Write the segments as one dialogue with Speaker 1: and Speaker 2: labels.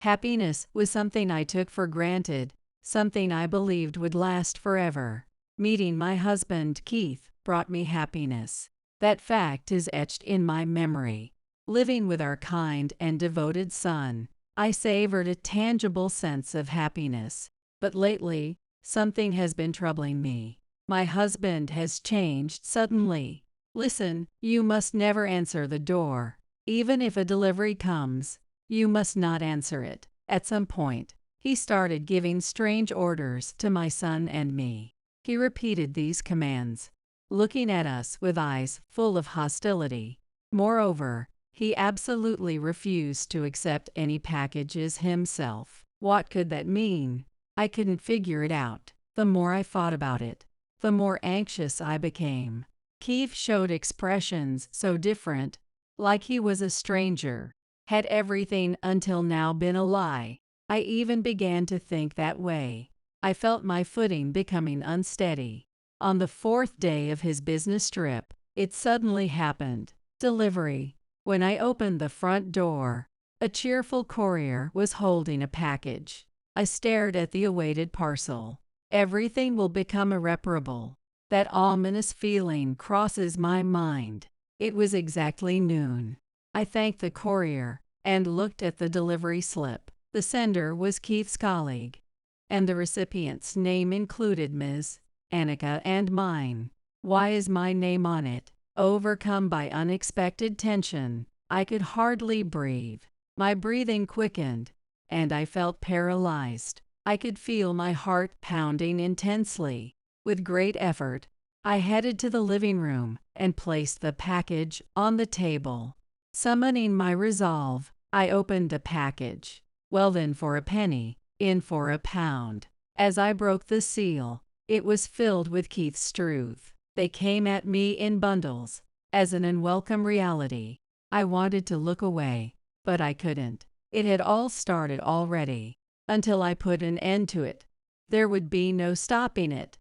Speaker 1: Happiness was something I took for granted, something I believed would last forever. Meeting my husband, Keith, brought me happiness. That fact is etched in my memory. Living with our kind and devoted son, I savored a tangible sense of happiness. But lately, something has been troubling me. My husband has changed suddenly. Listen, you must never answer the door. Even if a delivery comes, you must not answer it. At some point, he started giving strange orders to my son and me. He repeated these commands, looking at us with eyes full of hostility. Moreover, he absolutely refused to accept any packages himself. What could that mean? I couldn't figure it out. The more I thought about it, the more anxious I became. Keith showed expressions so different, like he was a stranger. Had everything until now been a lie? I even began to think that way. I felt my footing becoming unsteady. On the fourth day of his business trip, it suddenly happened. Delivery. When I opened the front door, a cheerful courier was holding a package. I stared at the awaited parcel. Everything will become irreparable. That ominous feeling crosses my mind. It was exactly noon. I thanked the courier and looked at the delivery slip. The sender was Keith's colleague, and the recipient's name included Ms. Annika and mine. Why is my name on it? Overcome by unexpected tension, I could hardly breathe. My breathing quickened, and I felt paralyzed. I could feel my heart pounding intensely. With great effort, I headed to the living room and placed the package on the table. Summoning my resolve, I opened the package. Well then, for a penny, in for a pound. As I broke the seal, it was filled with Keith's truth. They came at me in bundles, as an unwelcome reality. I wanted to look away, but I couldn't. It had all started already. Until I put an end to it, there would be no stopping it.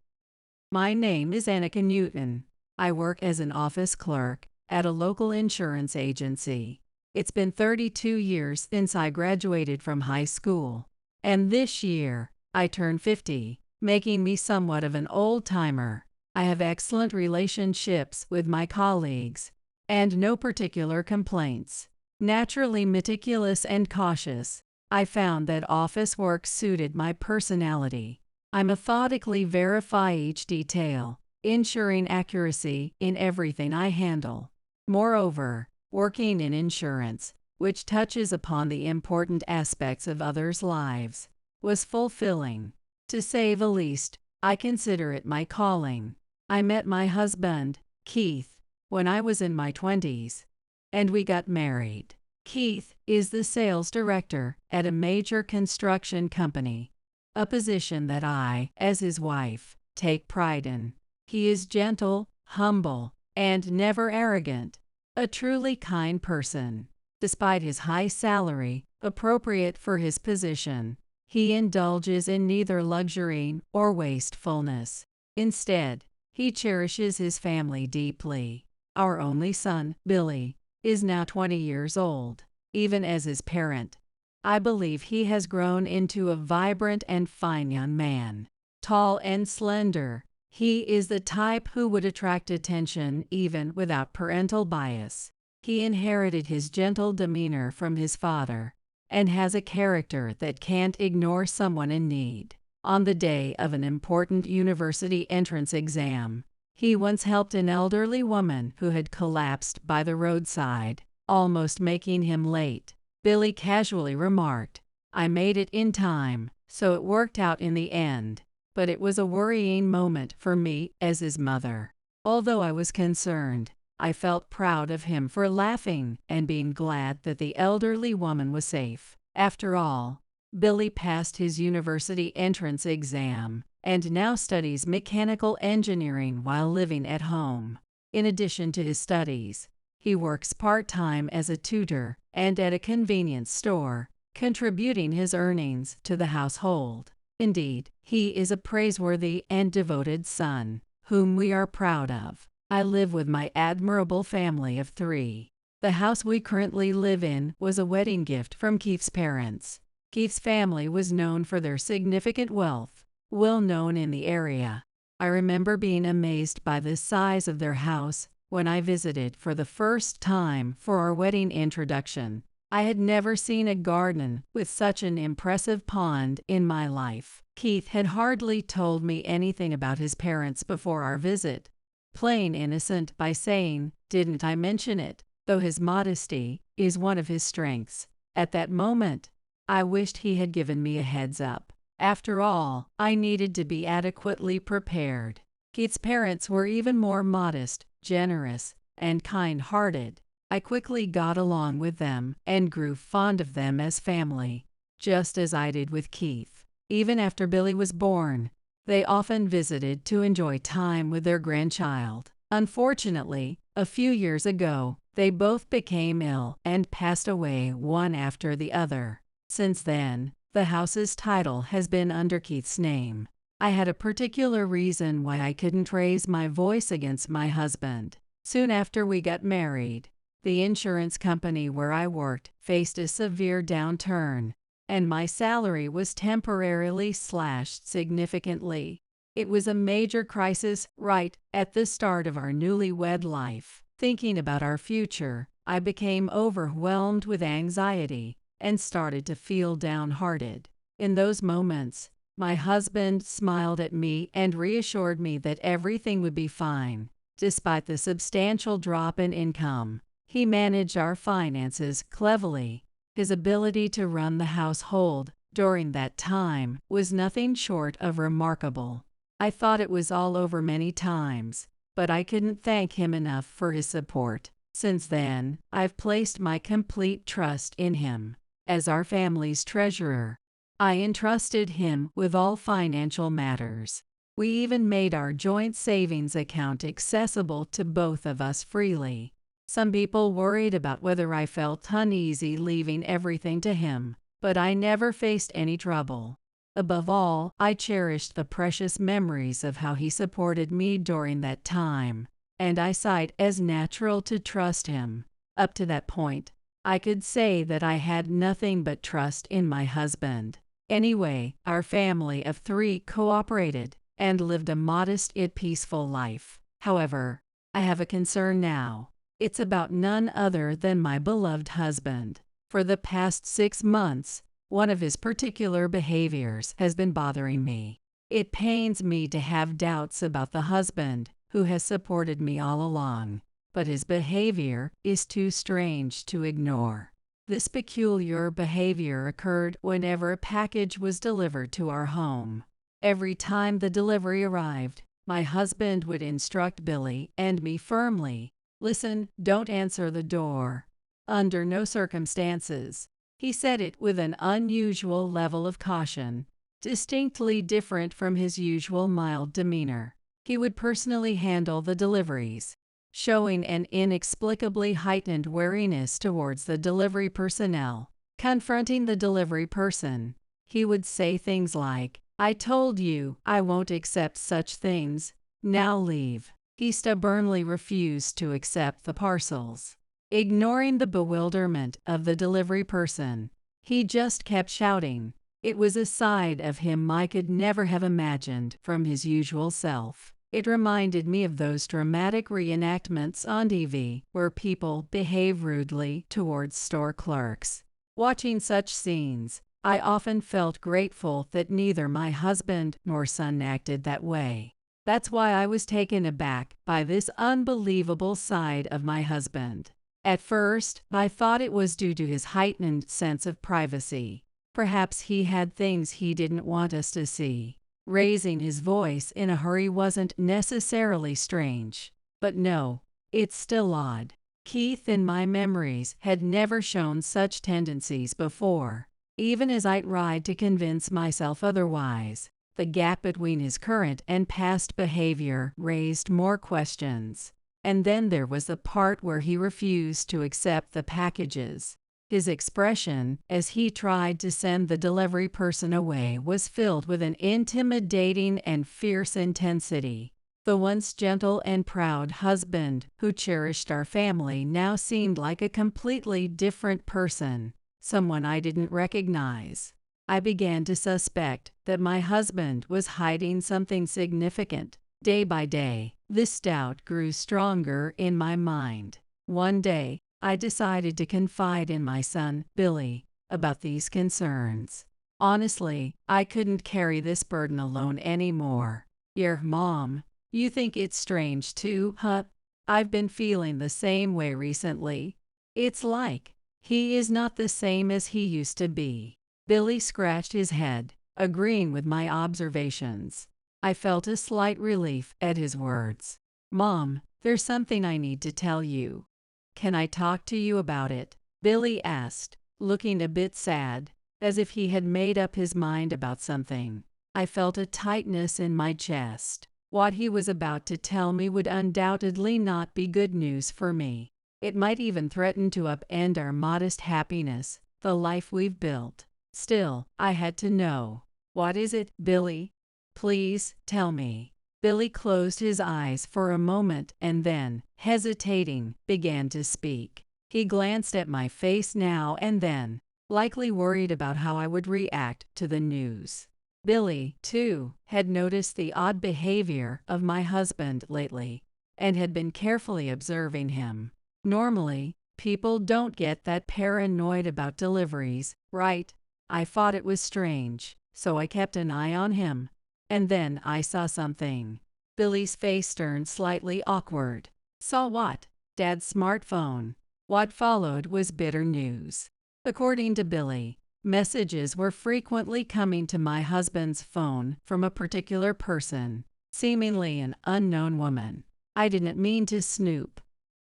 Speaker 1: My name is Annika Newton. I work as an office clerk at a local insurance agency. It's been 32 years since I graduated from high school, and this year, I turned 50, making me somewhat of an old-timer. I have excellent relationships with my colleagues, and no particular complaints. Naturally meticulous and cautious, I found that office work suited my personality. I methodically verify each detail, ensuring accuracy in everything I handle. Moreover, working in insurance, which touches upon the important aspects of others' lives, was fulfilling. To say the least, I consider it my calling. I met my husband, Keith, when I was in my 20s, and we got married. Keith is the sales director at a major construction company, a position that I, as his wife, take pride in. He is gentle, humble, and never arrogant. A truly kind person. Despite his high salary, appropriate for his position, he indulges in neither luxury or wastefulness. Instead, he cherishes his family deeply. Our only son, Billy, is now 20 years old. Even as his parent, I believe he has grown into a vibrant and fine young man. Tall and slender, he is the type who would attract attention even without parental bias. He inherited his gentle demeanor from his father and has a character that can't ignore someone in need. On the day of an important university entrance exam, he once helped an elderly woman who had collapsed by the roadside, almost making him late. Billy casually remarked, "I made it in time, so it worked out in the end." But it was a worrying moment for me as his mother. Although I was concerned, I felt proud of him for laughing and being glad that the elderly woman was safe. After all, Billy passed his university entrance exam and now studies mechanical engineering while living at home. In addition to his studies, he works part-time as a tutor and at a convenience store, contributing his earnings to the household. Indeed, he is a praiseworthy and devoted son, whom we are proud of. I live with my admirable family of 3. The house we currently live in was a wedding gift from Keith's parents. Keith's family was known for their significant wealth, well known in the area. I remember being amazed by the size of their house when I visited for the first time for our wedding introduction. I had never seen a garden with such an impressive pond in my life. Keith had hardly told me anything about his parents before our visit, playing innocent by saying, "Didn't I mention it?" Though his modesty is one of his strengths. At that moment, I wished he had given me a heads up. After all, I needed to be adequately prepared. Keith's parents were even more modest, generous, and kind-hearted. I quickly got along with them and grew fond of them as family, just as I did with Keith. Even after Billy was born, they often visited to enjoy time with their grandchild. Unfortunately, a few years ago, they both became ill and passed away one after the other. Since then, the house's title has been under Keith's name. I had a particular reason why I couldn't raise my voice against my husband. Soon after we got married, the insurance company where I worked faced a severe downturn, and my salary was temporarily slashed significantly. It was a major crisis right at the start of our newlywed life. Thinking about our future, I became overwhelmed with anxiety and started to feel downhearted. In those moments, my husband smiled at me and reassured me that everything would be fine. Despite the substantial drop in income, he managed our finances cleverly. His ability to run the household during that time was nothing short of remarkable. I thought it was all over many times, but I couldn't thank him enough for his support. Since then, I've placed my complete trust in him. As our family's treasurer, I entrusted him with all financial matters. We even made our joint savings account accessible to both of us freely. Some people worried about whether I felt uneasy leaving everything to him, but I never faced any trouble. Above all, I cherished the precious memories of how he supported me during that time, and I saw it as natural to trust him. Up to that point, I could say that I had nothing but trust in my husband. Anyway, our family of 3 cooperated and lived a modest yet peaceful life. However, I have a concern now. It's about none other than my beloved husband. For the past 6 months, one of his particular behaviors has been bothering me. It pains me to have doubts about the husband who has supported me all along, but his behavior is too strange to ignore. This peculiar behavior occurred whenever a package was delivered to our home. Every time the delivery arrived, my husband would instruct Billy and me firmly, "Listen, don't answer the door. Under no circumstances." He said it with an unusual level of caution, distinctly different from his usual mild demeanor. He would personally handle the deliveries, showing an inexplicably heightened wariness towards the delivery personnel. Confronting the delivery person, he would say things like, "I told you I won't accept such things. Now leave." He stubbornly refused to accept the parcels. Ignoring the bewilderment of the delivery person, he just kept shouting. It was a side of him I could never have imagined from his usual self. It reminded me of those dramatic reenactments on TV where people behave rudely towards store clerks. Watching such scenes, I often felt grateful that neither my husband nor son acted that way. That's why I was taken aback by this unbelievable side of my husband. At first, I thought it was due to his heightened sense of privacy. Perhaps he had things he didn't want us to see. Raising his voice in a hurry wasn't necessarily strange. But no, it's still odd. Keith, in my memories, had never shown such tendencies before. Even as I tried to convince myself otherwise, the gap between his current and past behavior raised more questions. And then there was the part where he refused to accept the packages. His expression, as he tried to send the delivery person away, was filled with an intimidating and fierce intensity. The once gentle and proud husband who cherished our family now seemed like a completely different person, someone I didn't recognize. I began to suspect that my husband was hiding something significant. Day by day, this doubt grew stronger in my mind. One day, I decided to confide in my son, Billy, about these concerns. Honestly, I couldn't carry this burden alone anymore. "Your mom, you think it's strange too, huh? I've been feeling the same way recently. It's like he is not the same as he used to be." Billy scratched his head, agreeing with my observations. I felt a slight relief at his words. "Mom, there's something I need to tell you. Can I talk to you about it?" Billy asked, looking a bit sad, as if he had made up his mind about something. I felt a tightness in my chest. What he was about to tell me would undoubtedly not be good news for me. It might even threaten to upend our modest happiness, the life we've built. Still, I had to know. "What is it, Billy? Please, tell me." Billy closed his eyes for a moment and then, hesitating, began to speak. He glanced at my face now and then, likely worried about how I would react to the news. Billy, too, had noticed the odd behavior of my husband lately, and had been carefully observing him. Normally, people don't get that paranoid about deliveries, right? I thought it was strange, so I kept an eye on him. And then I saw something. Billy's face turned slightly awkward. "Saw what?" "Dad's smartphone." What followed was bitter news. According to Billy, messages were frequently coming to my husband's phone from a particular person, seemingly an unknown woman. I didn't mean to snoop.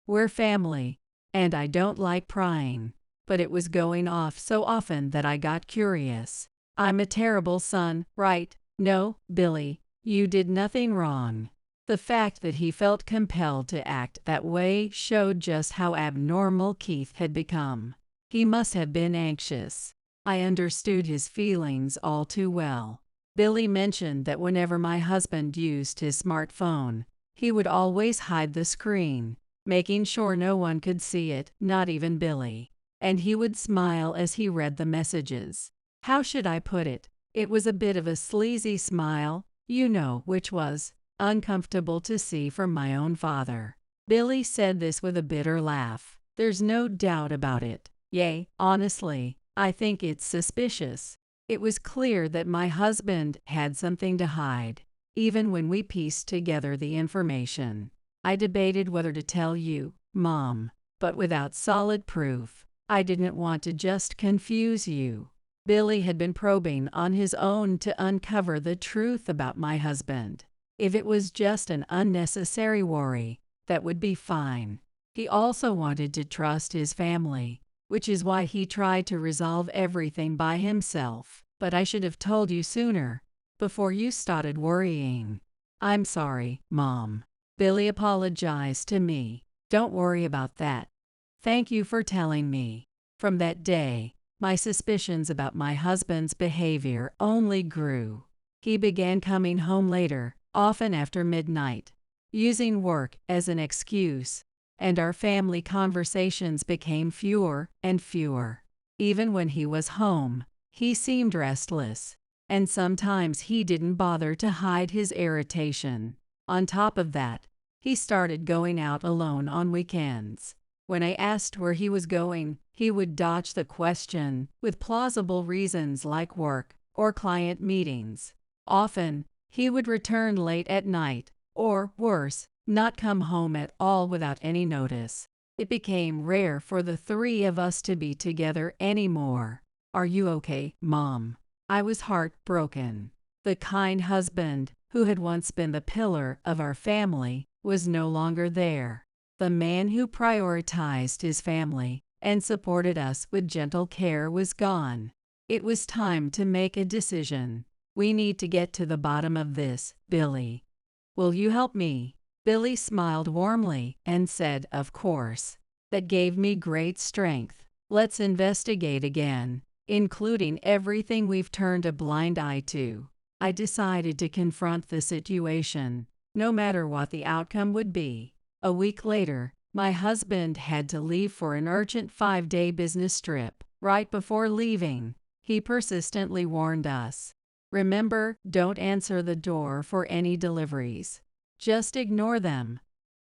Speaker 1: We're family, and I don't like prying, but it was going off so often that I got curious. "I'm a terrible son, right?" "No, Billy, you did nothing wrong." The fact that he felt compelled to act that way showed just how abnormal Keith had become. He must have been anxious. I understood his feelings all too well. Billy mentioned that whenever my husband used his smartphone, he would always hide the screen, making sure no one could see it, not even Billy. And he would smile as he read the messages. How should I put it? It was a bit of a sleazy smile, you know, which was uncomfortable to see from my own father. Billy said this with a bitter laugh. "There's no doubt about it. Yay, honestly, I think it's suspicious." It was clear that my husband had something to hide, even when we pieced together the information. I debated whether to tell you, Mom, but without solid proof. I didn't want to just confuse you. Billy had been probing on his own to uncover the truth about my husband. If it was just an unnecessary worry, that would be fine. He also wanted to trust his family, which is why he tried to resolve everything by himself. "But I should have told you sooner, before you started worrying." "I'm sorry, Mom." Billy apologized to me. "Don't worry about that. Thank you for telling me." From that day, my suspicions about my husband's behavior only grew. He began coming home later, often after midnight, using work as an excuse, and our family conversations became fewer and fewer. Even when he was home, he seemed restless, and sometimes he didn't bother to hide his irritation. On top of that, he started going out alone on weekends. When I asked where he was going, he would dodge the question with plausible reasons like work or client meetings. Often, he would return late at night, or worse, not come home at all without any notice. It became rare for the three of us to be together anymore. "Are you okay, Mom?" I was heartbroken. The kind husband, who had once been the pillar of our family, was no longer there. The man who prioritized his family and supported us with gentle care was gone. It was time to make a decision. "We need to get to the bottom of this, Billy. Will you help me?" Billy smiled warmly and said, "Of course." That gave me great strength. "Let's investigate again, including everything we've turned a blind eye to." I decided to confront the situation, no matter what the outcome would be. A week later, my husband had to leave for an urgent 5-day business trip. Right before leaving, He persistently warned us. Remember, don't answer the door for any deliveries. Just ignore them.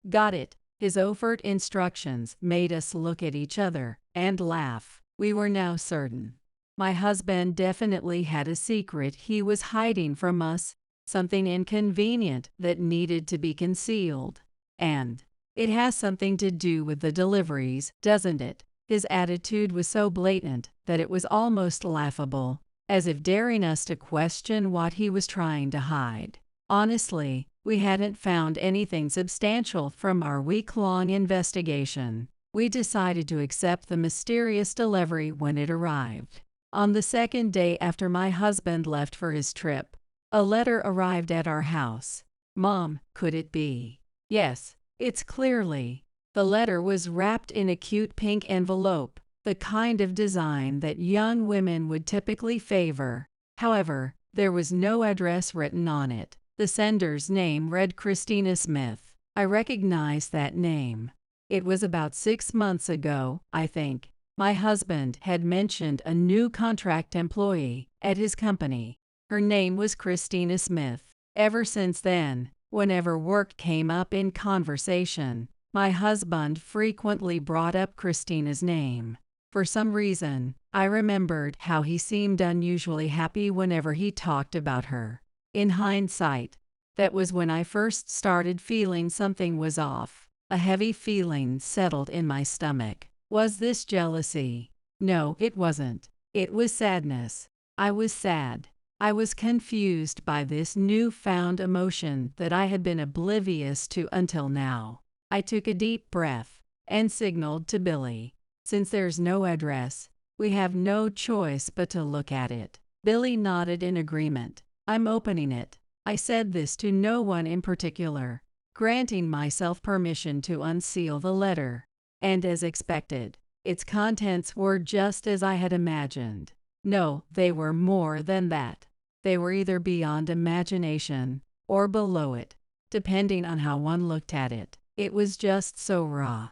Speaker 1: Got it. His overt instructions made us look at each other and laugh. We were now certain. My husband definitely had a secret he was hiding from us, something inconvenient that needed to be concealed. And it has something to do with the deliveries, doesn't it? His attitude was so blatant that it was almost laughable, as if daring us to question what he was trying to hide. Honestly, we hadn't found anything substantial from our week-long investigation. We decided to accept the mysterious delivery when it arrived. On the second day after my husband left for his trip, a letter arrived at our house. Mom, could it be? Yes, it's clearly. The letter was wrapped in a cute pink envelope, the kind of design that young women would typically favor. However, there was no address written on it. The sender's name read Christina Smith. I recognized that name. It was about 6 months ago, I think. My husband had mentioned a new contract employee at his company. Her name was Christina Smith. Ever since then, whenever work came up in conversation, my husband frequently brought up Christina's name. For some reason, I remembered how he seemed unusually happy whenever he talked about her. In hindsight, that was when I first started feeling something was off. A heavy feeling settled in my stomach. Was this jealousy? No, it wasn't. It was sadness. I was sad. I was confused by this newfound emotion that I had been oblivious to until now. I took a deep breath and signaled to Billy. Since there's no address, we have no choice but to look at it. Billy nodded in agreement. I'm opening it. I said this to no one in particular, granting myself permission to unseal the letter. And as expected, its contents were just as I had imagined. No, they were more than that. They were either beyond imagination or below it, depending on how one looked at it. It was just so raw.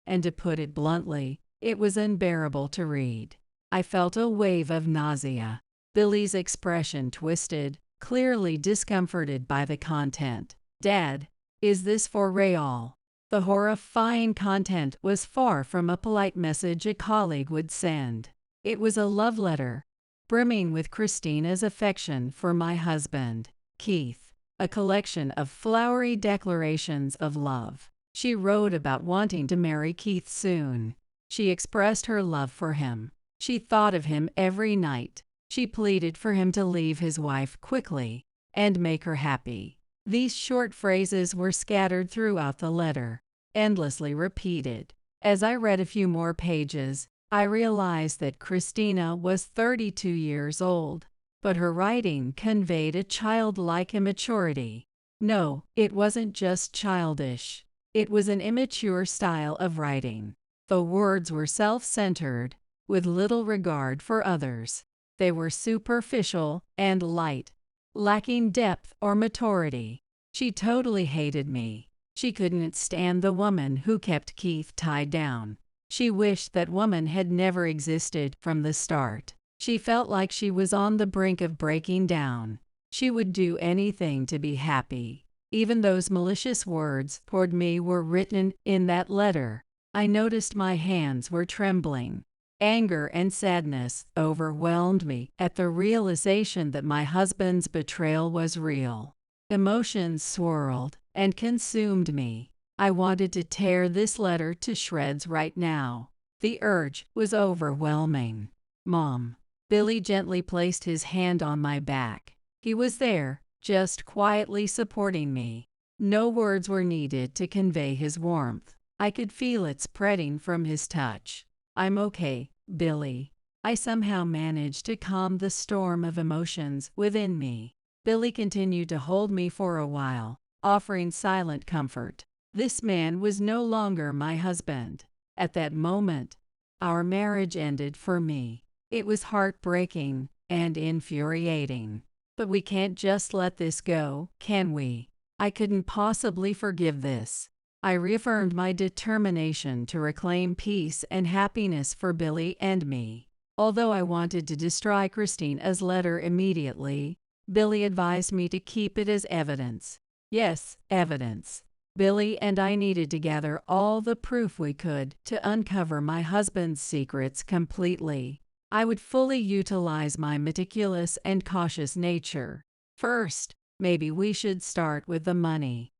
Speaker 1: And to put it bluntly, it was unbearable to read. I felt a wave of nausea. Billy's expression twisted, clearly discomforted by the content. Dad, is this for real? The horrifying content was far from a polite message a colleague would send. It was a love letter, brimming with Christina's affection for my husband, Keith, a collection of flowery declarations of love. She wrote about wanting to marry Keith soon. She expressed her love for him. She thought of him every night. She pleaded for him to leave his wife quickly and make her happy. These short phrases were scattered throughout the letter, endlessly repeated. As I read a few more pages, I realized that Christina was 32 years old, but her writing conveyed a childlike immaturity. No, it wasn't just childish. It was an immature style of writing. The words were self-centered, with little regard for others. They were superficial and light, lacking depth or maturity. She totally hated me. She couldn't stand the woman who kept Keith tied down. She wished that woman had never existed from the start. She felt like she was on the brink of breaking down. She would do anything to be happy. Even those malicious words toward me were written in that letter. I noticed my hands were trembling. Anger and sadness overwhelmed me at the realization that my husband's betrayal was real. Emotions swirled and consumed me. I wanted to tear this letter to shreds right now. The urge was overwhelming. Mom. Billy gently placed his hand on my back. He was there, just quietly supporting me. No words were needed to convey his warmth. I could feel it spreading from his touch. I'm okay, Billy. I somehow managed to calm the storm of emotions within me. Billy continued to hold me for a while, offering silent comfort. This man was no longer my husband. At that moment, our marriage ended for me. It was heartbreaking and infuriating. But we can't just let this go, can we? I couldn't possibly forgive this. I reaffirmed my determination to reclaim peace and happiness for Billy and me. Although I wanted to destroy Christina's letter immediately, Billy advised me to keep it as evidence. Yes, evidence. Billy and I needed to gather all the proof we could to uncover my husband's secrets completely. I would fully utilize my meticulous and cautious nature. First, maybe we should start with the money.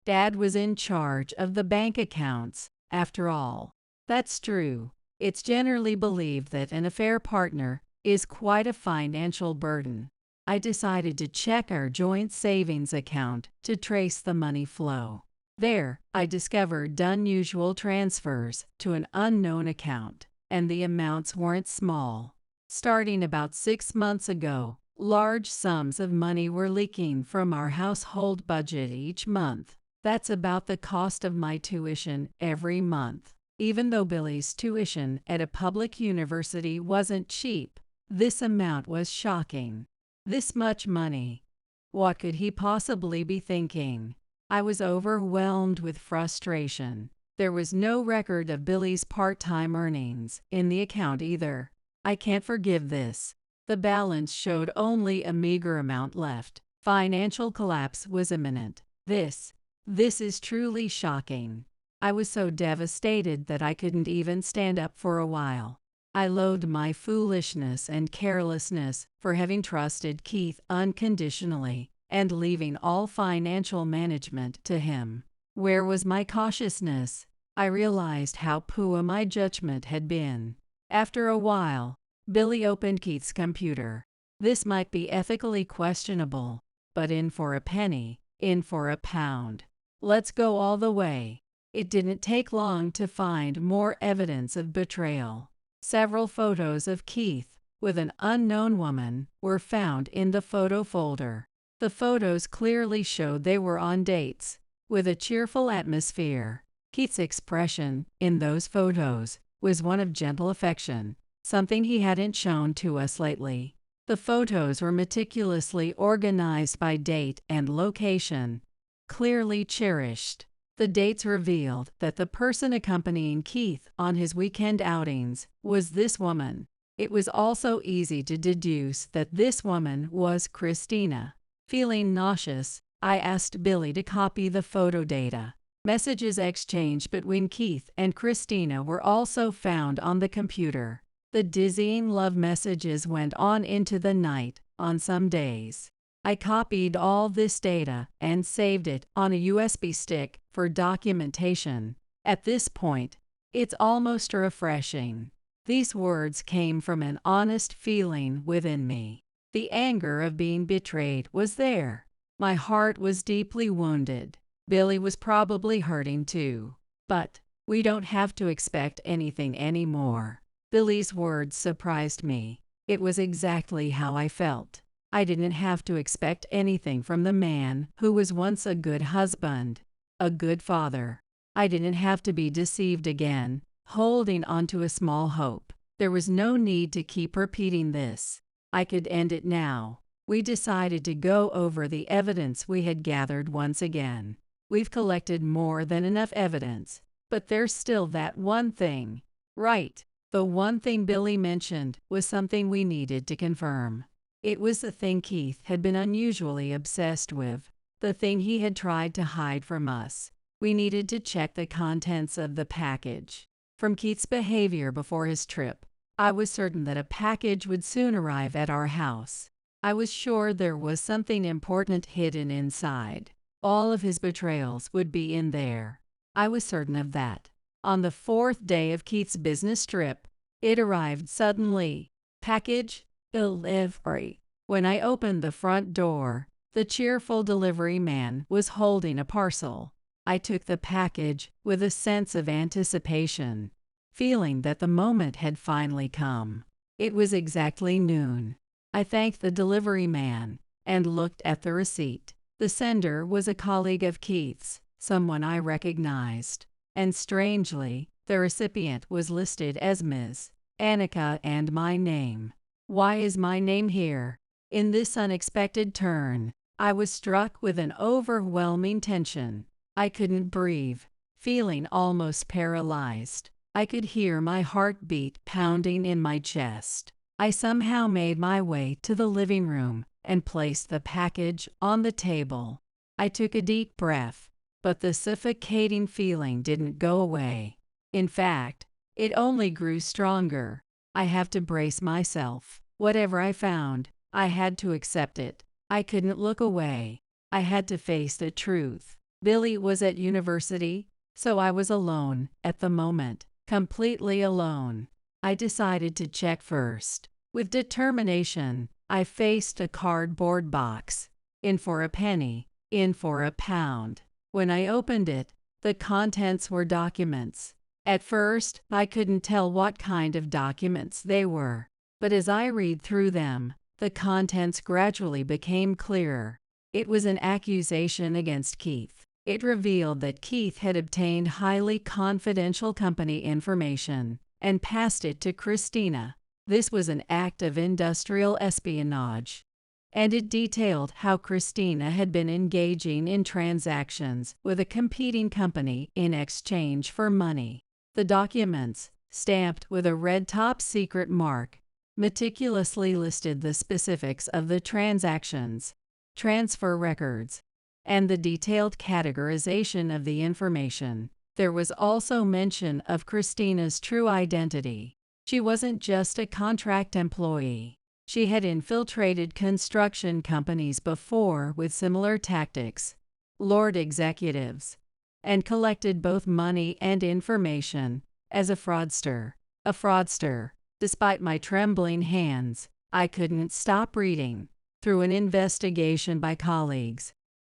Speaker 1: Dad was in charge of the bank accounts, after all. That's true. It's generally believed that an affair partner is quite a financial burden. I decided to check our joint savings account to trace the money flow. There, I discovered unusual transfers to an unknown account, and the amounts weren't small. Starting about 6 months ago, large sums of money were leaking from our household budget each month. That's about the cost of my tuition every month. Even though Billy's tuition at a public university wasn't cheap, this amount was shocking. This much money. What could he possibly be thinking? I was overwhelmed with frustration. There was no record of Billy's part-time earnings in the account either. I can't forgive this. The balance showed only a meager amount left. Financial collapse was imminent. This is truly shocking. I was so devastated that I couldn't even stand up for a while. I loathed my foolishness and carelessness for having trusted Keith unconditionally and leaving all financial management to him. Where was my cautiousness? I realized how poor my judgment had been. After a while, Billy opened Keith's computer. This might be ethically questionable, but in for a penny, in for a pound. Let's go all the way. It didn't take long to find more evidence of betrayal. Several photos of Keith with an unknown woman were found in the photo folder. The photos clearly showed they were on dates, with a cheerful atmosphere. Keith's expression in those photos was one of gentle affection, something he hadn't shown to us lately. The photos were meticulously organized by date and location, clearly cherished. The dates revealed that the person accompanying Keith on his weekend outings was this woman. It was also easy to deduce that this woman was Christina. Feeling nauseous, I asked Billy to copy the photo data. Messages exchanged between Keith and Christina were also found on the computer. The dizzying love messages went on into the night on some days. I copied all this data and saved it on a USB stick for documentation. At this point, it's almost refreshing. These words came from an honest feeling within me. The anger of being betrayed was there. My heart was deeply wounded. Billy was probably hurting too. But we don't have to expect anything anymore. Billy's words surprised me. It was exactly how I felt. I didn't have to expect anything from the man who was once a good husband, a good father. I didn't have to be deceived again, holding on to a small hope. There was no need to keep repeating this. I could end it now. We decided to go over the evidence we had gathered once again. We've collected more than enough evidence, but there's still that one thing. Right. The one thing Billy mentioned was something we needed to confirm. It was the thing Keith had been unusually obsessed with, the thing he had tried to hide from us. We needed to check the contents of the package. From Keith's behavior before his trip, I was certain that a package would soon arrive at our house. I was sure there was something important hidden inside. All of his betrayals would be in there. I was certain of that. On the 4th day of Keith's business trip, it arrived suddenly. Package delivery. When I opened the front door, the cheerful delivery man was holding a parcel. I took the package with a sense of anticipation, feeling that the moment had finally come. It was exactly noon. I thanked the delivery man and looked at the receipt. The sender was a colleague of Keith's, someone I recognized. And strangely, the recipient was listed as Ms. Annika and my name. Why is my name here? In this unexpected turn, I was struck with an overwhelming tension. I couldn't breathe, feeling almost paralyzed. I could hear my heartbeat pounding in my chest. I somehow made my way to the living room and placed the package on the table. I took a deep breath, but the suffocating feeling didn't go away. In fact, it only grew stronger. I have to brace myself. Whatever I found, I had to accept it. I couldn't look away. I had to face the truth. Billy was at university, so I was alone at the moment, completely alone. I decided to check first. With determination, I faced a cardboard box. In for a penny, in for a pound. When I opened it, the contents were documents. At first, I couldn't tell what kind of documents they were, but as I read through them, the contents gradually became clearer. It was an accusation against Keith. It revealed that Keith had obtained highly confidential company information and passed it to Christina. This was an act of industrial espionage, and it detailed how Christina had been engaging in transactions with a competing company in exchange for money. The documents, stamped with a red top secret mark, meticulously listed the specifics of the transactions, transfer records, and the detailed categorization of the information. There was also mention of Christina's true identity. She wasn't just a contract employee. She had infiltrated construction companies before with similar tactics, lured executives, and collected both money and information as a fraudster. A fraudster. Despite my trembling hands, I couldn't stop reading. Through an investigation by colleagues,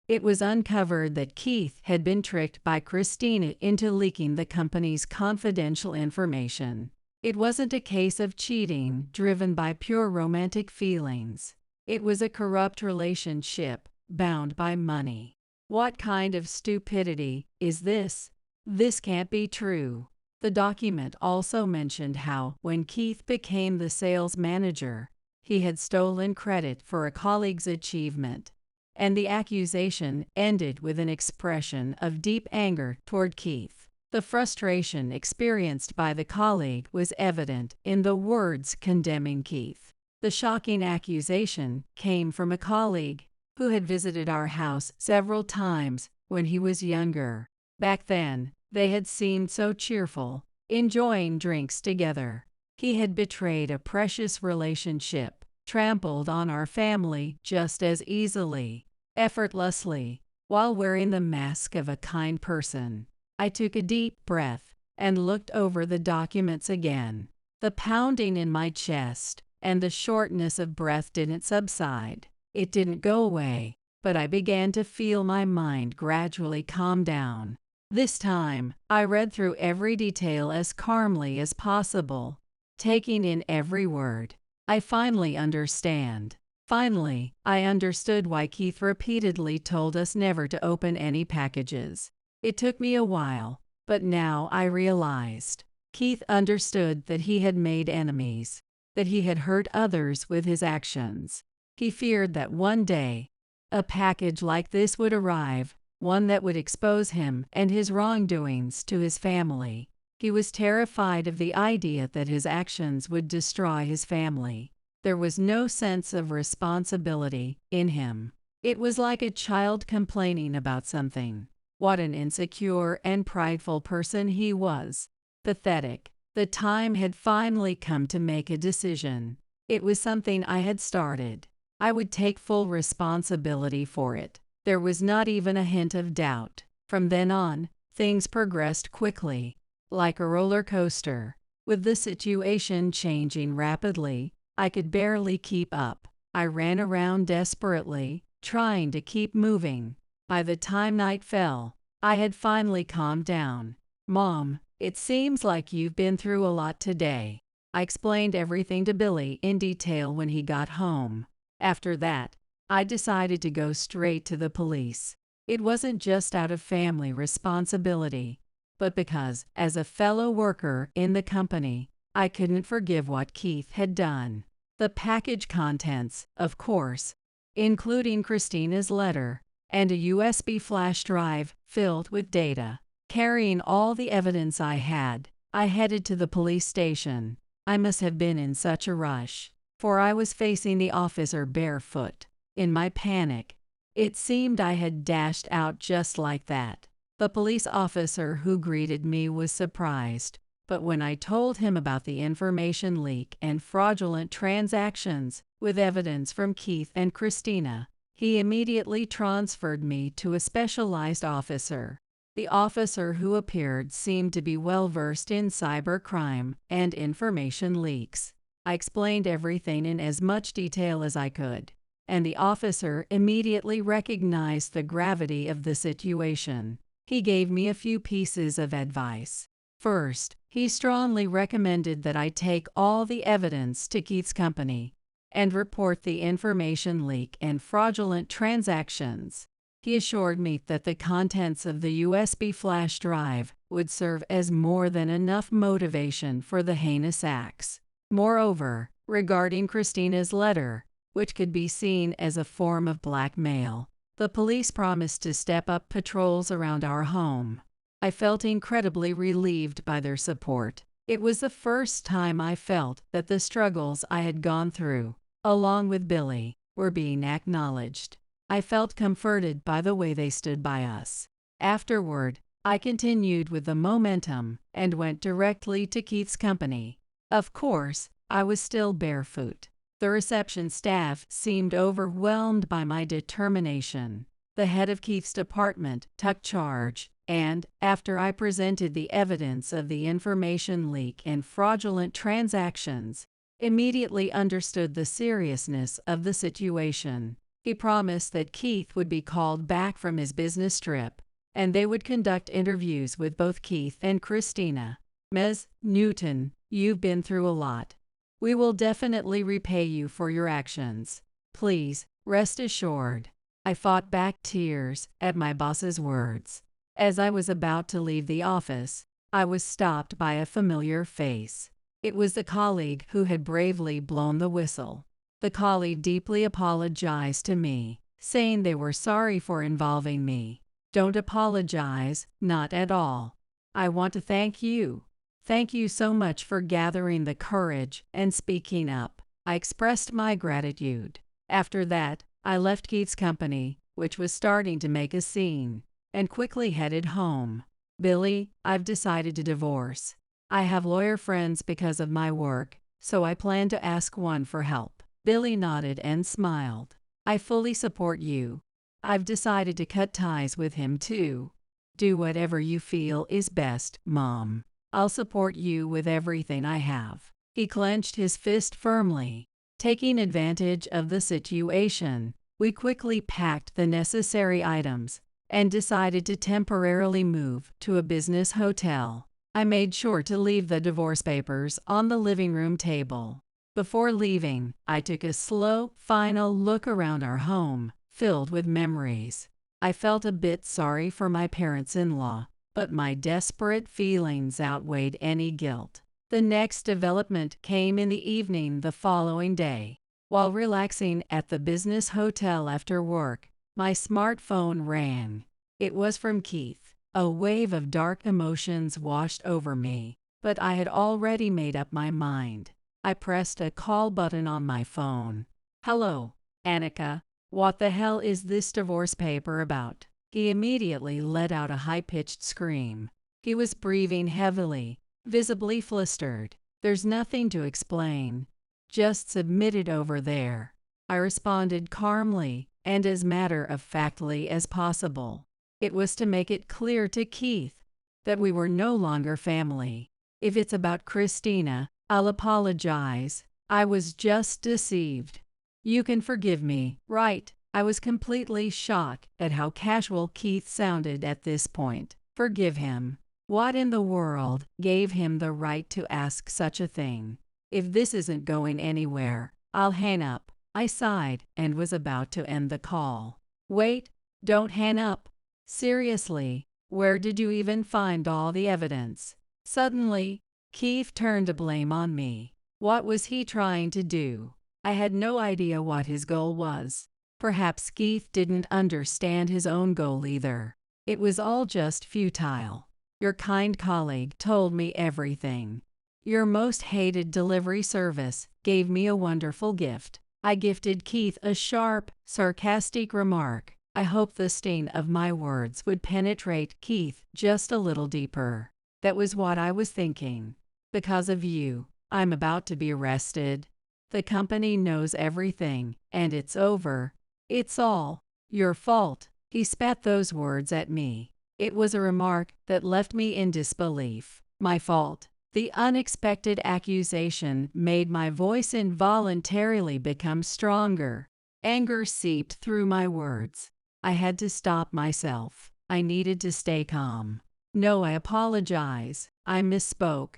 Speaker 1: it was uncovered that Keith had been tricked by Christina into leaking the company's confidential information. It wasn't a case of cheating driven by pure romantic feelings. It was a corrupt relationship bound by money. What kind of stupidity is this? This can't be true. The document also mentioned how, when Keith became the sales manager, he had stolen credit for a colleague's achievement, and the accusation ended with an expression of deep anger toward Keith. The frustration experienced by the colleague was evident in the words condemning Keith. The shocking accusation came from a colleague who had visited our house several times when he was younger. Back then, they had seemed so cheerful, enjoying drinks together. He had betrayed a precious relationship, trampled on our family just as easily, effortlessly, while wearing the mask of a kind person. I took a deep breath and looked over the documents again. The pounding in my chest and the shortness of breath didn't subside. It didn't go away, but I began to feel my mind gradually calm down. This time, I read through every detail as calmly as possible, taking in every word. I finally understand. Finally, I understood why Keith repeatedly told us never to open any packages. It took me a while, but now I realized. Keith understood that he had made enemies, that he had hurt others with his actions. He feared that one day, a package like this would arrive, one that would expose him and his wrongdoings to his family. He was terrified of the idea that his actions would destroy his family. There was no sense of responsibility in him. It was like a child complaining about something. What an insecure and prideful person he was. Pathetic. The time had finally come to make a decision. It was something I had started. I would take full responsibility for it. There was not even a hint of doubt. From then on, things progressed quickly, like a roller coaster. With the situation changing rapidly, I could barely keep up. I ran around desperately, trying to keep moving. By the time night fell, I had finally calmed down. "Mom, it seems like you've been through a lot today." I explained everything to Billy in detail when he got home. After that, I decided to go straight to the police. It wasn't just out of family responsibility, but because, as a fellow worker in the company, I couldn't forgive what Keith had done. The package contents, of course, including Christina's letter, and a USB flash drive filled with data. Carrying all the evidence I had, I headed to the police station. I must have been in such a rush, for I was facing the officer barefoot. In my panic, it seemed I had dashed out just like that. The police officer who greeted me was surprised, but when I told him about the information leak and fraudulent transactions, with evidence from Keith and Christina, he immediately transferred me to a specialized officer. The officer who appeared seemed to be well versed in cybercrime and information leaks. I explained everything in as much detail as I could, and the officer immediately recognized the gravity of the situation. He gave me a few pieces of advice. First, he strongly recommended that I take all the evidence to Keith's company and report the information leak and fraudulent transactions. He assured me that the contents of the USB flash drive would serve as more than enough motivation for the heinous acts. Moreover, regarding Christina's letter, which could be seen as a form of blackmail, the police promised to step up patrols around our home. I felt incredibly relieved by their support. It was the first time I felt that the struggles I had gone through, along with Billy, were being acknowledged. I felt comforted by the way they stood by us. Afterward, I continued with the momentum and went directly to Keith's company. Of course, I was still barefoot. The reception staff seemed overwhelmed by my determination. The head of Keith's department took charge, and, after I presented the evidence of the information leak and fraudulent transactions, immediately understood the seriousness of the situation. He promised that Keith would be called back from his business trip, and they would conduct interviews with both Keith and Christina. Ms. Newton, you've been through a lot. We will definitely repay you for your actions. Please, rest assured. I fought back tears at my boss's words. As I was about to leave the office, I was stopped by a familiar face. It was the colleague who had bravely blown the whistle. The colleague deeply apologized to me, saying they were sorry for involving me. Don't apologize, not at all. I want to thank you. Thank you so much for gathering the courage and speaking up. I expressed my gratitude. After that, I left Keith's company, which was starting to make a scene, and quickly headed home. Billy, I've decided to divorce. I have lawyer friends because of my work, so I plan to ask one for help. Billy nodded and smiled. I fully support you. I've decided to cut ties with him too. Do whatever you feel is best, Mom. I'll support you with everything I have. He clenched his fist firmly. Taking advantage of the situation, we quickly packed the necessary items and decided to temporarily move to a business hotel. I made sure to leave the divorce papers on the living room table. Before leaving, I took a slow, final look around our home, filled with memories. I felt a bit sorry for my parents-in-law, but my desperate feelings outweighed any guilt. The next development came in the evening the following day. While relaxing at the business hotel after work, my smartphone rang. It was from Keith. A wave of dark emotions washed over me, but I had already made up my mind. I pressed a call button on my phone. Hello, Annika. What the hell is this divorce paper about? He immediately let out a high-pitched scream. He was breathing heavily, visibly flustered. There's nothing to explain. Just submit it over there. I responded calmly and as matter-of-factly as possible. It was to make it clear to Keith that we were no longer family. If it's about Christina, I'll apologize. I was just deceived. You can forgive me, right? I was completely shocked at how casual Keith sounded at this point. Forgive him. What in the world gave him the right to ask such a thing? If this isn't going anywhere, I'll hang up. I sighed and was about to end the call. Wait, don't hang up. Seriously, where did you even find all the evidence? Suddenly, Keith turned the blame on me. What was he trying to do? I had no idea what his goal was. Perhaps Keith didn't understand his own goal either. It was all just futile. Your kind colleague told me everything. Your most hated delivery service gave me a wonderful gift. I gifted Keith a sharp, sarcastic remark. I hoped the sting of my words would penetrate Keith just a little deeper. That was what I was thinking. Because of you, I'm about to be arrested. The company knows everything, and it's over. It's all your fault. He spat those words at me. It was a remark that left me in disbelief. My fault. The unexpected accusation made my voice involuntarily become stronger. Anger seeped through my words. I had to stop myself. I needed to stay calm. No, I apologize. I misspoke.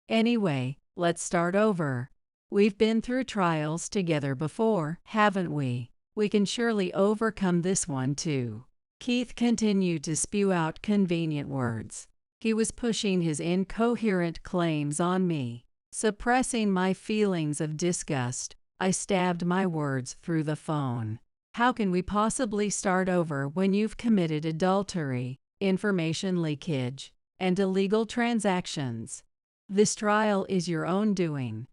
Speaker 1: Anyway, let's start over. We've been through trials together before, haven't we? We can surely overcome this one too. Keith continued to spew out convenient words. He was pushing his incoherent claims on me. Suppressing my feelings of disgust, I stabbed my words through the phone. How can we possibly start over when you've committed adultery, information leakage, and illegal transactions? This trial is your own doing.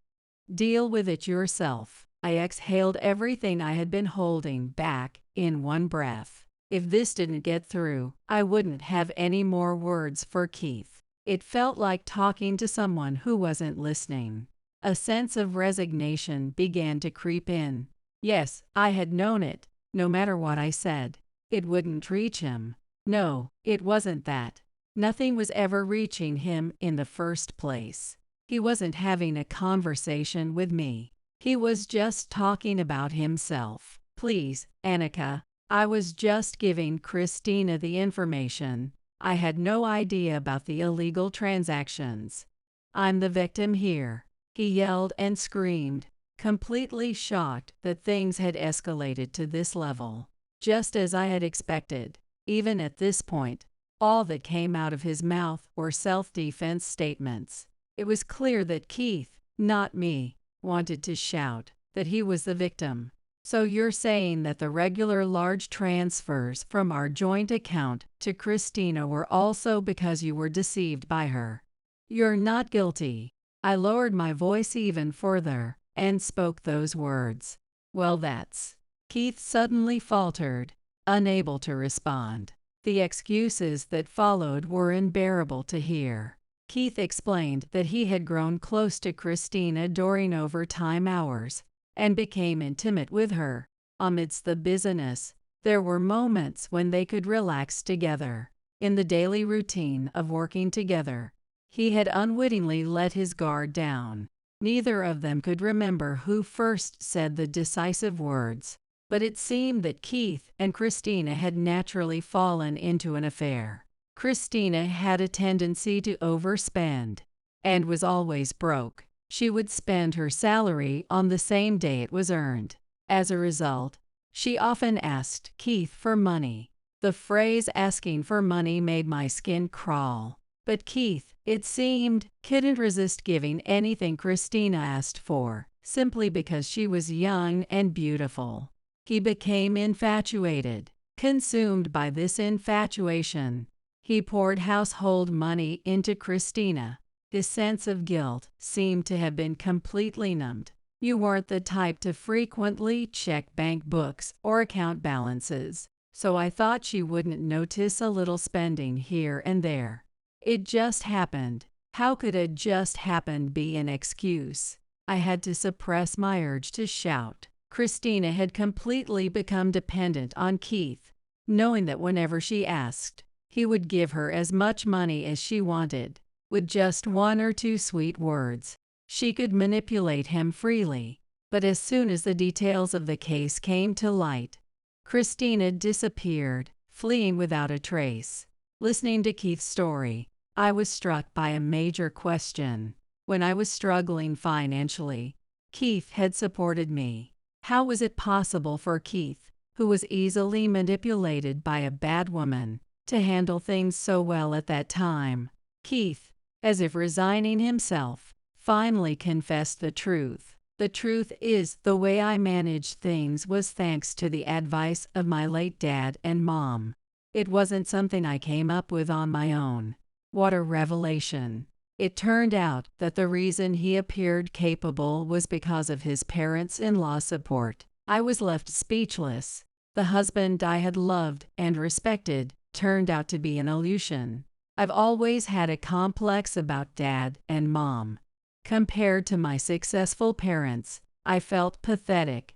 Speaker 1: Deal with it yourself. I exhaled everything I had been holding back in one breath. If this didn't get through, I wouldn't have any more words for Keith. It felt like talking to someone who wasn't listening. A sense of resignation began to creep in. Yes, I had known it. No matter what I said, it wouldn't reach him. No, it wasn't that. Nothing was ever reaching him in the first place. He wasn't having a conversation with me. He was just talking about himself. Please, Annika, I was just giving Christina the information. I had no idea about the illegal transactions. I'm the victim here. He yelled and screamed, completely shocked that things had escalated to this level. Just as I had expected. Even at this point, all that came out of his mouth were self-defense statements. It was clear that Keith, not me, wanted to shout that he was the victim. So you're saying that the regular large transfers from our joint account to Christina were also because you were deceived by her? You're not guilty. I lowered my voice even further and spoke those words. Well, that's... Keith suddenly faltered, unable to respond. The excuses that followed were unbearable to hear. Keith explained that he had grown close to Christina during overtime hours and became intimate with her. Amidst the busyness, there were moments when they could relax together. In the daily routine of working together, he had unwittingly let his guard down. Neither of them could remember who first said the decisive words, but it seemed that Keith and Christina had naturally fallen into an affair. Christina had a tendency to overspend and was always broke. She would spend her salary on the same day it was earned. As a result, she often asked Keith for money. The phrase asking for money made my skin crawl. But Keith, it seemed, couldn't resist giving anything Christina asked for, simply because she was young and beautiful. He became infatuated, consumed by this infatuation. He poured household money into Christina. His sense of guilt seemed to have been completely numbed. You weren't the type to frequently check bank books or account balances, so I thought she wouldn't notice a little spending here and there. It just happened. How could a just happened be an excuse? I had to suppress my urge to shout. Christina had completely become dependent on Keith, knowing that whenever she asked, he would give her as much money as she wanted. With just one or two sweet words, she could manipulate him freely. But as soon as the details of the case came to light, Christina disappeared, fleeing without a trace. Listening to Keith's story, I was struck by a major question. When I was struggling financially, Keith had supported me. How was it possible for Keith, who was easily manipulated by a bad woman, to handle things so well at that time? Keith, as if resigning himself, finally confessed the truth. The truth is, the way I managed things was thanks to the advice of my late dad and mom. It wasn't something I came up with on my own. What a revelation! It turned out that the reason he appeared capable was because of his parents-in-law support. I was left speechless. The husband I had loved and respected turned out to be an illusion. I've always had a complex about Dad and Mom. Compared to my successful parents, I felt pathetic.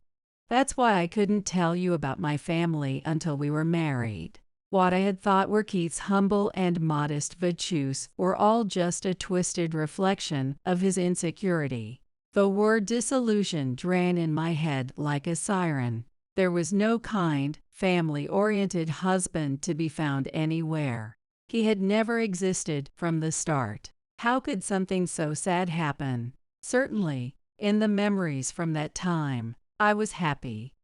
Speaker 1: That's why I couldn't tell you about my family until we were married. What I had thought were Keith's humble and modest virtues were all just a twisted reflection of his insecurity. The word disillusioned ran in my head like a siren. There was no kind, family-oriented husband to be found anywhere. He had never existed from the start. How could something so sad happen? Certainly, in the memories from that time, I was happy.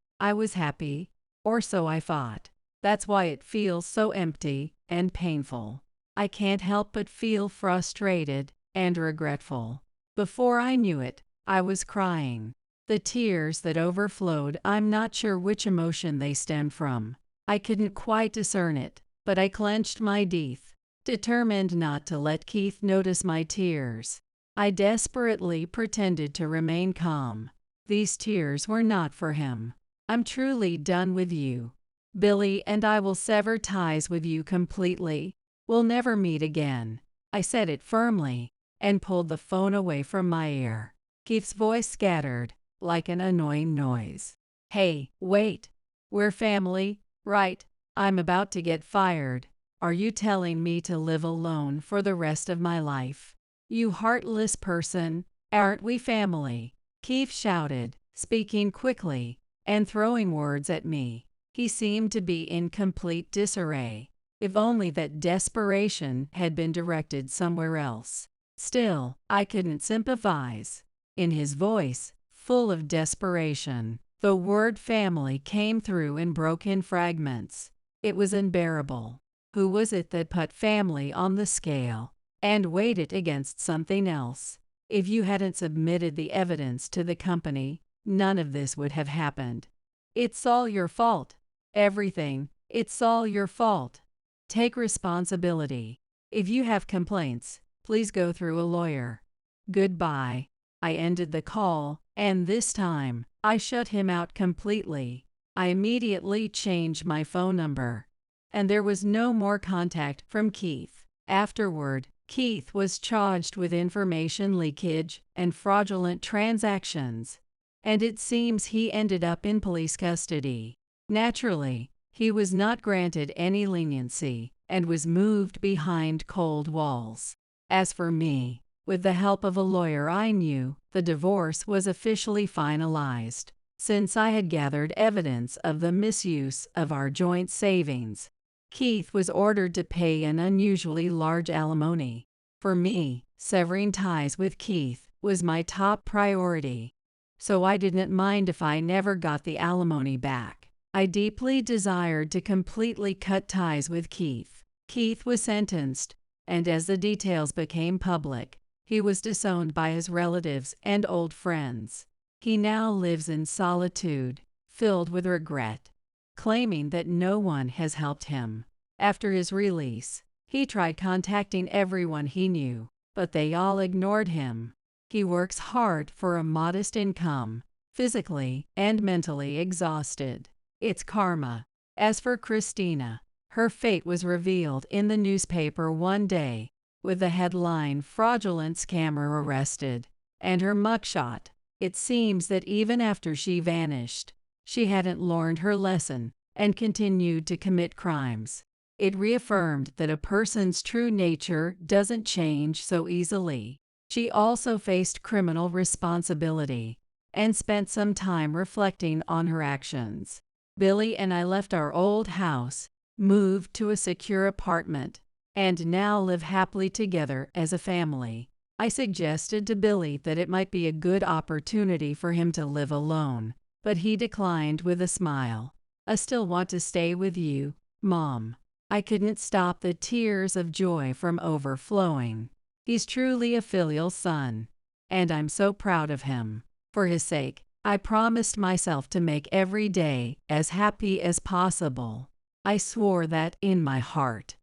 Speaker 1: Or so I thought. That's why it feels so empty and painful. I can't help but feel frustrated and regretful. Before I knew it, I was crying. The tears that overflowed, I'm not sure which emotion they stemmed from. I couldn't quite discern it, but I clenched my teeth, determined not to let Keith notice my tears. I desperately pretended to remain calm. These tears were not for him. I'm truly done with you. Billy and I will sever ties with you completely. We'll never meet again. I said it firmly and pulled the phone away from my ear. Keith's voice scattered like an annoying noise. Hey, wait. We're family, right? I'm about to get fired. Are you telling me to live alone for the rest of my life? You heartless person, aren't we family? Keith shouted, speaking quickly and throwing words at me. He seemed to be in complete disarray. If only that desperation had been directed somewhere else. Still, I couldn't sympathize. In his voice, full of desperation, the word family came through in broken fragments. It was unbearable. Who was it that put family on the scale and weighed it against something else? If you hadn't submitted the evidence to the company, none of this would have happened. It's all your fault. Everything. It's all your fault. Take responsibility. If you have complaints, please go through a lawyer. Goodbye. I ended the call, and this time, I shut him out completely. I immediately changed my phone number, and there was no more contact from Keith. Afterward, Keith was charged with information leakage and fraudulent transactions, and it seems he ended up in police custody. Naturally, he was not granted any leniency and was moved behind cold walls. As for me, with the help of a lawyer I knew, the divorce was officially finalized. Since I had gathered evidence of the misuse of our joint savings, Keith was ordered to pay an unusually large alimony. For me, severing ties with Keith was my top priority, so I didn't mind if I never got the alimony back. I deeply desired to completely cut ties with Keith. Keith was sentenced, and as the details became public, he was disowned by his relatives and old friends. He now lives in solitude, filled with regret, claiming that no one has helped him. After his release, he tried contacting everyone he knew, but they all ignored him. He works hard for a modest income, physically and mentally exhausted. It's karma. As for Christina, her fate was revealed in the newspaper one day, with the headline "Fraudulent Scammer Arrested," and her mugshot. It seems that even after she vanished, she hadn't learned her lesson and continued to commit crimes. It reaffirmed that a person's true nature doesn't change so easily. She also faced criminal responsibility and spent some time reflecting on her actions. Billy and I left our old house, moved to a secure apartment, and now live happily together as a family. I suggested to Billy that it might be a good opportunity for him to live alone, but he declined with a smile. I still want to stay with you, Mom. I couldn't stop the tears of joy from overflowing. He's truly a filial son, and I'm so proud of him. For his sake, I promised myself to make every day as happy as possible. I swore that in my heart.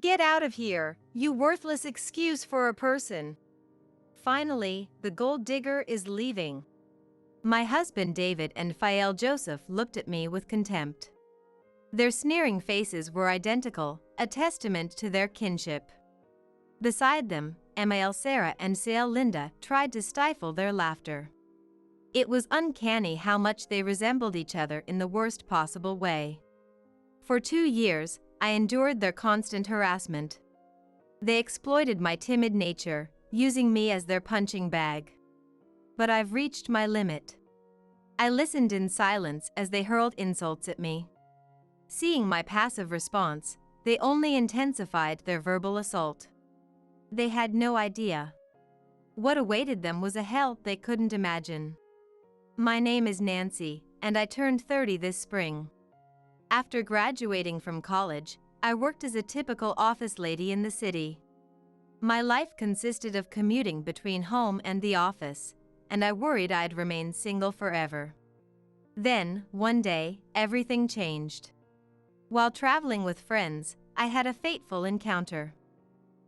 Speaker 2: Get out of here, you worthless excuse for a person. Finally, the gold digger is leaving. My husband David and Fael Joseph looked at me with contempt. Their sneering faces were identical, a testament to their kinship. Beside them, Emael Sarah and Sael Linda tried to stifle their laughter. It was uncanny how much they resembled each other in the worst possible way. For 2 years, I endured their constant harassment. They exploited my timid nature, using me as their punching bag. But I've reached my limit. I listened in silence as they hurled insults at me. Seeing my passive response, they only intensified their verbal assault. They had no idea. What awaited them was a hell they couldn't imagine. My name is Nancy, and I turned 30 this spring. After graduating from college, I worked as a typical office lady in the city. My life consisted of commuting between home and the office, and I worried I'd remain single forever. Then, one day, everything changed. While traveling with friends, I had a fateful encounter.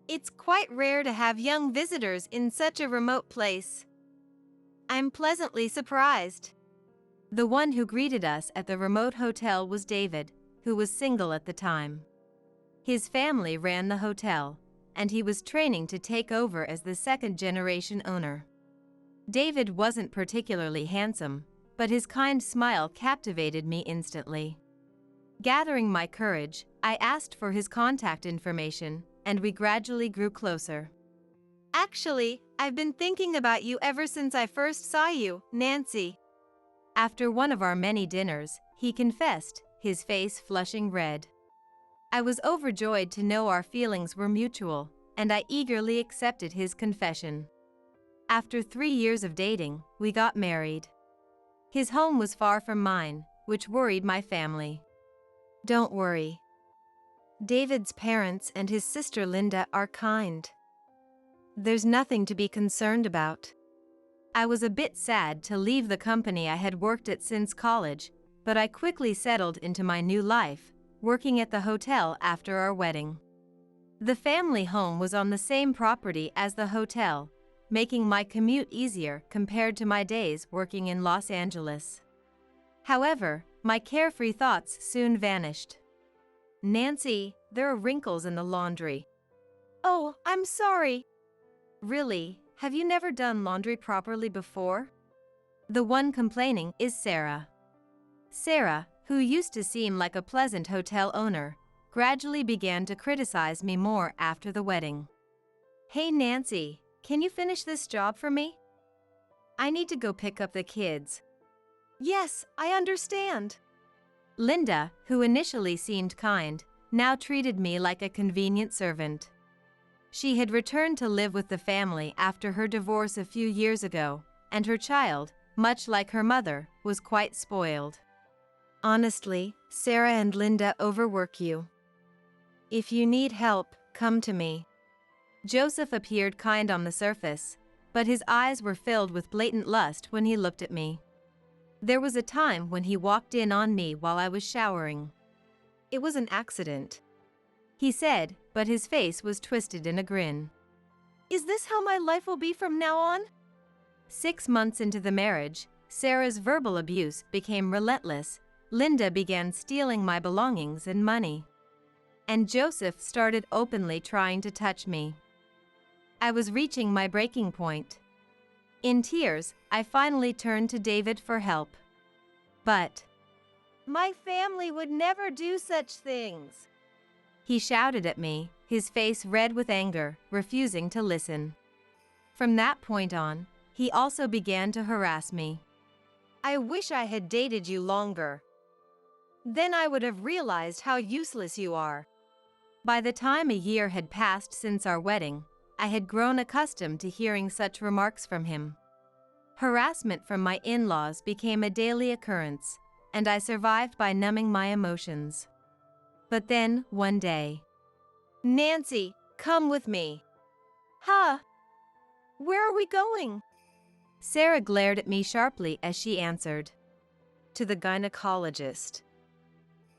Speaker 2: It's quite rare to have young visitors in such a remote place. I'm pleasantly surprised. The one who greeted us at the remote hotel was David, who was single at the time. His family ran the hotel, and he was training to take over as the second-generation owner. David wasn't particularly handsome, but his kind smile captivated me instantly. Gathering my courage, I asked for his contact information, and we gradually grew closer. Actually, I've been thinking about you ever since I first saw you, Nancy. After one of our many dinners, he confessed, his face flushing red. I was overjoyed to know our feelings were mutual, and I eagerly accepted his confession. After 3 years of dating, we got married. His home was far from mine, which worried my family. Don't worry. David's parents and his sister Linda are kind. There's nothing to be concerned about. I was a bit sad to leave the company I had worked at since college, but I quickly settled into my new life, working at the hotel after our wedding. The family home was on the same property as the hotel, making my commute easier compared to my days working in Los Angeles. However, my carefree thoughts soon vanished. Nancy, there are wrinkles in the laundry. Oh, I'm sorry. Really, have you never done laundry properly before? The one complaining is Sarah. Sarah, who used to seem like a pleasant hotel owner, gradually began to criticize me more after the wedding. Hey Nancy, can you finish this job for me? I need to go pick up the kids. Yes, I understand. Linda, who initially seemed kind, now treated me like a convenient servant. She had returned to live with the family after her divorce a few years ago, and her child, much like her mother, was quite spoiled. Honestly, Sarah and Linda overwork you. If you need help, come to me. Joseph appeared kind on the surface, but his eyes were filled with blatant lust when he looked at me. There was a time when he walked in on me while I was showering. It was an accident, he said, but his face was twisted in a grin. Is this how my life will be from now on? 6 months into the marriage, Sarah's verbal abuse became relentless. Linda began stealing my belongings and money. And Joseph started openly trying to touch me. I was reaching my breaking point. In tears, I finally turned to David for help. But my family would never do such things. He shouted at me, his face red with anger, refusing to listen. From that point on, he also began to harass me. I wish I had dated you longer. Then I would have realized how useless you are. By the time a year had passed since our wedding, I had grown accustomed to hearing such remarks from him. Harassment from my in-laws became a daily occurrence, and I survived by numbing my emotions. But then, one day, Nancy, come with me. Huh? Where are we going? Sarah glared at me sharply as she answered. To the gynecologist.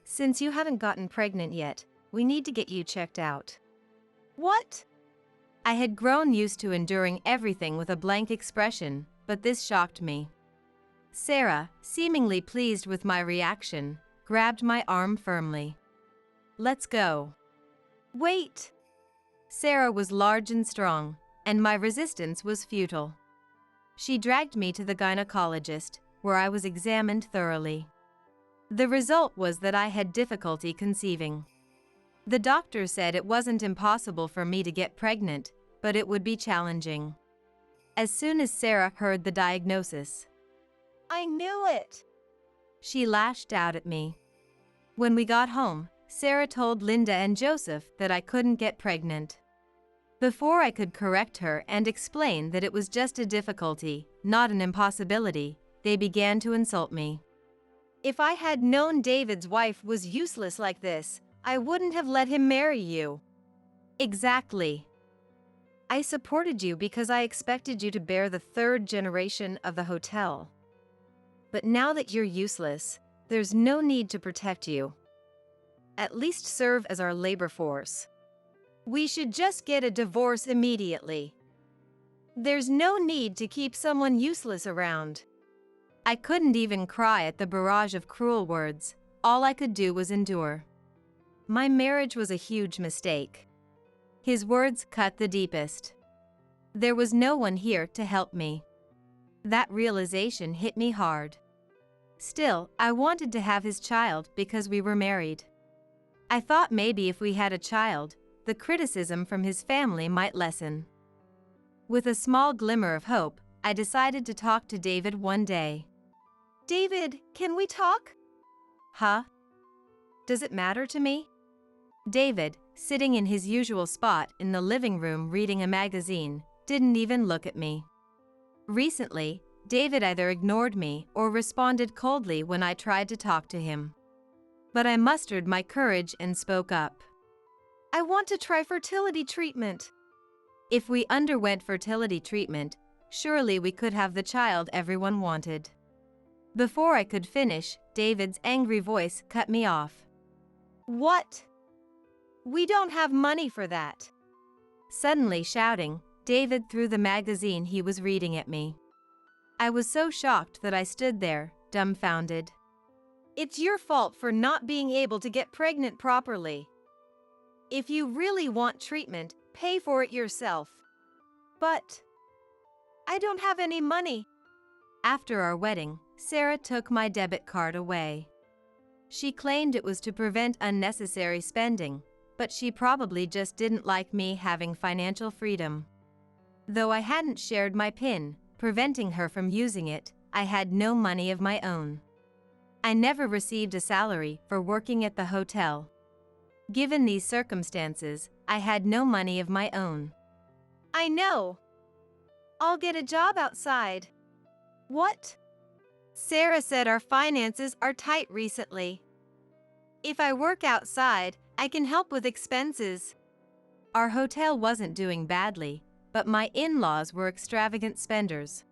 Speaker 2: Since you haven't gotten pregnant yet, we need to get you checked out. What? I had grown used to enduring everything with a blank expression, but this shocked me. Sarah, seemingly pleased with my reaction, grabbed my arm firmly. Let's go. Wait! Sarah was large and strong, and my resistance was futile. She dragged me to the gynecologist, where I was examined thoroughly. The result was that I had difficulty conceiving. The doctor said it wasn't impossible for me to get pregnant, but it would be challenging. As soon as Sarah heard the diagnosis, I knew it! She lashed out at me. When we got home, Sarah told Linda and Joseph that I couldn't get pregnant. Before I could correct her and explain that it was just a difficulty, not an impossibility, they began to insult me. If I had known David's wife was useless like this, I wouldn't have let him marry you. Exactly. I supported you because I expected you to bear the third generation of the hotel. But now that you're useless, there's no need to protect you. At least serve as our labor force. We should just get a divorce immediately. There's no need to keep someone useless around. I couldn't even cry at the barrage of cruel words. All I could do was endure. My marriage was a huge mistake. His words cut the deepest. There was no one here to help me. That realization hit me hard. Still, I wanted to have his child because we were married. I thought maybe if we had a child, the criticism from his family might lessen. With a small glimmer of hope, I decided to talk to David one day. David, can we talk? Huh? Does it matter to me? David, sitting in his usual spot in the living room reading a magazine, didn't even look at me. Recently, David either ignored me or responded coldly when I tried to talk to him. But I mustered my courage and spoke up. I want to try fertility treatment. If we underwent fertility treatment, surely we could have the child everyone wanted. Before I could finish, David's angry voice cut me off. What? We don't have money for that. Suddenly shouting, David threw the magazine he was reading at me. I was so shocked that I stood there, dumbfounded. It's your fault for not being able to get pregnant properly. If you really want treatment, pay for it yourself. But I don't have any money. After our wedding, Sarah took my debit card away. She claimed it was to prevent unnecessary spending, but she probably just didn't like me having financial freedom. Though I hadn't shared my PIN, preventing her from using it, I had no money of my own. I never received a salary for working at the hotel. Given these circumstances, I had no money of my own. I know. I'll get a job outside. What? Sarah said our finances are tight recently. If I work outside, I can help with expenses. Our hotel wasn't doing badly, but my in-laws were extravagant spenders,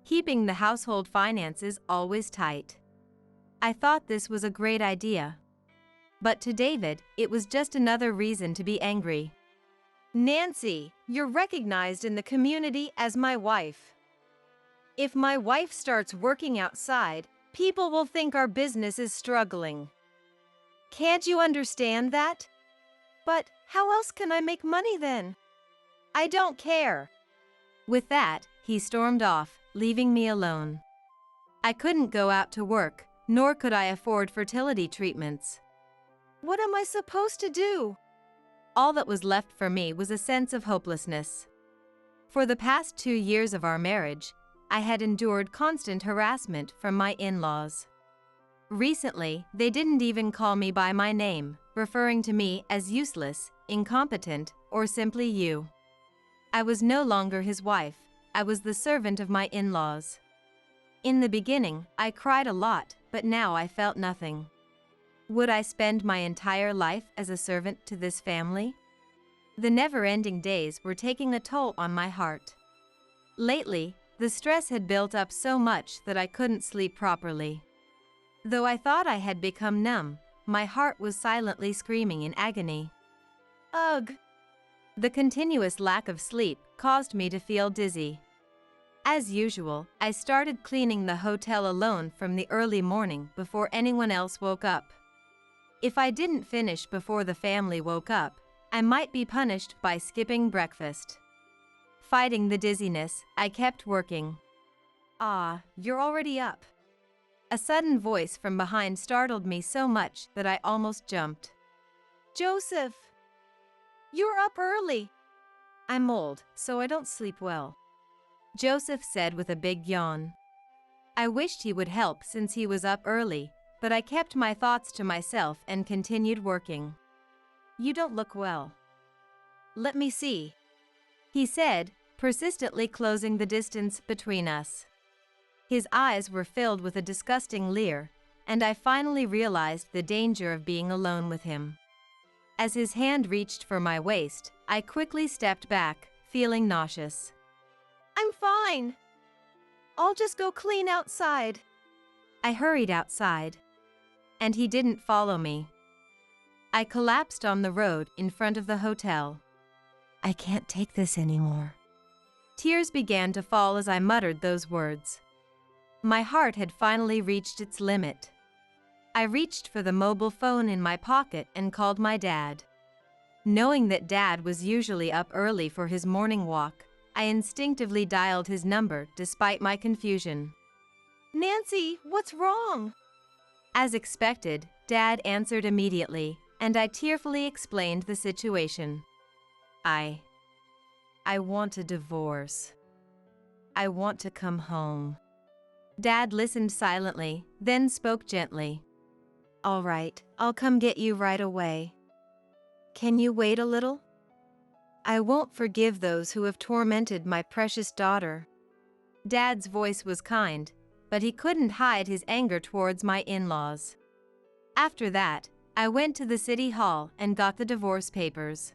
Speaker 2: keeping the household finances always tight. I thought this was a great idea. But to David, it was just another reason to be angry. Nancy, you're recognized in the community as my wife. If my wife starts working outside, people will think our business is struggling. Can't you understand that? But how else can I make money then? I don't care. With that, he stormed off, leaving me alone. I couldn't go out to work, nor could I afford fertility treatments. What am I supposed to do? All that was left for me was a sense of hopelessness. For the past 2 years of our marriage, I had endured constant harassment from my in-laws. Recently, they didn't even call me by my name, referring to me as useless, incompetent, or simply you. I was no longer his wife, I was the servant of my in-laws. In the beginning, I cried a lot, but now I felt nothing. Would I spend my entire life as a servant to this family? The never-ending days were taking a toll on my heart. Lately, the stress had built up so much that I couldn't sleep properly. Though I thought I had become numb, my heart was silently screaming in agony. Ugh! The continuous lack of sleep caused me to feel dizzy. As usual, I started cleaning the hotel alone from the early morning before anyone else woke up. If I didn't finish before the family woke up, I might be punished by skipping breakfast. Fighting the dizziness, I kept working. "Ah, you're already up." A sudden voice from behind startled me so much that I almost jumped.
Speaker 3: "Joseph, you're up early."
Speaker 2: "I'm old, so I don't sleep well," Joseph said with a big yawn. I wished he would help since he was up early, but I kept my thoughts to myself and continued working. "You don't look well."
Speaker 3: "Let me see,"
Speaker 2: he said, persistently closing the distance between us. His eyes were filled with a disgusting leer, and I finally realized the danger of being alone with him. As his hand reached for my waist, I quickly stepped back, feeling nauseous.
Speaker 3: "I'm fine. I'll just go clean outside."
Speaker 2: I hurried outside, and he didn't follow me. I collapsed on the road in front of the hotel. "I can't take this anymore." Tears began to fall as I muttered those words. My heart had finally reached its limit. I reached for the mobile phone in my pocket and called my dad. Knowing that Dad was usually up early for his morning walk, I instinctively dialed his number despite my confusion.
Speaker 3: "Nancy, what's wrong?"
Speaker 2: As expected, Dad answered immediately, and I tearfully explained the situation. I want a divorce. I want to come home." Dad listened silently, then spoke gently. "All right, I'll come get you right away. Can you wait a little? I won't forgive those who have tormented my precious daughter." Dad's voice was kind, but he couldn't hide his anger towards my in-laws. After that, I went to the city hall and got the divorce papers.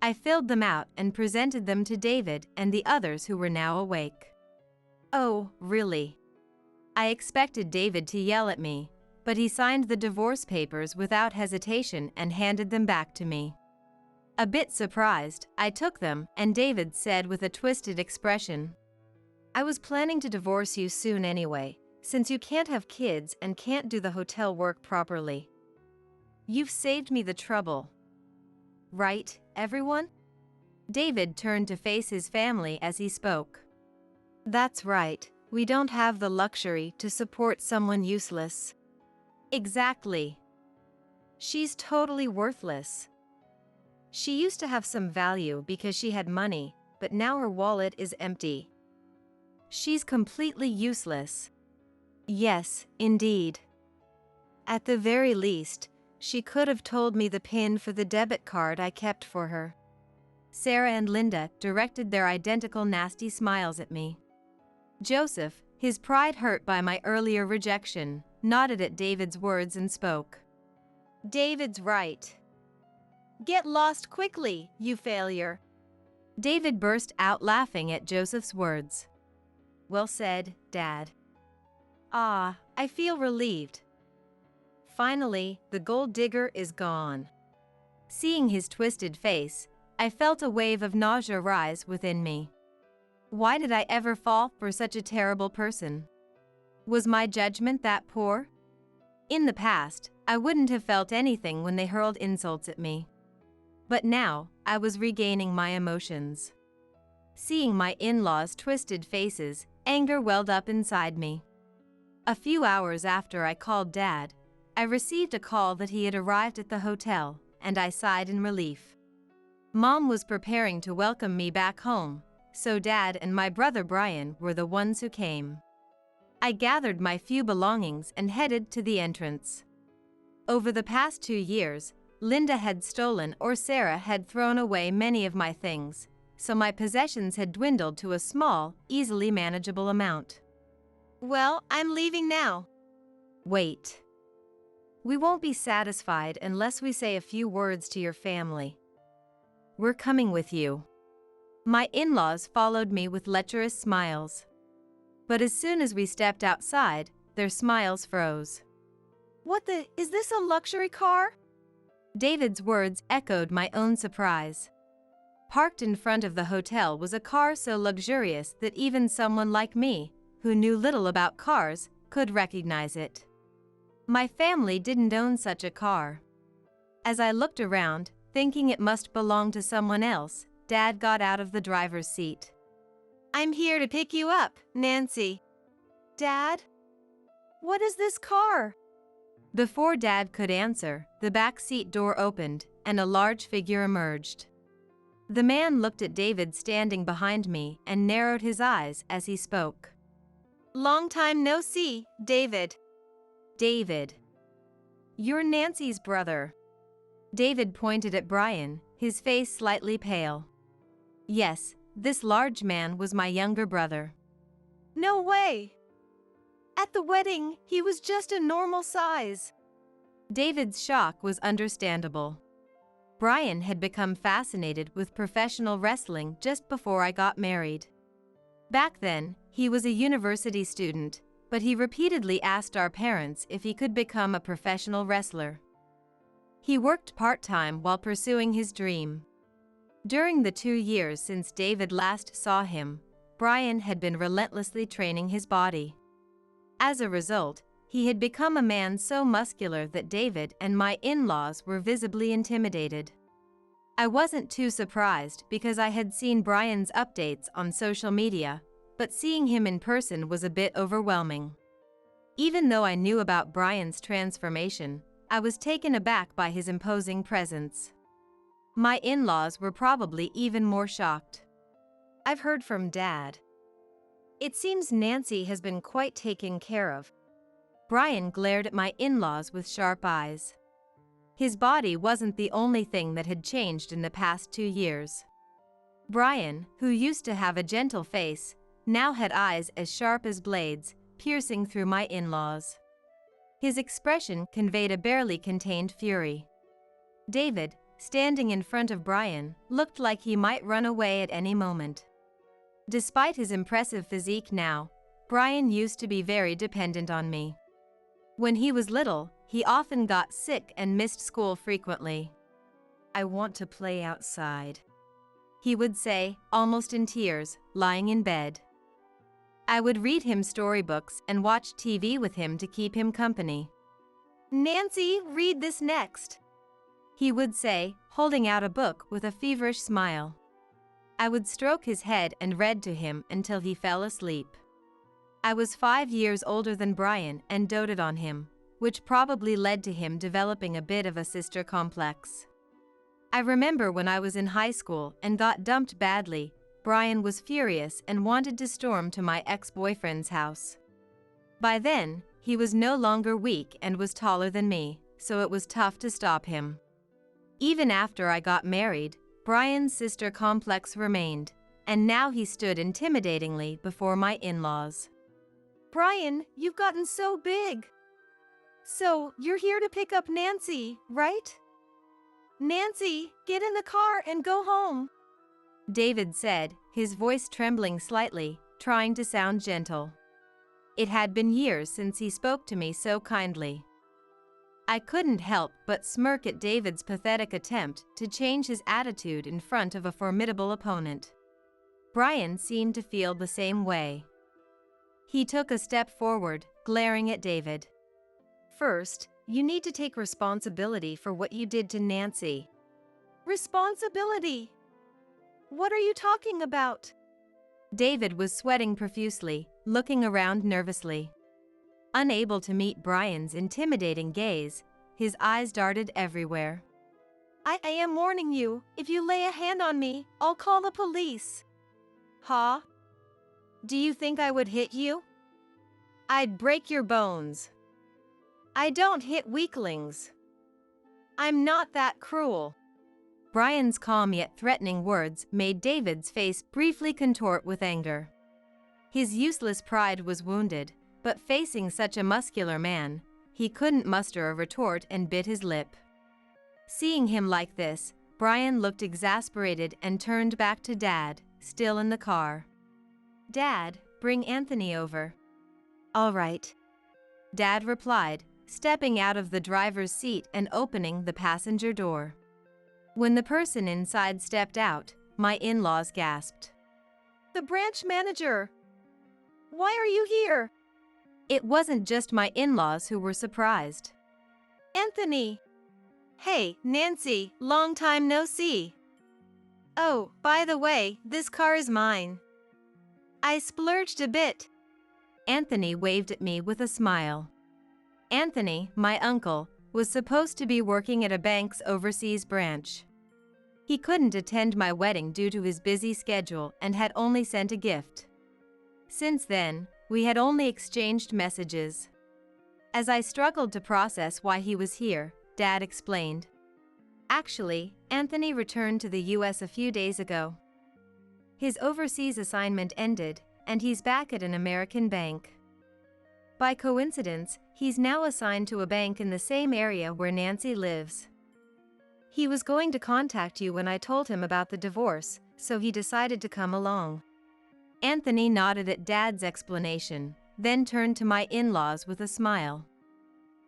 Speaker 2: I filled them out and presented them to David and the others who were now awake. "Oh, really?" I expected David to yell at me, but he signed the divorce papers without hesitation and handed them back to me. A bit surprised, I took them, and David said with a twisted expression, "I was planning to divorce you soon anyway, since you can't have kids and can't do the hotel work properly. You've saved me the trouble. Right, everyone?" David turned to face his family as he spoke. "That's right, we don't have the luxury to support someone useless." "Exactly. She's totally worthless. She used to have some value because she had money, but now her wallet is empty. She's completely useless." "Yes, indeed. At the very least, she could have told me the PIN for the debit card I kept for her." Sarah and Linda directed their identical nasty smiles at me. Joseph, his pride hurt by my earlier rejection, nodded at David's words and spoke.
Speaker 3: "David's right. Get lost quickly, you failure."
Speaker 2: David burst out laughing at Joseph's words. "Well said, Dad." "Ah, I feel relieved. Finally, the gold digger is gone." Seeing his twisted face, I felt a wave of nausea rise within me. Why did I ever fall for such a terrible person? Was my judgment that poor? In the past, I wouldn't have felt anything when they hurled insults at me. But now, I was regaining my emotions. Seeing my in-laws' twisted faces, anger welled up inside me. A few hours after I called Dad, I received a call that he had arrived at the hotel, and I sighed in relief. Mom was preparing to welcome me back home, so Dad and my brother Brian were the ones who came. I gathered my few belongings and headed to the entrance. Over the past 2 years, Linda had stolen or Sarah had thrown away many of my things, so my possessions had dwindled to a small, easily manageable amount.
Speaker 3: "Well, I'm leaving now."
Speaker 2: "Wait. We won't be satisfied unless we say a few words to your family. We're coming with you." My in-laws followed me with lecherous smiles. But as soon as we stepped outside, their smiles froze.
Speaker 3: Is this a luxury car?"
Speaker 2: David's words echoed my own surprise. Parked in front of the hotel was a car so luxurious that even someone like me, who knew little about cars, could recognize it. My family didn't own such a car. As I looked around, thinking it must belong to someone else, Dad got out of the driver's seat.
Speaker 3: I'm here to pick you up, Nancy. Dad? What is this car?
Speaker 2: Before Dad could answer, the back seat door opened, and a large figure emerged. The man looked at David standing behind me and narrowed his eyes as he spoke.
Speaker 3: Long time no see, David.
Speaker 2: David. You're Nancy's brother. David pointed at Brian, his face slightly pale. Yes, this large man was my younger brother.
Speaker 3: No way. At the wedding, he was just a normal size.
Speaker 2: David's shock was understandable. Brian had become fascinated with professional wrestling just before I got married. Back then, he was a university student, but he repeatedly asked our parents if he could become a professional wrestler. He worked part-time while pursuing his dream. During the 2 years since David last saw him, Brian had been relentlessly training his body. As a result, he had become a man so muscular that David and my in-laws were visibly intimidated. I wasn't too surprised because I had seen Brian's updates on social media, but seeing him in person was a bit overwhelming. Even though I knew about Brian's transformation, I was taken aback by his imposing presence. My in-laws were probably even more shocked.
Speaker 3: I've heard from Dad. It seems Nancy has been quite taken care of.
Speaker 2: Brian glared at my in-laws with sharp eyes. His body wasn't the only thing that had changed in the past 2 years. Brian, who used to have a gentle face, now had eyes as sharp as blades, piercing through my in-laws. His expression conveyed a barely contained fury. David, standing in front of Brian, looked like he might run away at any moment. Despite his impressive physique now, Brian used to be very dependent on me. When he was little, he often got sick and missed school frequently. I want to play outside, he would say, almost in tears, lying in bed. I would read him storybooks and watch TV with him to keep him company.
Speaker 3: Nancy, read this next,
Speaker 2: he would say, holding out a book with a feverish smile. I would stroke his head and read to him until he fell asleep. I was 5 years older than Brian and doted on him, which probably led to him developing a bit of a sister complex. I remember when I was in high school and got dumped badly, Brian was furious and wanted to storm to my ex-boyfriend's house. By then, he was no longer weak and was taller than me, so it was tough to stop him. Even after I got married, Brian's sister complex remained, and now he stood intimidatingly before my in-laws.
Speaker 3: Brian, you've gotten so big. So, you're here to pick up Nancy, right? Nancy, get in the car and go home,
Speaker 2: David said, his voice trembling slightly, trying to sound gentle. It had been years since he spoke to me so kindly. I couldn't help but smirk at David's pathetic attempt to change his attitude in front of a formidable opponent. Brian seemed to feel the same way. He took a step forward, glaring at David.
Speaker 3: First, you need to take responsibility for what you did to Nancy. Responsibility? What are you talking about?
Speaker 2: David was sweating profusely, looking around nervously. Unable to meet Brian's intimidating gaze, his eyes darted everywhere.
Speaker 3: I am warning you, if you lay a hand on me, I'll call the police. Huh? Do you think I would hit you? I'd break your bones. I don't hit weaklings. I'm not that cruel.
Speaker 2: Brian's calm yet threatening words made David's face briefly contort with anger. His useless pride was wounded, but facing such a muscular man, he couldn't muster a retort and bit his lip. Seeing him like this, Brian looked exasperated and turned back to Dad, still in the car. Dad, bring Anthony over.
Speaker 3: All right,
Speaker 2: Dad replied, stepping out of the driver's seat and opening the passenger door. When the person inside stepped out, my in-laws gasped.
Speaker 3: The branch manager! Why are you here?
Speaker 2: It wasn't just my in-laws who were surprised.
Speaker 3: Anthony! Hey, Nancy, long time no see. Oh, by the way, this car is mine. I splurged a bit.
Speaker 2: Anthony waved at me with a smile. Anthony, my uncle, was supposed to be working at a bank's overseas branch. He couldn't attend my wedding due to his busy schedule and had only sent a gift. Since then, we had only exchanged messages. As I struggled to process why he was here, Dad explained. Actually, Anthony returned to the US a few days ago. His overseas assignment ended, and he's back at an American bank. By coincidence, he's now assigned to a bank in the same area where Nancy lives. He was going to contact you when I told him about the divorce, so he decided to come along. Anthony nodded at Dad's explanation, then turned to my in-laws with a smile.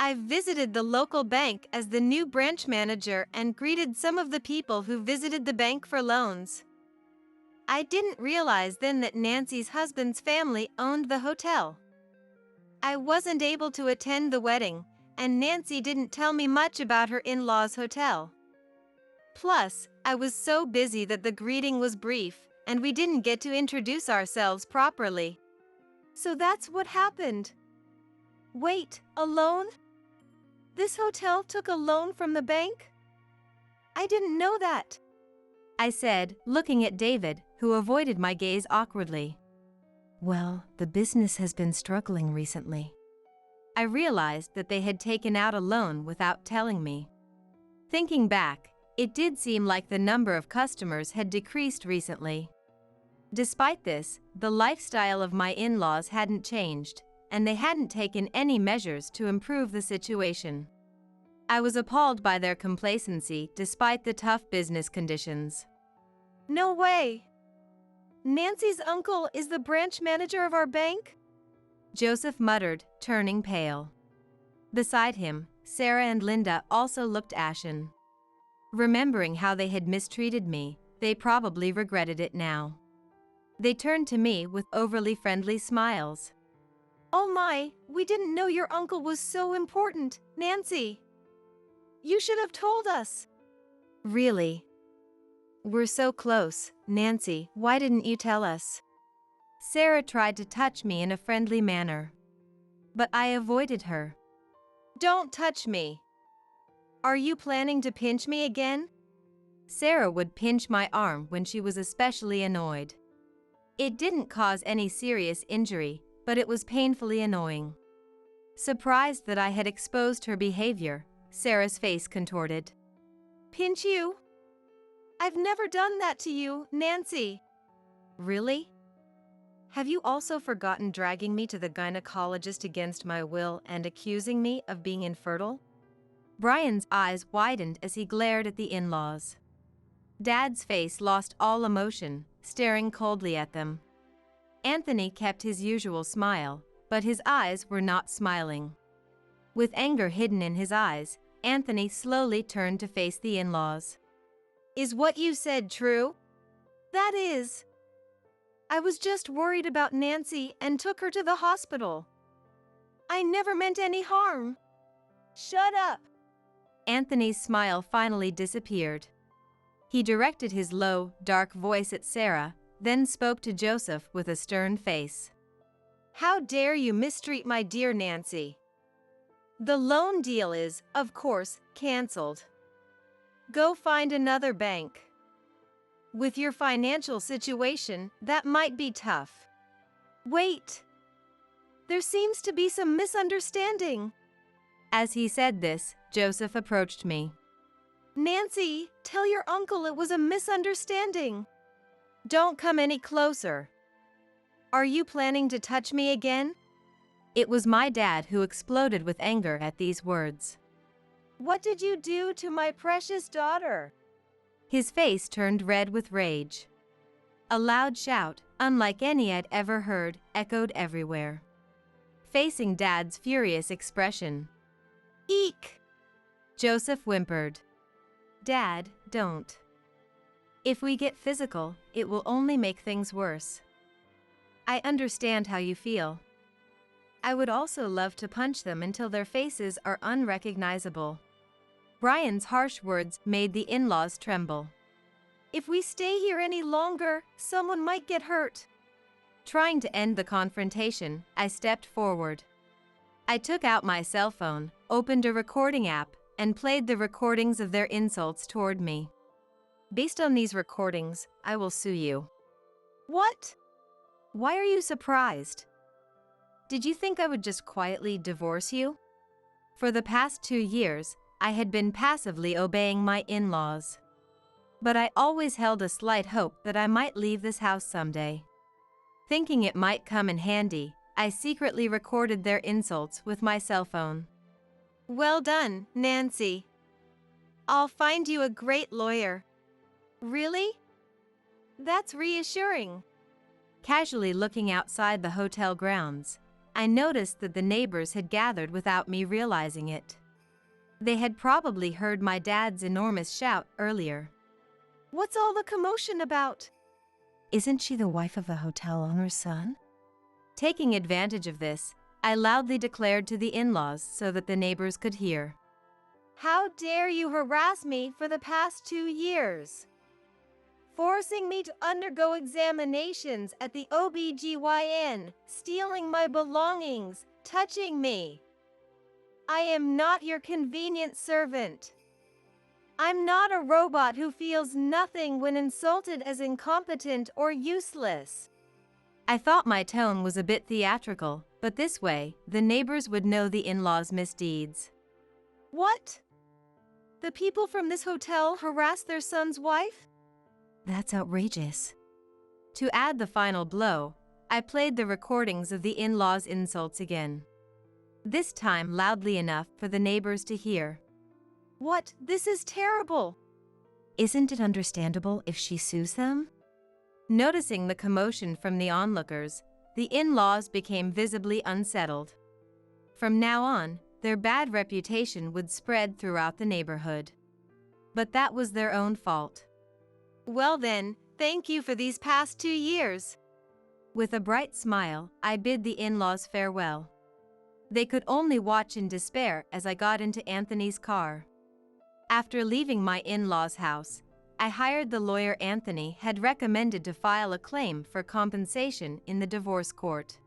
Speaker 3: I've visited the local bank as the new branch manager and greeted some of the people who visited the bank for loans. I didn't realize then that Nancy's husband's family owned the hotel. I wasn't able to attend the wedding, and Nancy didn't tell me much about her in-laws' hotel. Plus, I was so busy that the greeting was brief, and we didn't get to introduce ourselves properly. So that's what happened. Wait, a loan? This hotel took a loan from the bank? I didn't know that,
Speaker 2: I said, looking at David, who avoided my gaze awkwardly. Well, the business has been struggling recently. I realized that they had taken out a loan without telling me. Thinking back, it did seem like the number of customers had decreased recently. Despite this, the lifestyle of my in-laws hadn't changed, and they hadn't taken any measures to improve the situation. I was appalled by their complacency despite the tough business conditions.
Speaker 3: No way! Nancy's uncle is the branch manager of our bank?
Speaker 2: Joseph muttered, turning pale. Beside him, Sarah and Linda also looked ashen. Remembering how they had mistreated me, they probably regretted it now. They turned to me with overly friendly smiles.
Speaker 3: Oh my, we didn't know your uncle was so important, Nancy. You should have told us.
Speaker 2: Really? We're so close, Nancy, why didn't you tell us? Sarah tried to touch me in a friendly manner. But I avoided her.
Speaker 3: Don't touch me. Are you planning to pinch me again?
Speaker 2: Sarah would pinch my arm when she was especially annoyed. It didn't cause any serious injury, but it was painfully annoying. Surprised that I had exposed her behavior, Sarah's face contorted.
Speaker 3: Pinch you? I've never done that to you, Nancy.
Speaker 2: Really? Have you also forgotten dragging me to the gynecologist against my will and accusing me of being infertile? Brian's eyes widened as he glared at the in-laws. Dad's face lost all emotion, staring coldly at them. Anthony kept his usual smile, but his eyes were not smiling. With anger hidden in his eyes, Anthony slowly turned to face the in-laws.
Speaker 3: Is what you said true? That is. I was just worried about Nancy and took her to the hospital. I never meant any harm. Shut up.
Speaker 2: Anthony's smile finally disappeared. He directed his low, dark voice at Sarah, then spoke to Joseph with a stern face.
Speaker 3: How dare you mistreat my dear Nancy? The loan deal is, of course, canceled. Go find another bank. With your financial situation, that might be tough. Wait. There seems to be some misunderstanding.
Speaker 2: As he said this, Joseph approached me.
Speaker 3: Nancy, tell your uncle it was a misunderstanding. Don't come any closer. Are you planning to touch me again?
Speaker 2: It was my dad who exploded with anger at these words.
Speaker 3: What did you do to my precious daughter?
Speaker 2: His face turned red with rage. A loud shout, unlike any I'd ever heard, echoed everywhere. Facing Dad's furious expression.
Speaker 3: Eek!
Speaker 2: Joseph whimpered. Dad, don't. If we get physical, it will only make things worse. I understand how you feel. I would also love to punch them until their faces are unrecognizable. Brian's harsh words made the in-laws tremble.
Speaker 3: If we stay here any longer, someone might get hurt.
Speaker 2: Trying to end the confrontation, I stepped forward. I took out my cell phone, opened a recording app, and played the recordings of their insults toward me. Based on these recordings, I will sue you.
Speaker 3: What?
Speaker 2: Why are you surprised? Did you think I would just quietly divorce you? For the past 2 years, I had been passively obeying my in-laws. But I always held a slight hope that I might leave this house someday. Thinking it might come in handy, I secretly recorded their insults with my cell phone.
Speaker 3: Well done, Nancy. I'll find you a great lawyer. Really? That's reassuring.
Speaker 2: Casually looking outside the hotel grounds, I noticed that the neighbors had gathered without me realizing it. They had probably heard my dad's enormous shout earlier.
Speaker 3: What's all the commotion about?
Speaker 2: Isn't she the wife of the hotel owner's son? Taking advantage of this, I loudly declared to the in-laws so that the neighbors could hear.
Speaker 3: How dare you harass me for the past 2 years? Forcing me to undergo examinations at the OB/GYN, stealing my belongings, touching me. I am not your convenient servant. I'm not a robot who feels nothing when insulted as incompetent or useless.
Speaker 2: I thought my tone was a bit theatrical, but this way, the neighbors would know the in-laws' misdeeds.
Speaker 3: What? The people from this hotel harassed their son's wife?
Speaker 2: That's outrageous. To add the final blow, I played the recordings of the in-laws' insults again. This time loudly enough for the neighbors to hear.
Speaker 3: What? This is terrible.
Speaker 2: Isn't it understandable if she sues them? Noticing the commotion from the onlookers, the in-laws became visibly unsettled. From now on, their bad reputation would spread throughout the neighborhood. But that was their own fault.
Speaker 3: Well then, thank you for these past 2 years.
Speaker 2: With a bright smile, I bid the in-laws farewell. They could only watch in despair as I got into Anthony's car. After leaving my in-laws' house, I hired the lawyer Anthony had recommended to file a claim for compensation in the divorce court.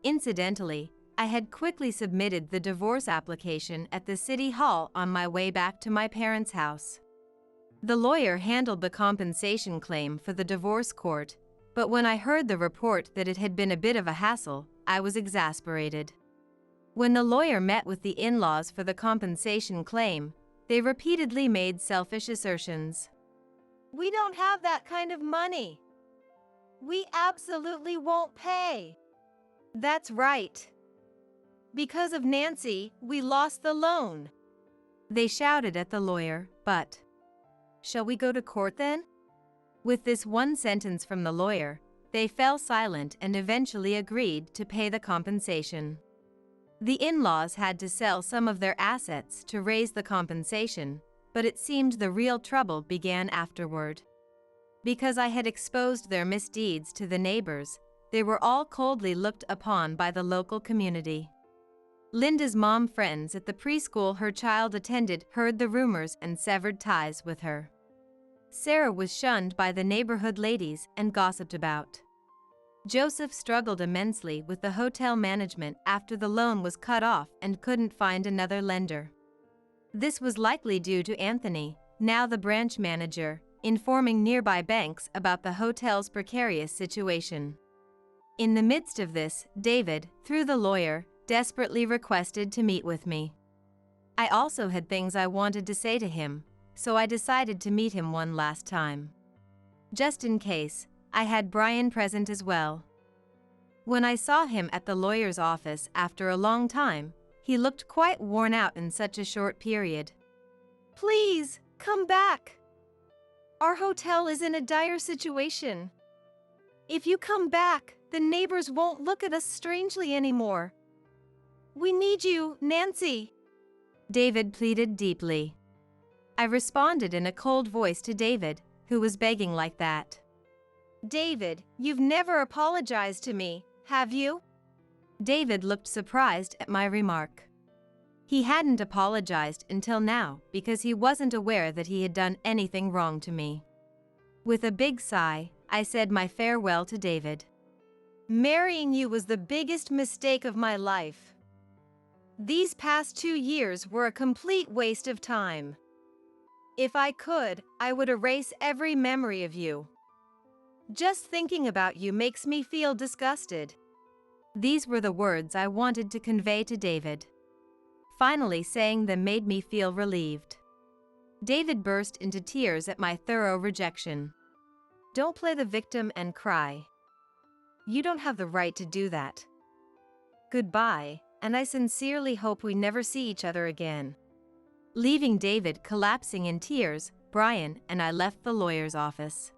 Speaker 2: Incidentally, I had quickly submitted the divorce application at the city hall on my way back to my parents' house. The lawyer handled the compensation claim for the divorce court, but when I heard the report that it had been a bit of a hassle, I was exasperated. When the lawyer met with the in-laws for the compensation claim, they repeatedly made selfish assertions.
Speaker 3: We don't have that kind of money. We absolutely won't pay. That's right. Because of Nancy, we lost the loan.
Speaker 2: They shouted at the lawyer, but, "Shall we go to court then?" With this one sentence from the lawyer, they fell silent and eventually agreed to pay the compensation. The in-laws had to sell some of their assets to raise the compensation, but it seemed the real trouble began afterward. Because I had exposed their misdeeds to the neighbors, they were all coldly looked upon by the local community. Linda's mom friends at the preschool her child attended heard the rumors and severed ties with her. Sarah was shunned by the neighborhood ladies and gossiped about. Joseph struggled immensely with the hotel management after the loan was cut off and couldn't find another lender. This was likely due to Anthony, now the branch manager, informing nearby banks about the hotel's precarious situation. In the midst of this, David, through the lawyer, desperately requested to meet with me. I also had things I wanted to say to him, so I decided to meet him one last time. Just in case, I had Brian present as well. When I saw him at the lawyer's office after a long time, he looked quite worn out in such a short period.
Speaker 3: Please, come back. Our hotel is in a dire situation. If you come back, the neighbors won't look at us strangely anymore. We need you, Nancy.
Speaker 2: David pleaded deeply. I responded in a cold voice to David, who was begging like that.
Speaker 3: David, you've never apologized to me, have you?
Speaker 2: David looked surprised at my remark. He hadn't apologized until now because he wasn't aware that he had done anything wrong to me. With a big sigh, I said my farewell to David.
Speaker 3: Marrying you was the biggest mistake of my life. These past 2 years were a complete waste of time. If I could, I would erase every memory of you. Just thinking about you makes me feel disgusted.
Speaker 2: These were the words I wanted to convey to David. Finally saying them made me feel relieved. David burst into tears at my thorough rejection.
Speaker 3: Don't play the victim and cry. You don't have the right to do that. Goodbye, and I sincerely hope we never see each other again.
Speaker 2: Leaving David collapsing in tears, Brian and I left the lawyer's office.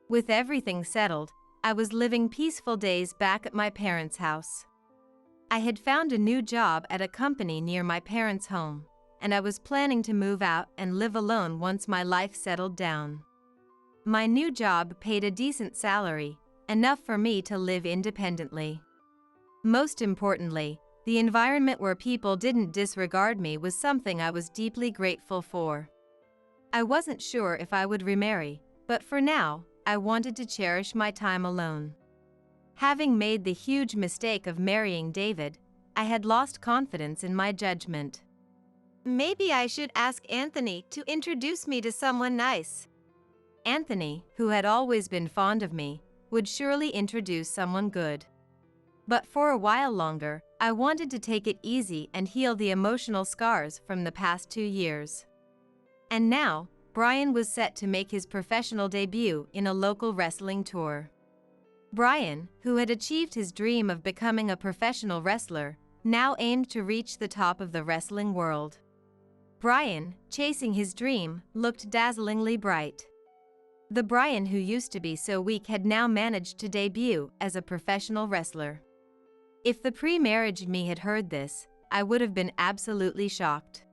Speaker 2: With everything settled, I was living peaceful days back at my parents' house. I had found a new job at a company near my parents' home, and I was planning to move out and live alone once my life settled down. My new job paid a decent salary, enough for me to live independently. Most importantly, the environment where people didn't disregard me was something I was deeply grateful for. I wasn't sure if I would remarry, but for now, I wanted to cherish my time alone. Having made the huge mistake of marrying David, I had lost confidence in my judgment.
Speaker 3: Maybe I should ask Anthony to introduce me to someone nice.
Speaker 2: Anthony, who had always been fond of me, would surely introduce someone good. But for a while longer, I wanted to take it easy and heal the emotional scars from the past 2 years. And now, Brian was set to make his professional debut in a local wrestling tour. Brian, who had achieved his dream of becoming a professional wrestler, now aimed to reach the top of the wrestling world. Brian, chasing his dream, looked dazzlingly bright. The Brian who used to be so weak had now managed to debut as a professional wrestler. If the pre-marriage me had heard this, I would have been absolutely shocked.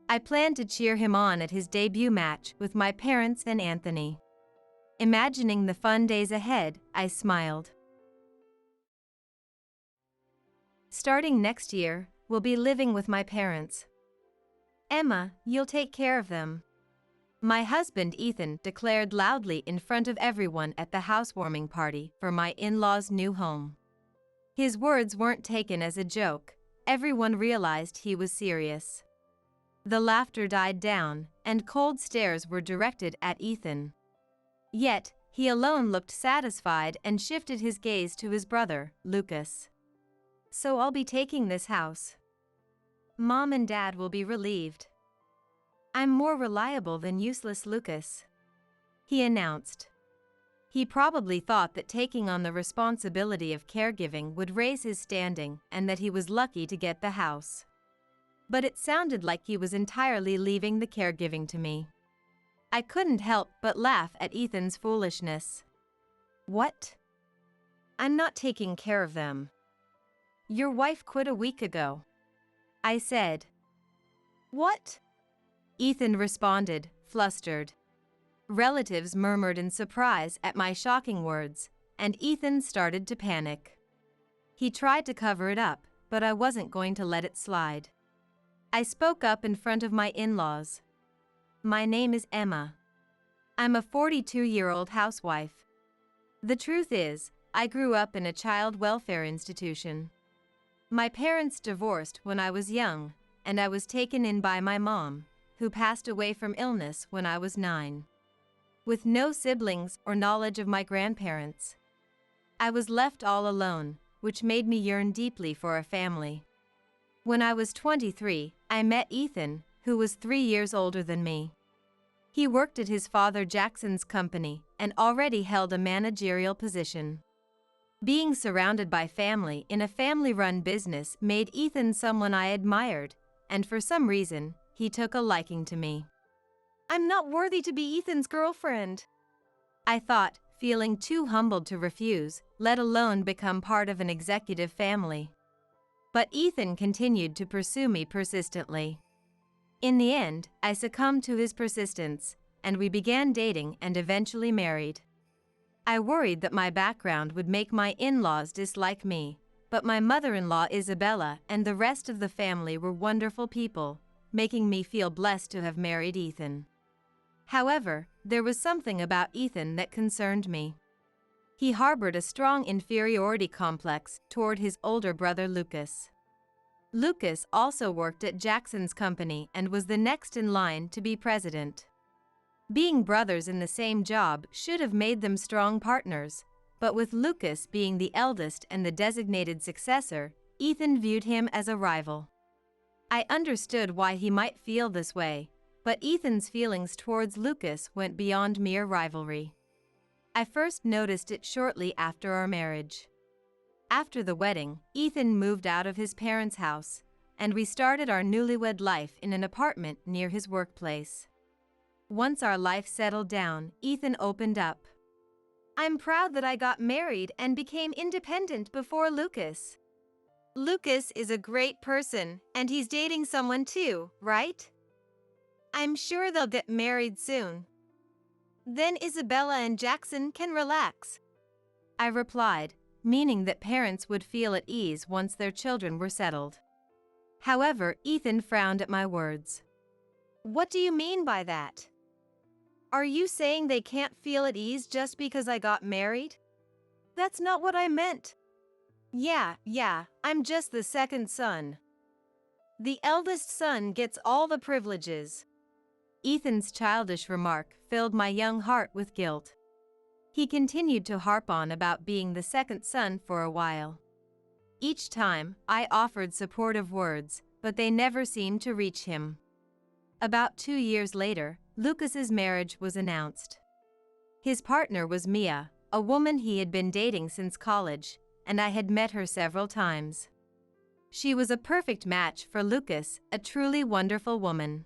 Speaker 2: I planned to cheer him on at his debut match with my parents and Anthony. Imagining the fun days ahead, I smiled. Starting next year, we'll be living with my parents. Emma, you'll take care of them. My husband Ethan declared loudly in front of everyone at the housewarming party for my in-laws' new home. His words weren't taken as a joke, everyone realized he was serious. The laughter died down, and cold stares were directed at Ethan. Yet, he alone looked satisfied and shifted his gaze to his brother, Lucas. So I'll be taking this house. Mom and Dad will be relieved. I'm more reliable than useless Lucas, he announced. He probably thought that taking on the responsibility of caregiving would raise his standing and that he was lucky to get the house. But it sounded like he was entirely leaving the caregiving to me. I couldn't help but laugh at Ethan's foolishness. What? I'm not taking care of them. Your wife quit a week ago, I said.
Speaker 3: What?
Speaker 2: Ethan responded, flustered. Relatives murmured in surprise at my shocking words, and Ethan started to panic. He tried to cover it up, but I wasn't going to let it slide. I spoke up in front of my in-laws. My name is Emma. I'm a 42-year-old housewife. The truth is, I grew up in a child welfare institution. My parents divorced when I was young, and I was taken in by my mom, who passed away from illness when I was 9. With no siblings or knowledge of my grandparents, I was left all alone, which made me yearn deeply for a family. When I was 23, I met Ethan, who was 3 years older than me. He worked at his father Jackson's company and already held a managerial position. Being surrounded by family in a family-run business made Ethan someone I admired, and for some reason, he took a liking to me.
Speaker 3: I'm not worthy to be Ethan's girlfriend,
Speaker 2: I thought, feeling too humbled to refuse, let alone become part of an executive family. But Ethan continued to pursue me persistently. In the end, I succumbed to his persistence, and we began dating and eventually married. I worried that my background would make my in-laws dislike me, but my mother-in-law Isabella and the rest of the family were wonderful people, making me feel blessed to have married Ethan. However, there was something about Ethan that concerned me. He harbored a strong inferiority complex toward his older brother Lucas. Lucas also worked at Jackson's company and was the next in line to be president. Being brothers in the same job should have made them strong partners, but with Lucas being the eldest and the designated successor, Ethan viewed him as a rival. I understood why he might feel this way, but Ethan's feelings towards Lucas went beyond mere rivalry. I first noticed it shortly after our marriage. After the wedding, Ethan moved out of his parents' house, and we started our newlywed life in an apartment near his workplace. Once our life settled down, Ethan opened up.
Speaker 3: I'm proud that I got married and became independent before Lucas. Lucas is a great person, and he's dating someone too, right? I'm sure they'll get married soon. Then Isabella and Jackson can relax.
Speaker 2: I replied, meaning that parents would feel at ease once their children were settled. However, Ethan frowned at my words.
Speaker 3: What do you mean by that? Are you saying they can't feel at ease just because I got married? That's not what I meant. Yeah, I'm just the second son. The eldest son gets all the privileges.
Speaker 2: Ethan's childish remark filled my young heart with guilt. He continued to harp on about being the second son for a while. Each time, I offered supportive words, but they never seemed to reach him. About 2 years later, Lucas's marriage was announced. His partner was Mia, a woman he had been dating since college, and I had met her several times. She was a perfect match for Lucas, a truly wonderful woman.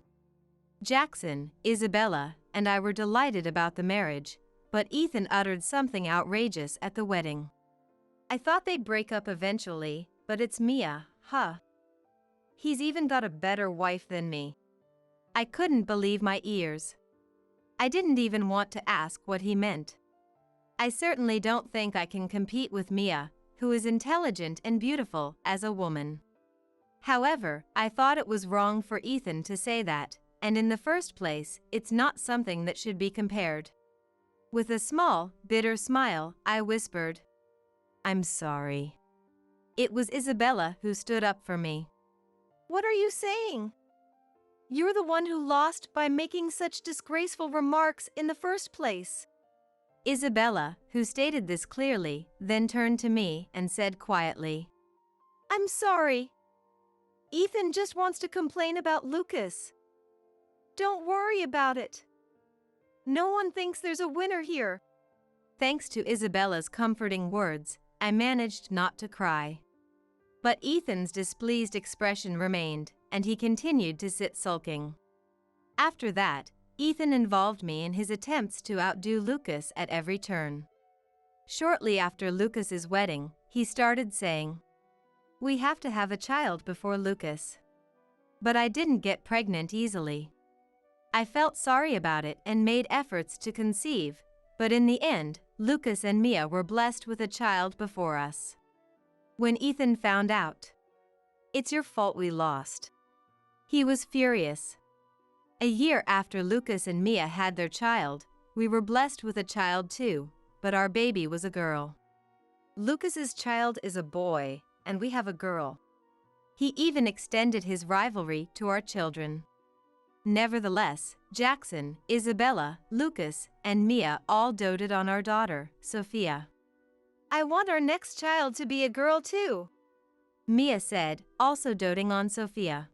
Speaker 2: Jackson, Isabella, and I were delighted about the marriage, but Ethan uttered something outrageous at the wedding. I thought they'd break up eventually, but it's Mia, huh? He's even got a better wife than me. I couldn't believe my ears. I didn't even want to ask what he meant. I certainly don't think I can compete with Mia, who is intelligent and beautiful as a woman. However, I thought it was wrong for Ethan to say that, and in the first place, it's not something that should be compared. With a small, bitter smile, I whispered, "I'm sorry." It was Isabella who stood up for me.
Speaker 3: What are you saying? You're the one who lost by making such disgraceful remarks in the first place.
Speaker 2: Isabella, who stated this clearly, then turned to me and said quietly,
Speaker 3: I'm sorry. Ethan just wants to complain about Lucas. Don't worry about it. No one thinks there's a winner here.
Speaker 2: Thanks to Isabella's comforting words, I managed not to cry. But Ethan's displeased expression remained, and he continued to sit sulking. After that, Ethan involved me in his attempts to outdo Lucas at every turn. Shortly after Lucas's wedding, he started saying, "We have to have a child before Lucas." But I didn't get pregnant easily. I felt sorry about it and made efforts to conceive, but in the end, Lucas and Mia were blessed with a child before us. When Ethan found out, "It's your fault we lost," he was furious. A year after Lucas and Mia had their child, we were blessed with a child too, but our baby was a girl. Lucas's child is a boy, and we have a girl. He even extended his rivalry to our children. Nevertheless, Jackson, Isabella, Lucas, and Mia all doted on our daughter, Sophia.
Speaker 3: I want our next child to be a girl too,
Speaker 2: Mia said, also doting on Sophia.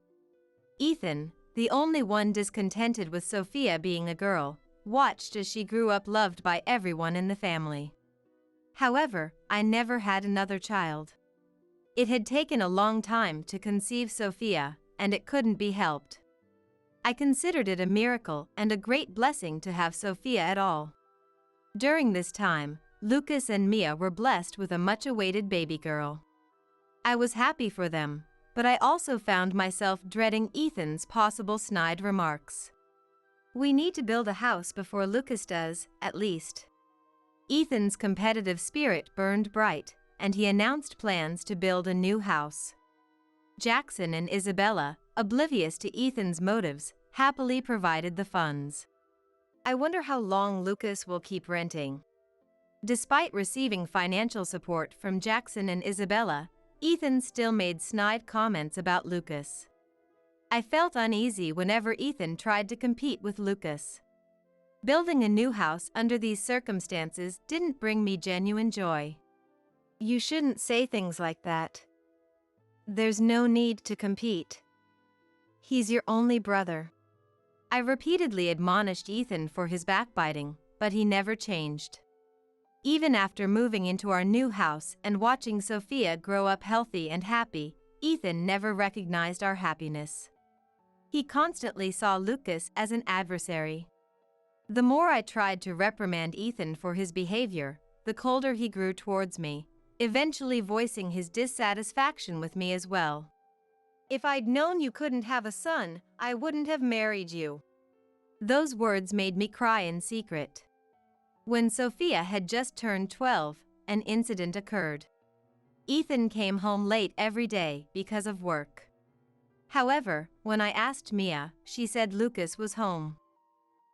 Speaker 2: Ethan, the only one discontented with Sophia being a girl, watched as she grew up loved by everyone in the family. However, I never had another child. It had taken a long time to conceive Sophia, and it couldn't be helped. I considered it a miracle and a great blessing to have Sophia at all. During this time, Lucas and Mia were blessed with a much-awaited baby girl. I was happy for them, but I also found myself dreading Ethan's possible snide remarks. We need to build a house before Lucas does, at least. Ethan's competitive spirit burned bright, and he announced plans to build a new house. Jackson and Isabella, oblivious to Ethan's motives, happily provided the funds. I wonder how long Lucas will keep renting. Despite receiving financial support from Jackson and Isabella, Ethan still made snide comments about Lucas. I felt uneasy whenever Ethan tried to compete with Lucas. Building a new house under these circumstances didn't bring me genuine joy.
Speaker 3: You shouldn't say things like that. There's no need to compete. He's your only brother.
Speaker 2: I repeatedly admonished Ethan for his backbiting, but he never changed. Even after moving into our new house and watching Sophia grow up healthy and happy, Ethan never recognized our happiness. He constantly saw Lucas as an adversary. The more I tried to reprimand Ethan for his behavior, the colder he grew towards me, eventually voicing his dissatisfaction with me as well.
Speaker 3: If I'd known you couldn't have a son, I wouldn't have married you.
Speaker 2: Those words made me cry in secret. When Sophia had just turned 12, an incident occurred. Ethan came home late every day because of work. However, when I asked Mia, she said Lucas was home.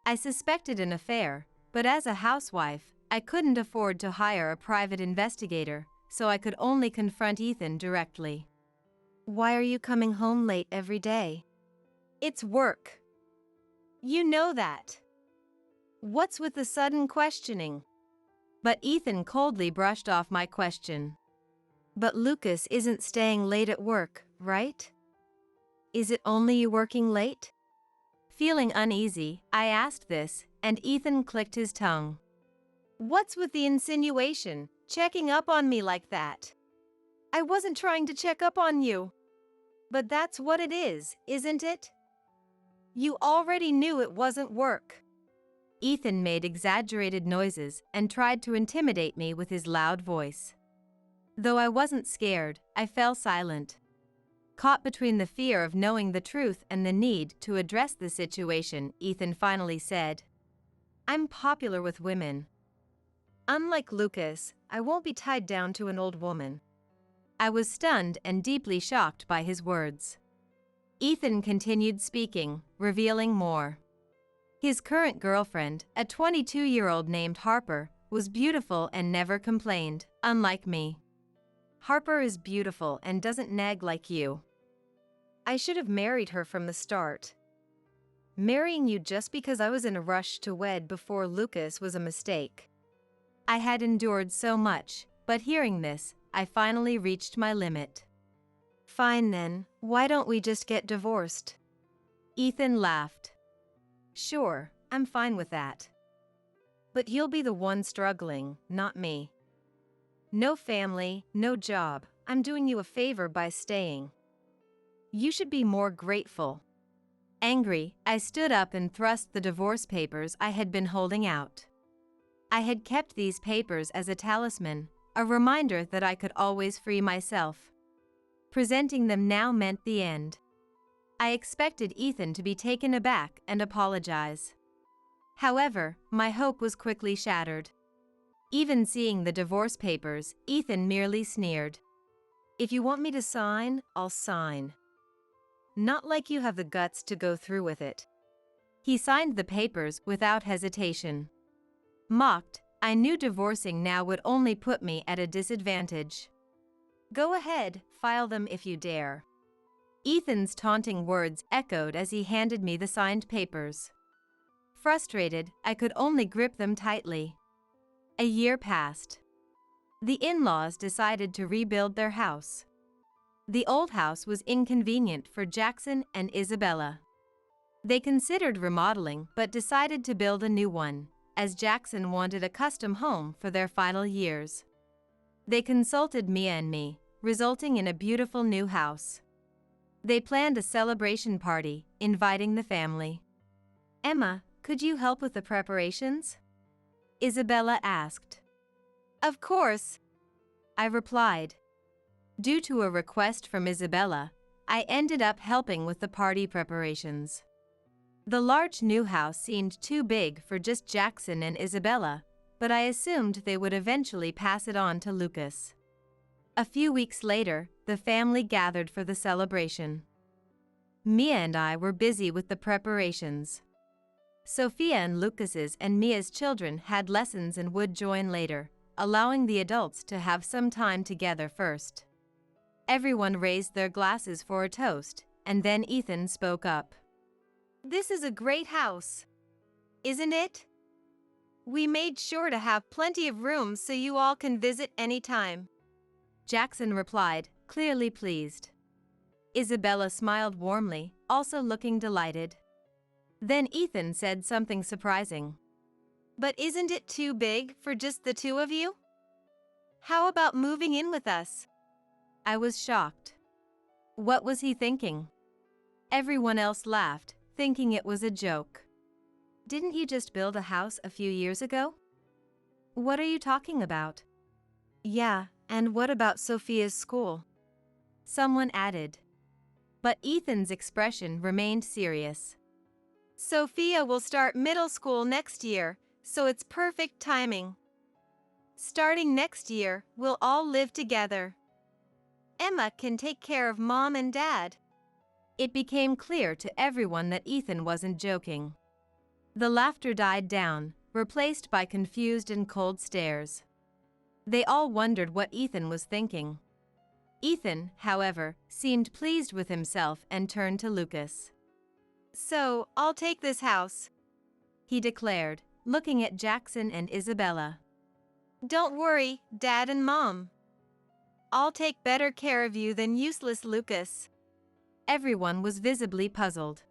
Speaker 2: I suspected an affair, but as a housewife, I couldn't afford to hire a private investigator, so I could only confront Ethan directly.
Speaker 3: Why are you coming home late every day? It's work. You know that. What's with the sudden questioning?
Speaker 2: But Ethan coldly brushed off my question.
Speaker 3: But Lucas isn't staying late at work, right? Is it only you working late?
Speaker 2: Feeling uneasy, I asked this, and Ethan clicked his tongue.
Speaker 3: What's with the insinuation, checking up on me like that? I wasn't trying to check up on you. But that's what it is, isn't it? You already knew it wasn't work.
Speaker 2: Ethan made exaggerated noises and tried to intimidate me with his loud voice. Though I wasn't scared, I fell silent. Caught between the fear of knowing the truth and the need to address the situation, Ethan finally said, "I'm popular with women. Unlike Lucas, I won't be tied down to an old woman." I was stunned and deeply shocked by his words. Ethan continued speaking, revealing more. His current girlfriend, a 22-year-old named Harper, was beautiful and never complained, unlike me. Harper is beautiful and doesn't nag like you.
Speaker 3: I should have married her from the start. Marrying you just because I was in a rush to wed before Lucas was a mistake.
Speaker 2: I had endured so much, but hearing this, I finally reached my limit.
Speaker 3: Fine then, why don't we just get divorced?
Speaker 2: Ethan laughed. Sure, I'm fine with that.
Speaker 3: But you'll be the one struggling, not me. No family, no job, I'm doing you a favor by staying. You should be more grateful.
Speaker 2: Angry, I stood up and thrust the divorce papers I had been holding out. I had kept these papers as a talisman, a reminder that I could always free myself. Presenting them now meant the end. I expected Ethan to be taken aback and apologize. However, my hope was quickly shattered. Even seeing the divorce papers, Ethan merely sneered.
Speaker 3: If you want me to sign, I'll sign. Not like you have the guts to go through with it.
Speaker 2: He signed the papers without hesitation. Mocked, I knew divorcing now would only put me at a disadvantage.
Speaker 3: Go ahead, file them if you dare.
Speaker 2: Ethan's taunting words echoed as he handed me the signed papers. Frustrated, I could only grip them tightly. A year passed. The in-laws decided to rebuild their house. The old house was inconvenient for Jackson and Isabella. They considered remodeling but decided to build a new one, as Jackson wanted a custom home for their final years. They consulted Mia and me, resulting in a beautiful new house. They planned a celebration party, inviting the family.
Speaker 3: Emma, could you help with the preparations?
Speaker 2: Isabella asked.
Speaker 3: Of course,
Speaker 2: I replied. Due to a request from Isabella, I ended up helping with the party preparations. The large new house seemed too big for just Jackson and Isabella, but I assumed they would eventually pass it on to Lucas. A few weeks later, the family gathered for the celebration. Mia and I were busy with the preparations. Sophia and Lucas's and Mia's children had lessons and would join later, allowing the adults to have some time together first. Everyone raised their glasses for a toast, and then Ethan spoke up.
Speaker 3: "This is a great house, isn't it? We made sure to have plenty of room so you all can visit anytime."
Speaker 2: Jackson replied, clearly pleased. Isabella smiled warmly, also looking delighted. Then Ethan said something surprising.
Speaker 3: "But isn't it too big for just the two of you? How about moving in with us?"
Speaker 2: I was shocked. What was he thinking? Everyone else laughed, thinking it was a joke. Didn't you just build a house a few years ago? What are you talking about?
Speaker 3: "Yeah, and what about Sophia's school?"
Speaker 2: Someone added. But Ethan's expression remained serious.
Speaker 3: "Sophia will start middle school next year, so it's perfect timing. Starting next year, we'll all live together. Emma can take care of Mom and Dad."
Speaker 2: It became clear to everyone that Ethan wasn't joking. The laughter died down, replaced by confused and cold stares. They all wondered what Ethan was thinking. Ethan, however, seemed pleased with himself and turned to Lucas.
Speaker 3: "So, I'll take this house,"
Speaker 2: he declared, looking at Jackson and Isabella.
Speaker 3: "Don't worry, Dad and Mom. I'll take better care of you than useless Lucas."
Speaker 2: Everyone was visibly puzzled.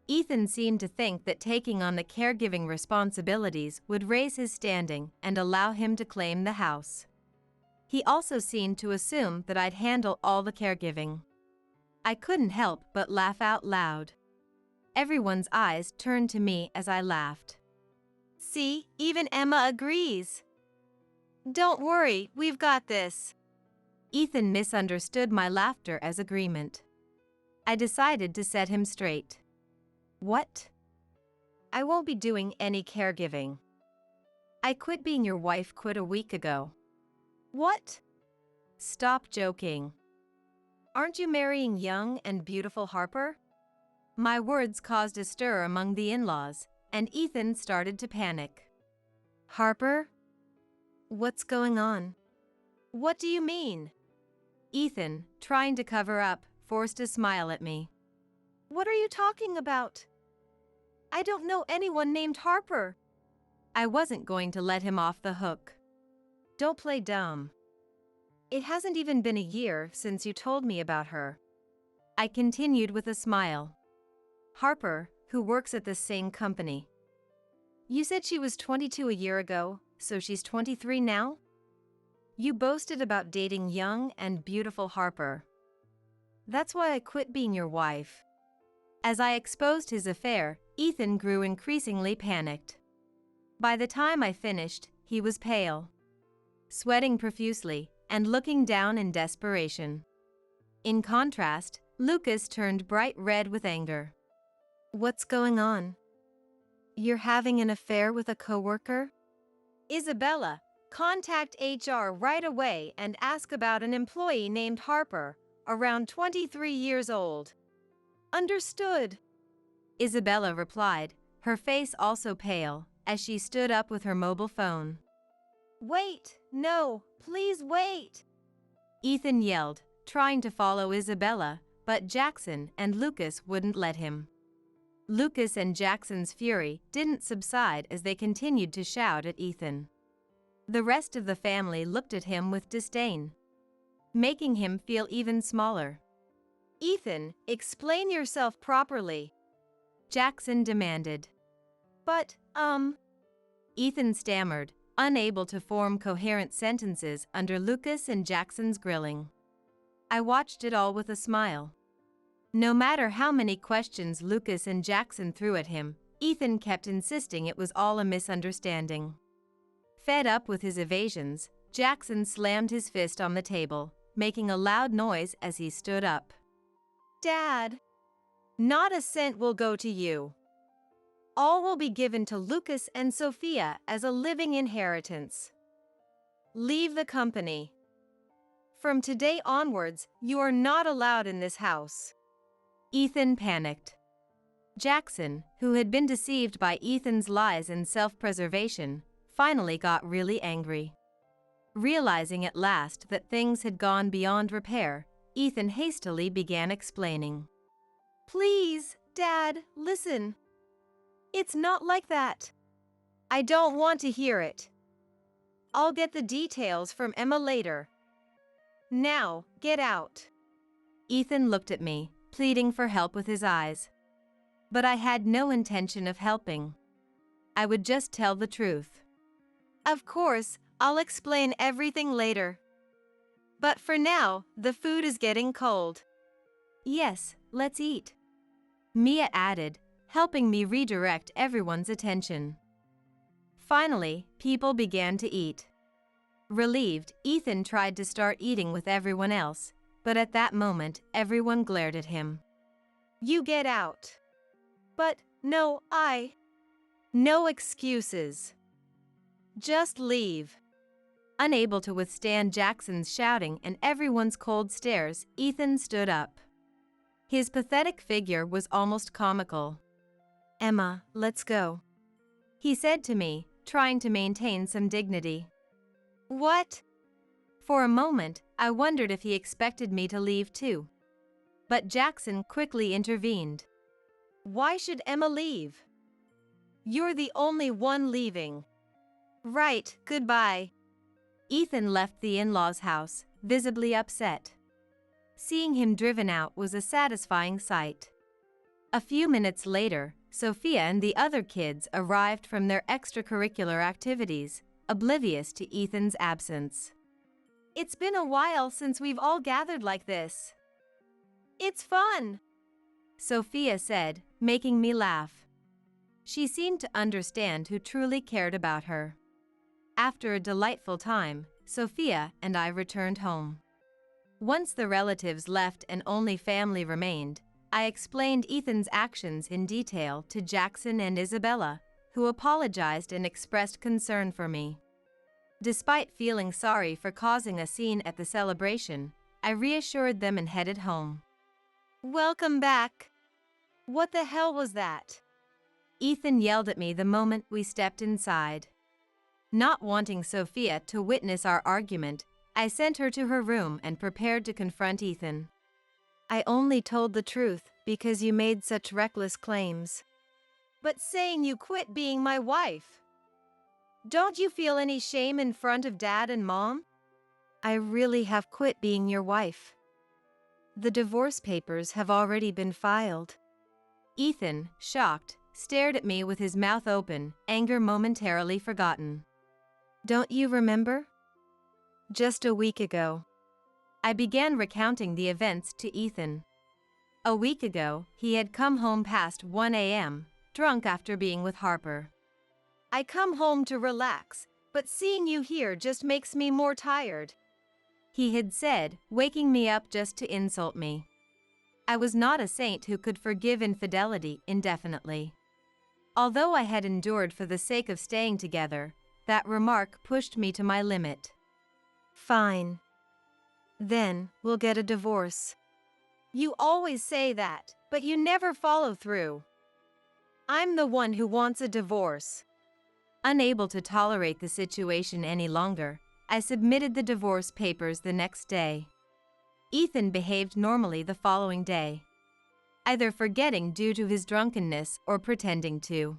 Speaker 2: Ethan seemed to think that taking on the caregiving responsibilities would raise his standing and allow him to claim the house. He also seemed to assume that I'd handle all the caregiving. I couldn't help but laugh out loud. Everyone's eyes turned to me as I laughed.
Speaker 3: "See, even Emma agrees. Don't worry, we've got this."
Speaker 2: Ethan misunderstood my laughter as agreement. I decided to set him straight. "What?"
Speaker 3: "I won't be doing any caregiving."
Speaker 2: "I quit being your wife a week ago."
Speaker 3: "What?
Speaker 2: Stop joking.
Speaker 3: Aren't you marrying young and beautiful Harper?"
Speaker 2: My words caused a stir among the in-laws, and Ethan started to panic.
Speaker 3: "Harper? What's going on? What do you mean?"
Speaker 2: Ethan, trying to cover up, forced a smile at me.
Speaker 3: "What are you talking about? I don't know anyone named Harper."
Speaker 2: I wasn't going to let him off the hook.
Speaker 3: "Don't play dumb. It hasn't even been a year since you told me about her."
Speaker 2: I continued with a smile. "Harper, who works at the same company."
Speaker 3: "You said she was 22 a year ago, so she's 23 now? You boasted about dating young and beautiful Harper. That's why I quit being your wife."
Speaker 2: As I exposed his affair, Ethan grew increasingly panicked. By the time I finished, he was pale, sweating profusely, and looking down in desperation. In contrast, Lucas turned bright red with anger.
Speaker 3: "What's going on? You're having an affair with a coworker?" "Isabella, contact HR right away and ask about an employee named Harper, around 23 years old." "Understood,"
Speaker 2: Isabella replied, her face also pale, as she stood up with her mobile phone.
Speaker 3: "Wait, no, please wait,"
Speaker 2: Ethan yelled, trying to follow Isabella, but Jackson and Lucas wouldn't let him. Lucas and Jackson's fury didn't subside as they continued to shout at Ethan. The rest of the family looked at him with disdain, making him feel even smaller.
Speaker 3: "Ethan, explain yourself properly,"
Speaker 2: Jackson demanded.
Speaker 3: "But,
Speaker 2: Ethan stammered, unable to form coherent sentences under Lucas and Jackson's grilling. I watched it all with a smile. No matter how many questions Lucas and Jackson threw at him, Ethan kept insisting it was all a misunderstanding. Fed up with his evasions, Jackson slammed his fist on the table, making a loud noise as he stood up.
Speaker 3: "Dad, not a cent will go to you.
Speaker 2: All will be given to Lucas and Sophia as a living inheritance. Leave the company. From today onwards, you are not allowed in this house. Ethan panicked. Jackson, who had been deceived by Ethan's lies and self-preservation, finally got really angry. Realizing at last that things had gone beyond repair, Ethan hastily began explaining.
Speaker 3: Please, Dad, listen. It's not like that.
Speaker 2: I don't want to hear it. I'll get the details from Emma later. Now, get out. Ethan looked at me, pleading for help with his eyes. But I had no intention of helping. I would just tell the truth.
Speaker 3: Of course, I'll explain everything later. But for now, the food is getting cold.
Speaker 2: Yes, let's eat. Mia added, helping me redirect everyone's attention. Finally, people began to eat. Relieved, Ethan tried to start eating with everyone else, but at that moment, everyone glared at him.
Speaker 3: You get out. But, no,
Speaker 2: No excuses. Just leave. Unable to withstand Jackson's shouting and everyone's cold stares, Ethan stood up. His pathetic figure was almost comical.
Speaker 3: Emma, let's go.
Speaker 2: He said to me, trying to maintain some dignity.
Speaker 3: What?
Speaker 2: For a moment, I wondered if he expected me to leave too. But Jackson quickly intervened.
Speaker 3: Why should Emma leave? You're the only one leaving. Right, goodbye.
Speaker 2: Ethan left the in-laws' house, visibly upset. Seeing him driven out was a satisfying sight. A few minutes later, Sophia and the other kids arrived from their extracurricular activities, oblivious to Ethan's absence.
Speaker 3: It's been a while since we've all gathered like this. It's fun,
Speaker 2: Sophia said, making me laugh. She seemed to understand who truly cared about her. After a delightful time, Sophia and I returned home. Once the relatives left and only family remained, I explained Ethan's actions in detail to Jackson and Isabella, who apologized and expressed concern for me. Despite feeling sorry for causing a scene at the celebration, I reassured them and headed home.
Speaker 3: Welcome back. What the hell was that?
Speaker 2: Ethan yelled at me the moment we stepped inside. Not wanting Sophia to witness our argument, I sent her to her room and prepared to confront Ethan.
Speaker 3: I only told the truth because you made such reckless claims.
Speaker 2: But saying you quit being my wife. Don't you feel any shame in front of Dad and Mom?
Speaker 3: I really have quit being your wife. The divorce papers have already been filed.
Speaker 2: Ethan, shocked, stared at me with his mouth open, anger momentarily forgotten.
Speaker 3: Don't you remember? Just a week ago.
Speaker 2: I began recounting the events to Ethan. A week ago, he had come home past 1 a.m., drunk after being with Harper.
Speaker 3: I come home to relax, but seeing you here just makes me more tired,
Speaker 2: he had said, waking me up just to insult me. I was not a saint who could forgive infidelity indefinitely. Although I had endured for the sake of staying together, that remark pushed me to my limit.
Speaker 3: Fine. Then, we'll get a divorce.
Speaker 2: You always say that, but you never follow through. I'm the one who wants a divorce. Unable to tolerate the situation any longer, I submitted the divorce papers the next day. Ethan behaved normally the following day, either forgetting due to his drunkenness or pretending to.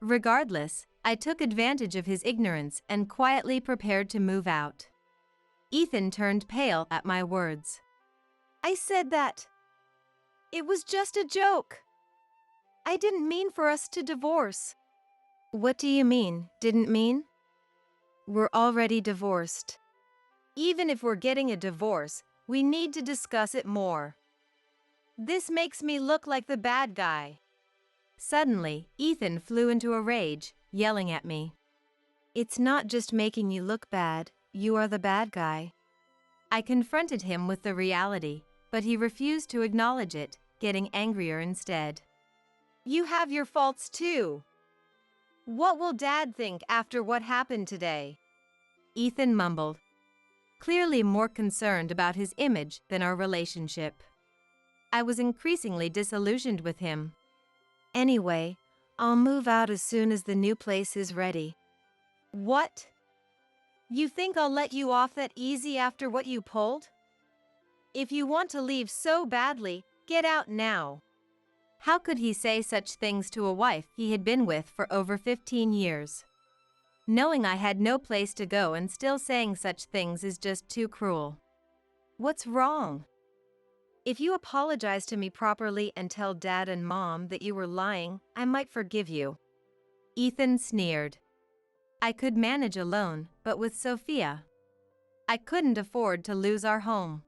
Speaker 2: Regardless, I took advantage of his ignorance and quietly prepared to move out. Ethan turned pale at my words.
Speaker 3: I said that. It was just a joke. I didn't mean for us to divorce.
Speaker 2: What do you mean, didn't mean?
Speaker 3: We're already divorced.
Speaker 2: Even if we're getting a divorce, we need to discuss it more. This makes me look like the bad guy. Suddenly, Ethan flew into a rage, yelling at me.
Speaker 3: It's not just making you look bad, you are the bad guy.
Speaker 2: I confronted him with the reality, but he refused to acknowledge it, getting angrier instead.
Speaker 3: You have your faults too. What will Dad think after what happened today?
Speaker 2: Ethan mumbled, clearly more concerned about his image than our relationship. I was increasingly disillusioned with him.
Speaker 3: Anyway, I'll move out as soon as the new place is ready. What? You think I'll let you off that easy after what you pulled? If you want to leave so badly, get out now.
Speaker 2: How could he say such things to a wife he had been with for over 15 years? Knowing I had no place to go and still saying such things is just too cruel.
Speaker 3: What's wrong? If you apologize to me properly and tell Dad and Mom that you were lying, I might forgive you.
Speaker 2: Ethan sneered. I could manage alone, but with Sophia, I couldn't afford to lose our home.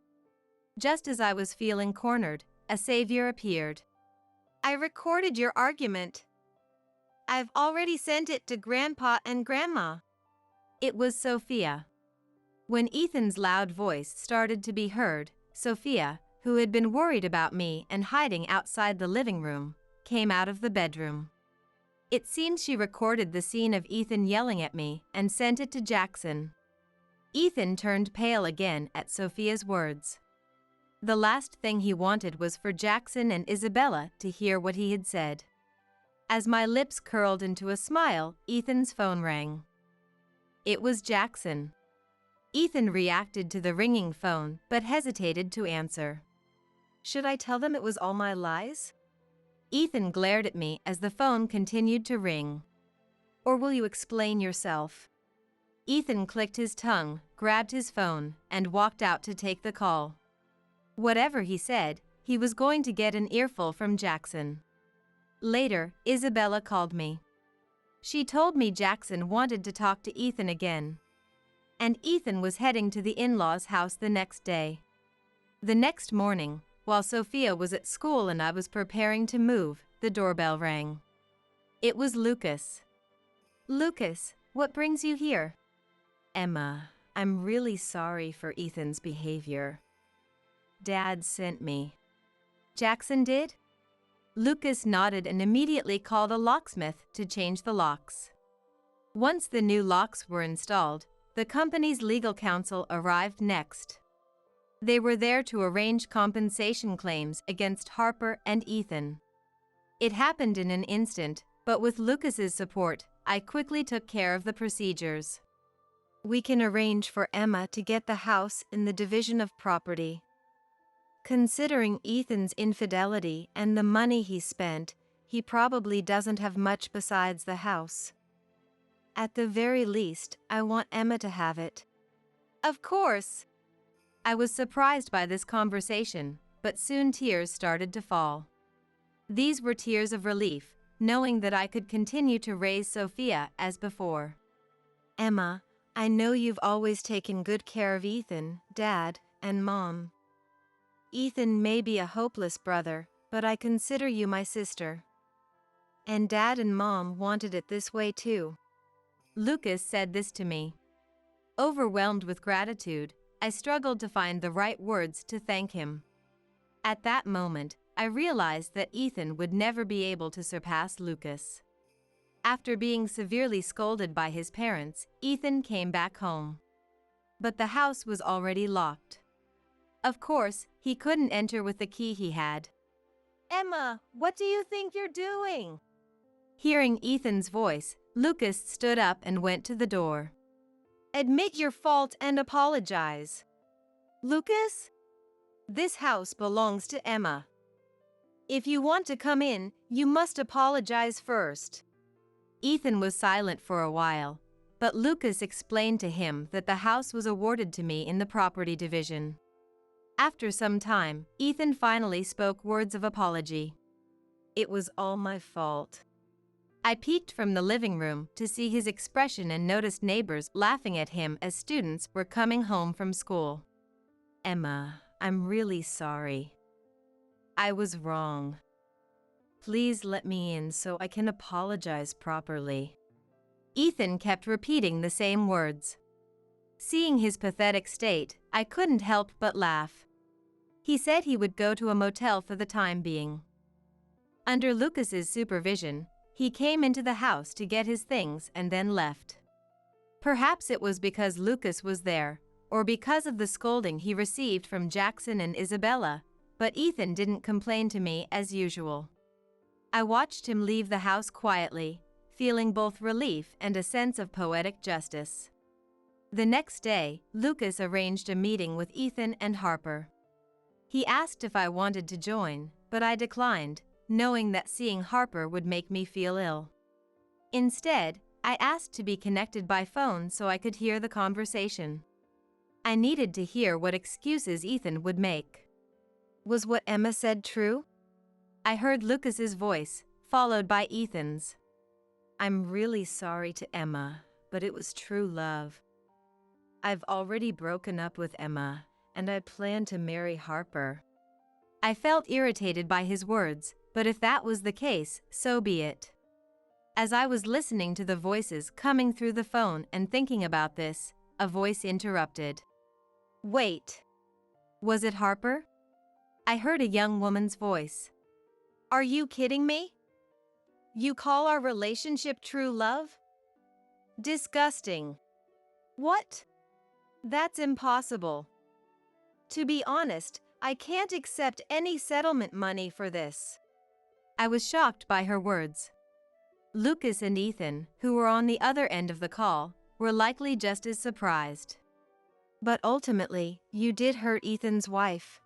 Speaker 2: Just as I was feeling cornered, a savior appeared.
Speaker 3: I recorded your argument. I've already sent it to Grandpa and Grandma.
Speaker 2: It was Sophia. When Ethan's loud voice started to be heard, Sophia, who had been worried about me and hiding outside the living room, came out of the bedroom. It seems she recorded the scene of Ethan yelling at me and sent it to Jackson. Ethan turned pale again at Sophia's words. The last thing he wanted was for Jackson and Isabella to hear what he had said. As my lips curled into a smile, Ethan's phone rang. It was Jackson. Ethan reacted to the ringing phone but hesitated to answer.
Speaker 3: Should I tell them it was all my lies?
Speaker 2: Ethan glared at me as the phone continued to ring.
Speaker 3: Or will you explain yourself?
Speaker 2: Ethan clicked his tongue, grabbed his phone, and walked out to take the call. Whatever he said, he was going to get an earful from Jackson. Later, Isabella called me. She told me Jackson wanted to talk to Ethan again. And Ethan was heading to the in-laws' house the next day. The next morning, while Sophia was at school and I was preparing to move, the doorbell rang. It was Lucas.
Speaker 3: Lucas, what brings you here?
Speaker 2: Emma, I'm really sorry for Ethan's behavior. Dad sent me.
Speaker 3: Jackson did?
Speaker 2: Lucas nodded and immediately called a locksmith to change the locks. Once the new locks were installed, the company's legal counsel arrived next. They were there to arrange compensation claims against Harper and Ethan. It happened in an instant, but with Lucas's support, I quickly took care of the procedures.
Speaker 3: We can arrange for Emma to get the house in the division of property. Considering Ethan's infidelity and the money he spent, he probably doesn't have much besides the house. At the very least, I want Emma to have it.
Speaker 2: Of course! I was surprised by this conversation, but soon tears started to fall. These were tears of relief, knowing that I could continue to raise Sophia as before.
Speaker 3: Emma, I know you've always taken good care of Ethan, Dad, and Mom. Ethan may be a hopeless brother, but I consider you my sister. And Dad and Mom wanted it this way too.
Speaker 2: Lucas said this to me. Overwhelmed with gratitude, I struggled to find the right words to thank him. At that moment, I realized that Ethan would never be able to surpass Lucas. After being severely scolded by his parents, Ethan came back home. But the house was already locked. Of course, he couldn't enter with the key he had.
Speaker 3: Emma, what do you think you're doing?
Speaker 2: Hearing Ethan's voice, Lucas stood up and went to the door.
Speaker 3: Admit your fault and apologize. Lucas? This house belongs to Emma. If you want to come in, you must apologize first.
Speaker 2: Ethan was silent for a while, but Lucas explained to him that the house was awarded to me in the property division. After some time, Ethan finally spoke words of apology.
Speaker 3: It was all my fault.
Speaker 2: I peeked from the living room to see his expression and noticed neighbors laughing at him as students were coming home from school. Emma, I'm really sorry. I was wrong. Please let me in so I can apologize properly. Ethan kept repeating the same words. Seeing his pathetic state, I couldn't help but laugh. He said he would go to a motel for the time being. Under Lucas's supervision, he came into the house to get his things and then left. Perhaps it was because Lucas was there, or because of the scolding he received from Jackson and Isabella, but Ethan didn't complain to me as usual. I watched him leave the house quietly, feeling both relief and a sense of poetic justice. The next day, Lucas arranged a meeting with Ethan and Harper. He asked if I wanted to join, but I declined, knowing that seeing Harper would make me feel ill. Instead, I asked to be connected by phone so I could hear the conversation. I needed to hear what excuses Ethan would make.
Speaker 3: Was what Emma said true?
Speaker 2: I heard Lucas's voice, followed by Ethan's.
Speaker 3: I'm really sorry to Emma, but it was true love. I've already broken up with Emma, and I plan to marry Harper.
Speaker 2: I felt irritated by his words, but if that was the case, so be it. As I was listening to the voices coming through the phone and thinking about this, a voice interrupted.
Speaker 3: Wait.
Speaker 2: Was it Harper? I heard a young woman's voice.
Speaker 3: Are you kidding me? You call our relationship true love? Disgusting. What? That's impossible. To be honest, I can't accept any settlement money for this.
Speaker 2: I was shocked by her words. Lucas and Ethan, who were on the other end of the call, were likely just as surprised.
Speaker 3: But ultimately, you did hurt Ethan's wife.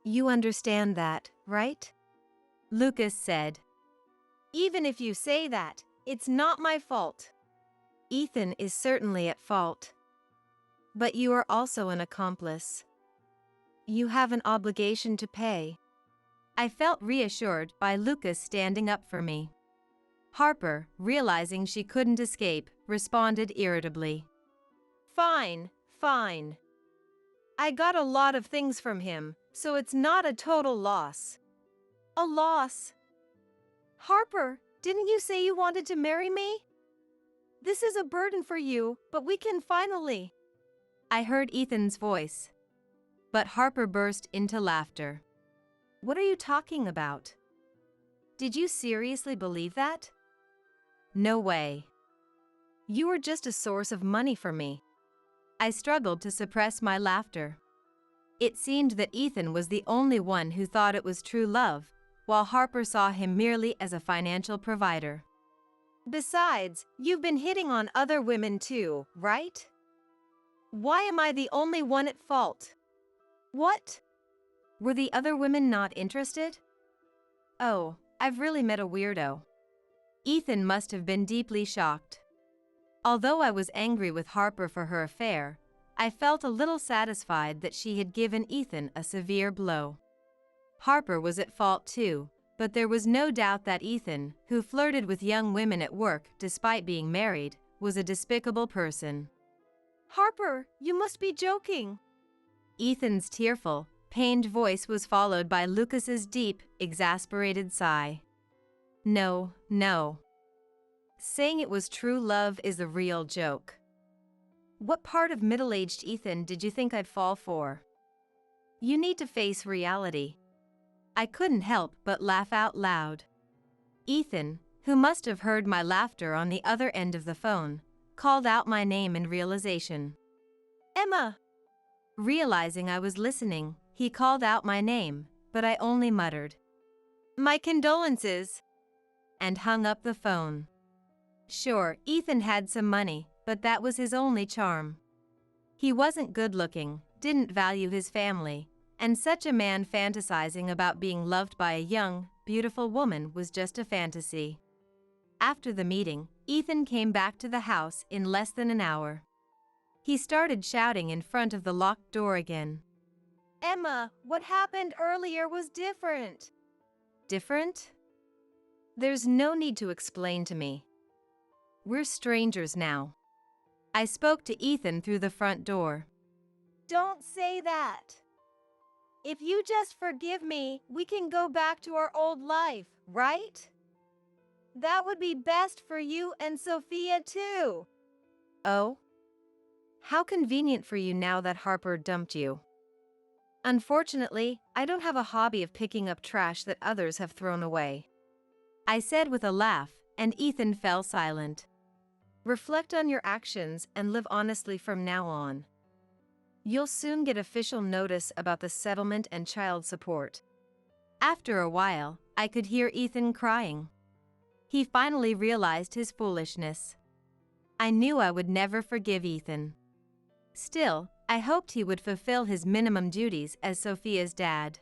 Speaker 3: You understand that, right?
Speaker 2: Lucas said.
Speaker 3: Even if you say that, it's not my fault. Ethan is certainly at fault. But you are also an accomplice. You have an obligation to pay.
Speaker 2: I felt reassured by Lucas standing up for me. Harper, realizing she couldn't escape, responded irritably.
Speaker 3: Fine, fine. I got a lot of things from him, so it's not a total loss. A loss. Harper, didn't you say you wanted to marry me? This is a burden for you, but we can finally.
Speaker 2: I heard Ethan's voice. But Harper burst into laughter.
Speaker 3: What are you talking about? Did you seriously believe that?
Speaker 2: No way.
Speaker 3: You were just a source of money for me.
Speaker 2: I struggled to suppress my laughter. It seemed that Ethan was the only one who thought it was true love, while Harper saw him merely as a financial provider.
Speaker 3: Besides, you've been hitting on other women too, right? Why am I the only one at fault? What?
Speaker 2: Were the other women not interested? Oh, I've really met a weirdo. Ethan must have been deeply shocked. Although I was angry with Harper for her affair, I felt a little satisfied that she had given Ethan a severe blow. Harper was at fault too, but there was no doubt that Ethan, who flirted with young women at work despite being married, was a despicable person.
Speaker 3: Harper, you must be joking.
Speaker 2: Ethan's tearful, pained voice was followed by Lucas's deep, exasperated sigh. No, no. Saying it was true love is a real joke. What part of middle-aged Ethan did you think I'd fall for? You need to face reality. I couldn't help but laugh out loud. Ethan, who must have heard my laughter on the other end of the phone, called out my name in realization.
Speaker 3: Emma!
Speaker 2: Realizing I was listening, he called out my name, but I only muttered,
Speaker 3: My condolences,
Speaker 2: and hung up the phone. Sure, Ethan had some money, but that was his only charm. He wasn't good-looking, didn't value his family, and such a man fantasizing about being loved by a young, beautiful woman was just a fantasy. After the meeting, Ethan came back to the house in less than an hour. He started shouting in front of the locked door again.
Speaker 3: Emma, what happened earlier was different.
Speaker 2: Different?
Speaker 3: There's no need to explain to me.
Speaker 2: We're strangers now. I spoke to Ethan through the front door.
Speaker 3: Don't say that. If you just forgive me, we can go back to our old life, right? That would be best for you and Sophia too.
Speaker 2: Oh? How convenient for you now that Harper dumped you. Unfortunately, I don't have a hobby of picking up trash that others have thrown away, I said with a laugh, and Ethan fell silent. Reflect on your actions and live honestly from now on. You'll soon get official notice about the settlement and child support. After a while, I could hear Ethan crying. He finally realized his foolishness. I knew I would never forgive Ethan. Still, I hoped he would fulfill his minimum duties as Sophia's dad.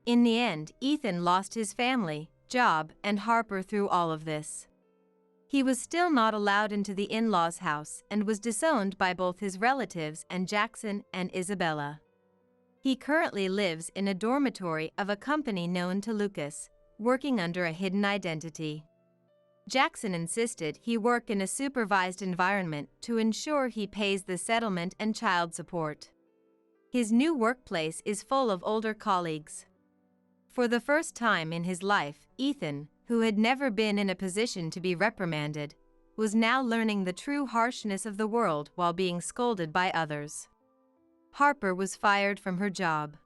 Speaker 2: In the end, Ethan lost his family, job, and Harper through all of this. He was still not allowed into the in-laws' house and was disowned by both his relatives and Jackson and Isabella. He currently lives in a dormitory of a company known to Lucas, working under a hidden identity. Jackson insisted he work in a supervised environment to ensure he pays the settlement and child support. His new workplace is full of older colleagues. For the first time in his life, Ethan, who had never been in a position to be reprimanded, was now learning the true harshness of the world while being scolded by others. Harper was fired from her job.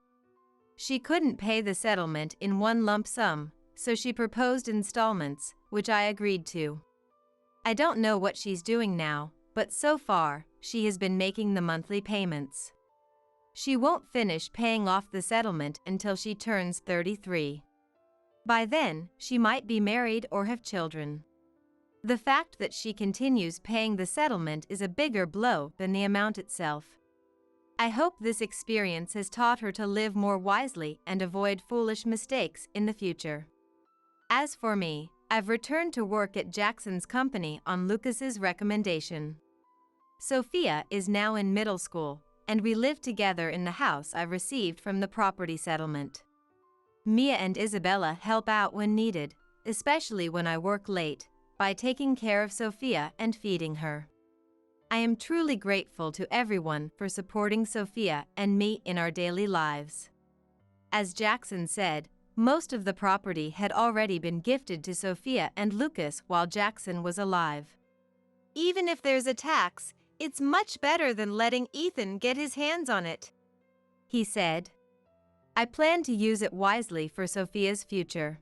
Speaker 2: She couldn't pay the settlement in one lump sum, so she proposed installments, which I agreed to. I don't know what she's doing now, but so far, she has been making the monthly payments. She won't finish paying off the settlement until she turns 33. By then, she might be married or have children. The fact that she continues paying the settlement is a bigger blow than the amount itself. I hope this experience has taught her to live more wisely and avoid foolish mistakes in the future. As for me, I've returned to work at Jackson's company on Lucas's recommendation. Sophia is now in middle school, and we live together in the house I received from the property settlement. Mia and Isabella help out when needed, especially when I work late, by taking care of Sophia and feeding her. I am truly grateful to everyone for supporting Sophia and me in our daily lives. As Jackson said, most of the property had already been gifted to Sophia and Lucas while Jackson was alive.
Speaker 3: Even if there's a tax, it's much better than letting Ethan get his hands on it,
Speaker 2: he said. I plan to use it wisely for Sophia's future.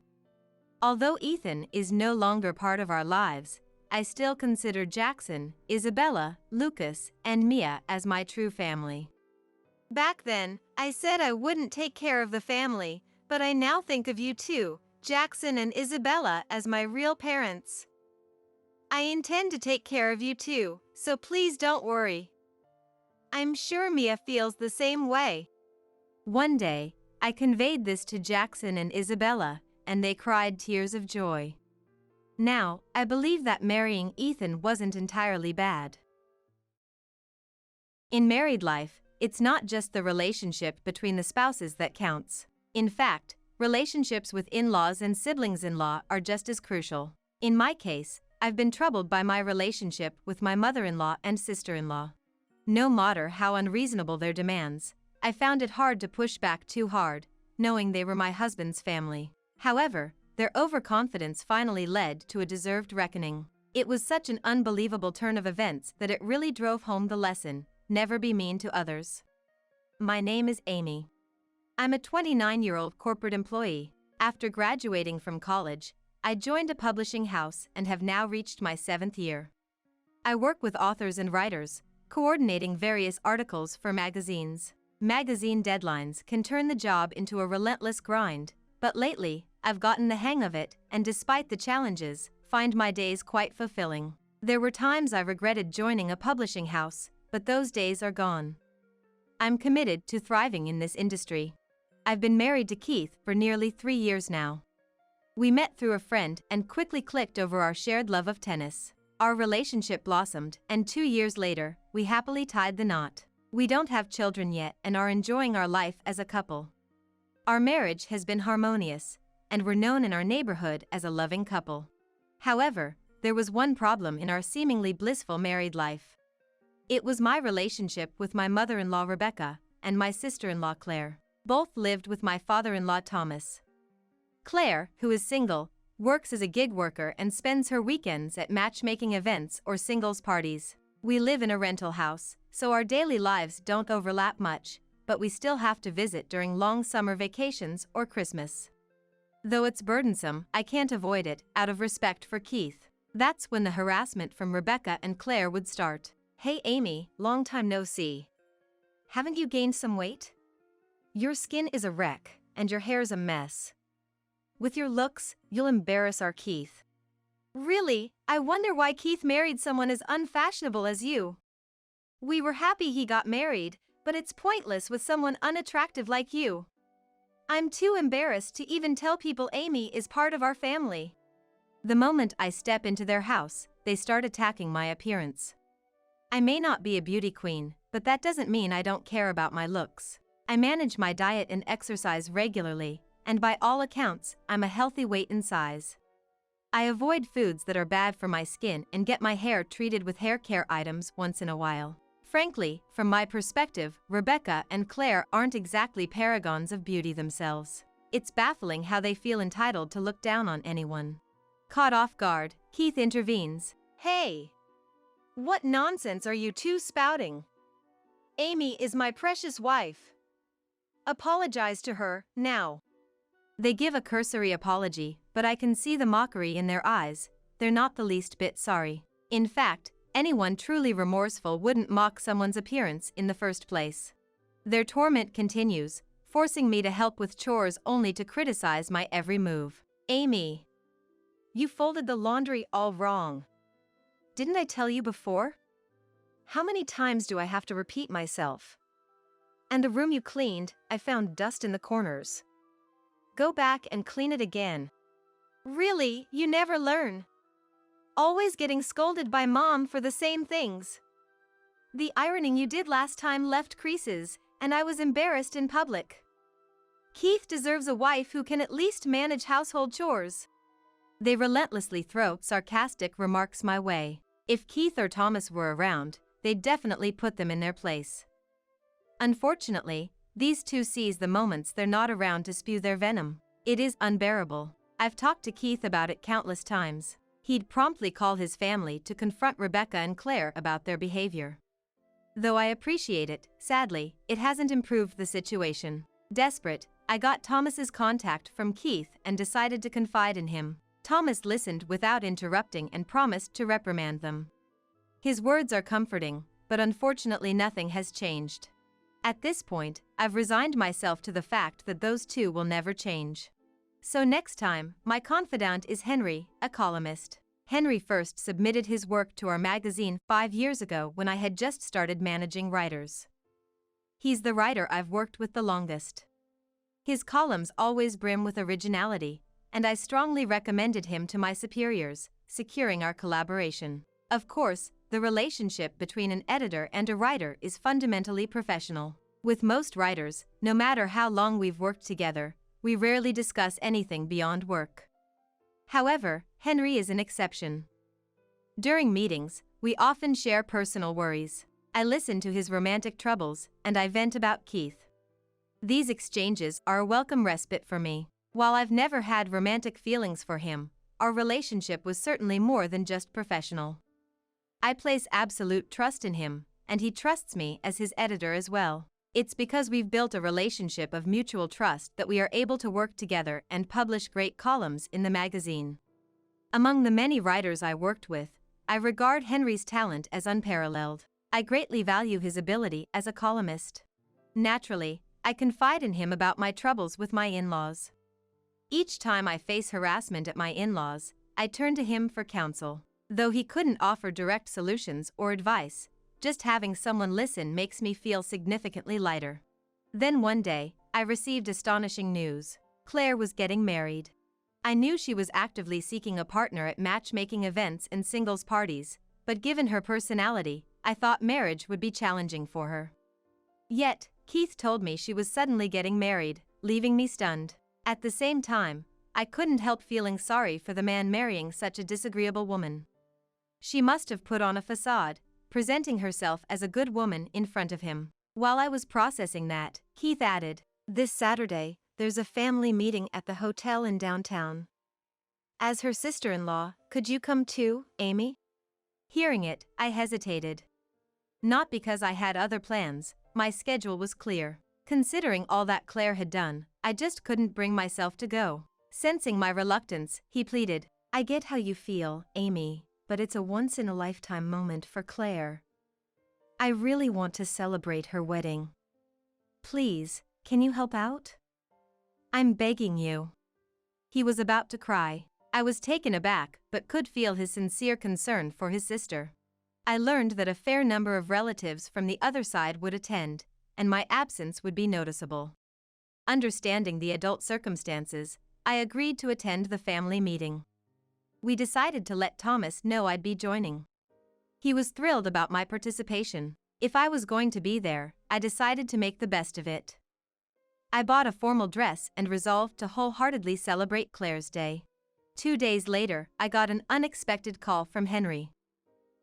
Speaker 2: Although Ethan is no longer part of our lives, I still consider Jackson, Isabella, Lucas, and Mia as my true family.
Speaker 3: Back then, I said I wouldn't take care of the family, but I now think of you two, Jackson and Isabella, as my real parents. I intend to take care of you too, so please don't worry. I'm sure Mia feels the same way.
Speaker 2: One day, I conveyed this to Jackson and Isabella, and they cried tears of joy. Now, I believe that marrying Ethan wasn't entirely bad. In married life, it's not just the relationship between the spouses that counts. In fact, relationships with in-laws and siblings-in-law are just as crucial. In my case, I've been troubled by my relationship with my mother-in-law and sister-in-law. No matter how unreasonable their demands, I found it hard to push back too hard, knowing they were my husband's family. However, their overconfidence finally led to a deserved reckoning. It was such an unbelievable turn of events that it really drove home the lesson: never be mean to others. My name is Amy. I'm a 29-year-old corporate employee. After graduating from college, I joined a publishing house and have now reached my 7th year. I work with authors and writers, coordinating various articles for magazines. Magazine deadlines can turn the job into a relentless grind, but lately, I've gotten the hang of it, and despite the challenges, find my days quite fulfilling. There were times I regretted joining a publishing house, but those days are gone. I'm committed to thriving in this industry. I've been married to Keith for nearly 3 years now. We met through a friend and quickly clicked over our shared love of tennis. Our relationship blossomed, and 2 years later, we happily tied the knot. We don't have children yet and are enjoying our life as a couple. Our marriage has been harmonious, and we're known in our neighborhood as a loving couple. However, there was one problem in our seemingly blissful married life. It was my relationship with my mother-in-law Rebecca and my sister-in-law Claire. Both lived with my father-in-law Thomas. Claire, who is single, works as a gig worker and spends her weekends at matchmaking events or singles parties. We live in a rental house, so our daily lives don't overlap much, but we still have to visit during long summer vacations or Christmas. Though it's burdensome, I can't avoid it, out of respect for Keith. That's when the harassment from Rebecca and Claire would start. "Hey Amy, long time no see. Haven't you gained some weight? Your skin is a wreck, and your hair's a mess. With your looks, you'll embarrass our Keith."
Speaker 3: Really, I wonder why Keith married someone as unfashionable as you. We were happy he got married, but it's pointless with someone unattractive like you. I'm too embarrassed to even tell people Amy is part of our family.
Speaker 2: The moment I step into their house, they start attacking my appearance. I may not be a beauty queen, but that doesn't mean I don't care about my looks. I manage my diet and exercise regularly, and by all accounts, I'm a healthy weight and size. I avoid foods that are bad for my skin and get my hair treated with hair care items once in a while. Frankly, from my perspective, Rebecca and Claire aren't exactly paragons of beauty themselves. It's baffling how they feel entitled to look down on anyone. Caught off guard, Keith intervenes.
Speaker 3: "Hey! What nonsense are you two spouting? Amy is my precious wife. Apologize to her, now."
Speaker 2: They give a cursory apology, but I can see the mockery in their eyes. They're not the least bit sorry. In fact, anyone truly remorseful wouldn't mock someone's appearance in the first place. Their torment continues, forcing me to help with chores only to criticize my every move.
Speaker 3: "Amy, you folded the laundry all wrong. Didn't I tell you before? How many times do I have to repeat myself? And the room you cleaned, I found dust in the corners. Go back and clean it again. Really, you never learn. Always getting scolded by Mom for the same things. The ironing you did last time left creases, and I was embarrassed in public. Keith deserves a wife who can at least manage household chores."
Speaker 2: They relentlessly throw sarcastic remarks my way. If Keith or Thomas were around, they'd definitely put them in their place. Unfortunately, these two seize the moments they're not around to spew their venom. It is unbearable. I've talked to Keith about it countless times. He'd promptly call his family to confront Rebecca and Claire about their behavior. Though I appreciate it, sadly, it hasn't improved the situation. Desperate, I got Thomas's contact from Keith and decided to confide in him. Thomas listened without interrupting and promised to reprimand them. His words are comforting, but unfortunately nothing has changed. At this point, I've resigned myself to the fact that those two will never change. So next time, my confidant is Henry, a columnist. Henry first submitted his work to our magazine 5 years ago when I had just started managing writers. He's the writer I've worked with the longest. His columns always brim with originality, and I strongly recommended him to my superiors, securing our collaboration. Of course, the relationship between an editor and a writer is fundamentally professional. With most writers, no matter how long we've worked together, we rarely discuss anything beyond work. However, Henry is an exception. During meetings, we often share personal worries. I listen to his romantic troubles, and I vent about Keith. These exchanges are a welcome respite for me. While I've never had romantic feelings for him, our relationship was certainly more than just professional. I place absolute trust in him, and he trusts me as his editor as well. It's because we've built a relationship of mutual trust that we are able to work together and publish great columns in the magazine. Among the many writers I worked with, I regard Henry's talent as unparalleled. I greatly value his ability as a columnist. Naturally, I confide in him about my troubles with my in-laws. Each time I face harassment at my in-laws, I turn to him for counsel. Though he couldn't offer direct solutions or advice, just having someone listen makes me feel significantly lighter. Then one day, I received astonishing news. Claire was getting married. I knew she was actively seeking a partner at matchmaking events and singles parties, but given her personality, I thought marriage would be challenging for her. Yet, Keith told me she was suddenly getting married, leaving me stunned. At the same time, I couldn't help feeling sorry for the man marrying such a disagreeable woman. She must have put on a facade, presenting herself as a good woman in front of him. While I was processing that, Keith added, "This Saturday, there's a family meeting at the hotel in downtown. As her sister-in-law, could you come too, Amy?" Hearing it, I hesitated. Not because I had other plans, my schedule was clear. Considering all that Claire had done, I just couldn't bring myself to go. Sensing my reluctance, he pleaded, "I get how you feel, Amy, but it's a once-in-a-lifetime moment for Claire. I really want to celebrate her wedding. Please, can you help out? I'm begging you." He was about to cry. I was taken aback, but could feel his sincere concern for his sister. I learned that a fair number of relatives from the other side would attend, and my absence would be noticeable. Understanding the adult circumstances, I agreed to attend the family meeting. We decided to let Thomas know I'd be joining. He was thrilled about my participation. If I was going to be there, I decided to make the best of it. I bought a formal dress and resolved to wholeheartedly celebrate Claire's day. 2 days later, I got an unexpected call from Henry.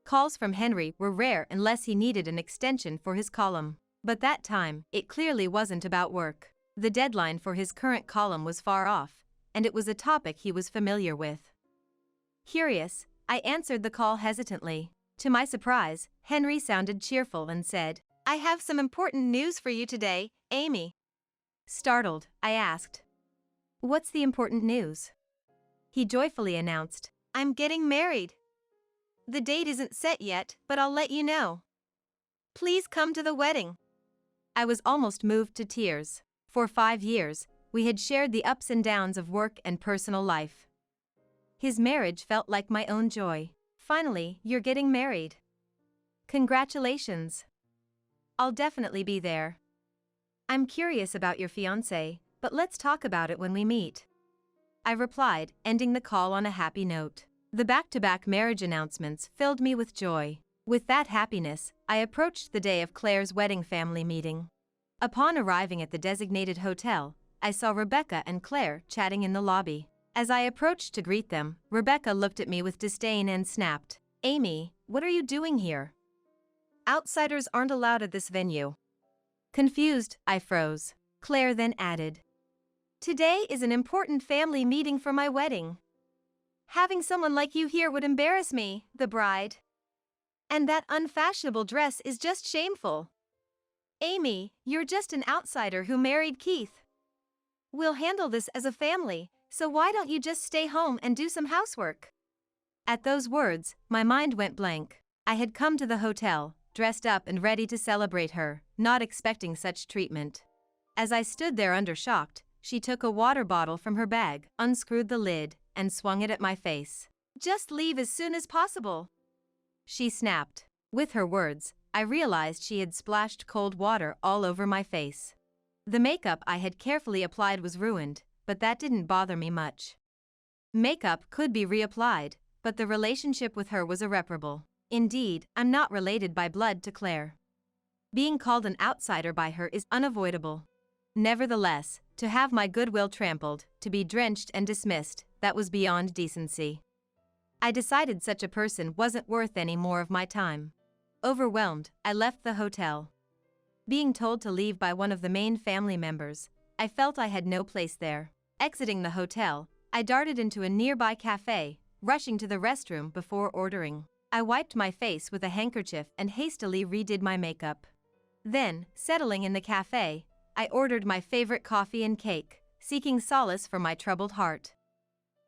Speaker 2: Calls from Henry were rare unless he needed an extension for his column. But that time, it clearly wasn't about work. The deadline for his current column was far off, and it was a topic he was familiar with. Curious, I answered the call hesitantly. To my surprise, Henry sounded cheerful and said,
Speaker 3: "I have some important news for you today, Amy."
Speaker 2: Startled, I asked, "What's the important news?" He joyfully announced,
Speaker 3: "I'm getting married. The date isn't set yet, but I'll let you know. Please come to the wedding."
Speaker 2: I was almost moved to tears. For 5 years, we had shared the ups and downs of work and personal life. His marriage felt like my own joy. "Finally, you're getting married. Congratulations. I'll definitely be there. I'm curious about your fiancé, but let's talk about it when we meet," I replied, ending the call on a happy note. The back-to-back marriage announcements filled me with joy. With that happiness, I approached the day of Claire's wedding family meeting. Upon arriving at the designated hotel, I saw Rebecca and Claire chatting in the lobby. As I approached to greet them, Rebecca looked at me with disdain and snapped, "Amy, what are you doing here? Outsiders aren't allowed at this venue." Confused, I froze. Claire then added, "Today is an important family meeting for my wedding. Having someone like you here would embarrass me, the bride. And that unfashionable dress is just shameful. Amy, you're just an outsider who married Keith. We'll handle this as a family, so why don't you just stay home and do some housework?" At those words, my mind went blank. I had come to the hotel, dressed up and ready to celebrate her, not expecting such treatment. As I stood there undershocked, she took a water bottle from her bag, unscrewed the lid, and swung it at my face. "Just leave as soon as possible," she snapped. With her words, I realized she had splashed cold water all over my face. The makeup I had carefully applied was ruined, but that didn't bother me much. Makeup could be reapplied, but the relationship with her was irreparable. Indeed, I'm not related by blood to Claire. Being called an outsider by her is unavoidable. Nevertheless, to have my goodwill trampled, to be drenched and dismissed, that was beyond decency. I decided such a person wasn't worth any more of my time. Overwhelmed, I left the hotel. Being told to leave by one of the main family members, I felt I had no place there. Exiting the hotel, I darted into a nearby cafe, rushing to the restroom before ordering. I wiped my face with a handkerchief and hastily redid my makeup. Then, settling in the cafe, I ordered my favorite coffee and cake, seeking solace for my troubled heart.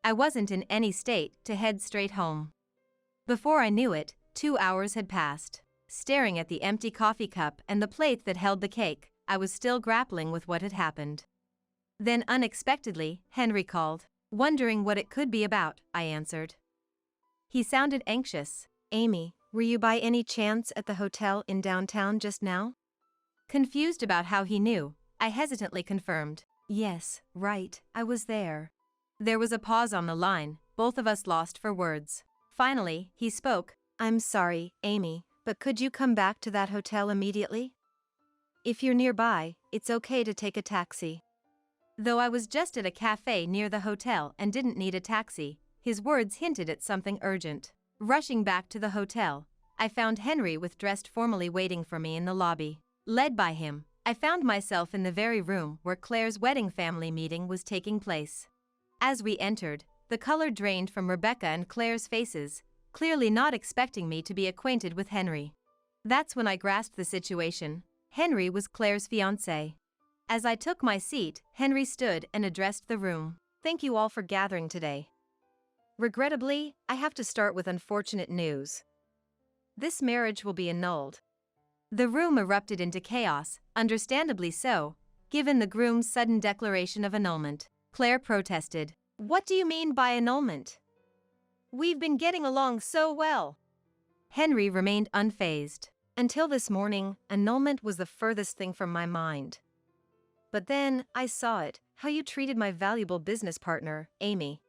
Speaker 2: I wasn't in any state to head straight home. Before I knew it, 2 hours had passed. Staring at the empty coffee cup and the plate that held the cake, I was still grappling with what had happened. Then unexpectedly, Henry called. Wondering what it could be about, I answered. He sounded anxious.
Speaker 3: "Amy, were you by any chance at the hotel in downtown just now?"
Speaker 2: Confused about how he knew, I hesitantly confirmed. "Yes, right, I was there." There was a pause on the line, both of us lost for words. Finally, he spoke.
Speaker 3: "I'm sorry, Amy, but could you come back to that hotel immediately? If you're nearby, it's okay to take a taxi."
Speaker 2: Though I was just at a cafe near the hotel and didn't need a taxi, his words hinted at something urgent. Rushing back to the hotel, I found Henry dressed formally waiting for me in the lobby. Led by him, I found myself in the very room where Claire's wedding family meeting was taking place. As we entered, the color drained from Rebecca and Claire's faces, clearly not expecting me to be acquainted with Henry. That's when I grasped the situation. Henry was Claire's fiancé. As I took my seat, Henry stood and addressed the room.
Speaker 3: Thank you all for gathering today. Regrettably, I have to start with unfortunate news. This marriage will be annulled.
Speaker 2: The room erupted into chaos, understandably so, given the groom's sudden declaration of annulment. Claire protested.
Speaker 3: What do you mean by annulment? We've been getting along so well.
Speaker 2: Henry remained unfazed.
Speaker 3: Until this morning, annulment was the furthest thing from my mind. But then, I saw it, how you treated my valuable business partner, Amy.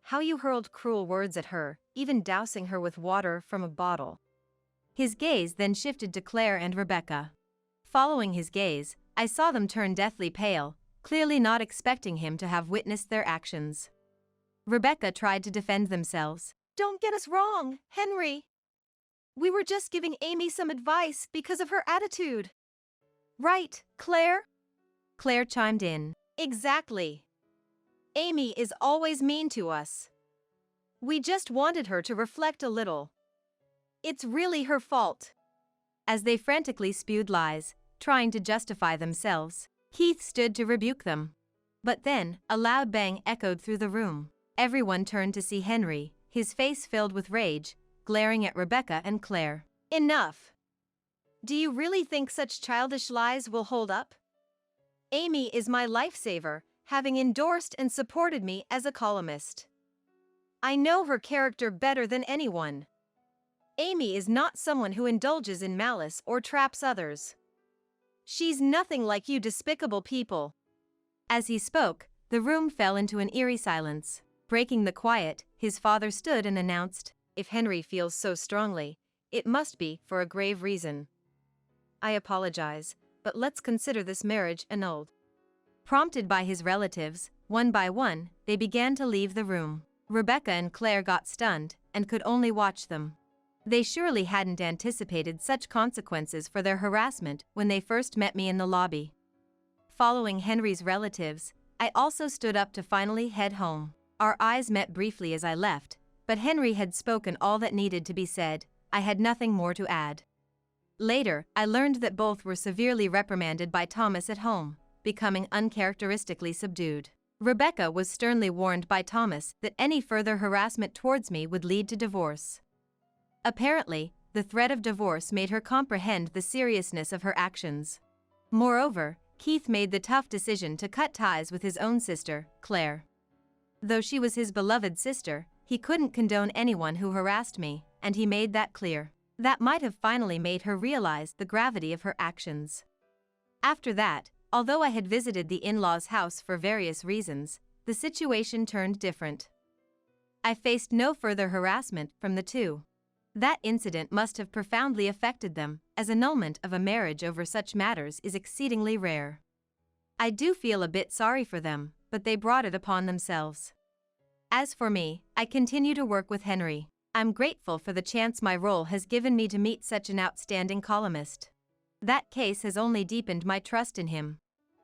Speaker 3: How you hurled cruel words at her, even dousing her with water from a bottle.
Speaker 2: His gaze then shifted to Claire and Rebecca. Following his gaze, I saw them turn deathly pale, clearly not expecting him to have witnessed their actions. Rebecca tried to defend themselves.
Speaker 3: Don't get us wrong, Henry. We were just giving Amy some advice because of her attitude. Right, Claire?
Speaker 2: Claire chimed in.
Speaker 3: Exactly. Amy is always mean to us. We just wanted her to reflect a little. It's really her fault.
Speaker 2: As they frantically spewed lies, trying to justify themselves, Keith stood to rebuke them. But then, a loud bang echoed through the room. Everyone turned to see Henry, his face filled with rage, glaring at Rebecca and Claire.
Speaker 3: Enough. Do you really think such childish lies will hold up? Amy is my lifesaver, having endorsed and supported me as a columnist. I know her character better than anyone. Amy is not someone who indulges in malice or traps others. She's nothing like you despicable people.
Speaker 2: As he spoke, the room fell into an eerie silence. Breaking the quiet, his father stood and announced,
Speaker 3: If Henry feels so strongly, it must be for a grave reason. I apologize, but let's consider this marriage annulled.
Speaker 2: Prompted by his relatives, one by one, they began to leave the room. Rebecca and Claire got stunned and could only watch them. They surely hadn't anticipated such consequences for their harassment when they first met me in the lobby. Following Henry's relatives, I also stood up to finally head home. Our eyes met briefly as I left, but Henry had spoken all that needed to be said. I had nothing more to add. Later, I learned that both were severely reprimanded by Thomas at home, becoming uncharacteristically subdued. Rebecca was sternly warned by Thomas that any further harassment towards me would lead to divorce. Apparently, the threat of divorce made her comprehend the seriousness of her actions. Moreover, Keith made the tough decision to cut ties with his own sister, Claire. Though she was his beloved sister, he couldn't condone anyone who harassed me, and he made that clear. That might have finally made her realize the gravity of her actions. After that, although I had visited the in-laws' house for various reasons, the situation turned different. I faced no further harassment from the two. That incident must have profoundly affected them, as annulment of a marriage over such matters is exceedingly rare. I do feel a bit sorry for them, but they brought it upon themselves. As for me, I continue to work with Henry. I'm grateful for the chance my role has given me to meet such an outstanding columnist. That case has only deepened my trust in him.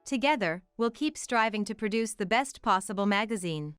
Speaker 2: Together, we'll keep striving to produce the best possible magazine.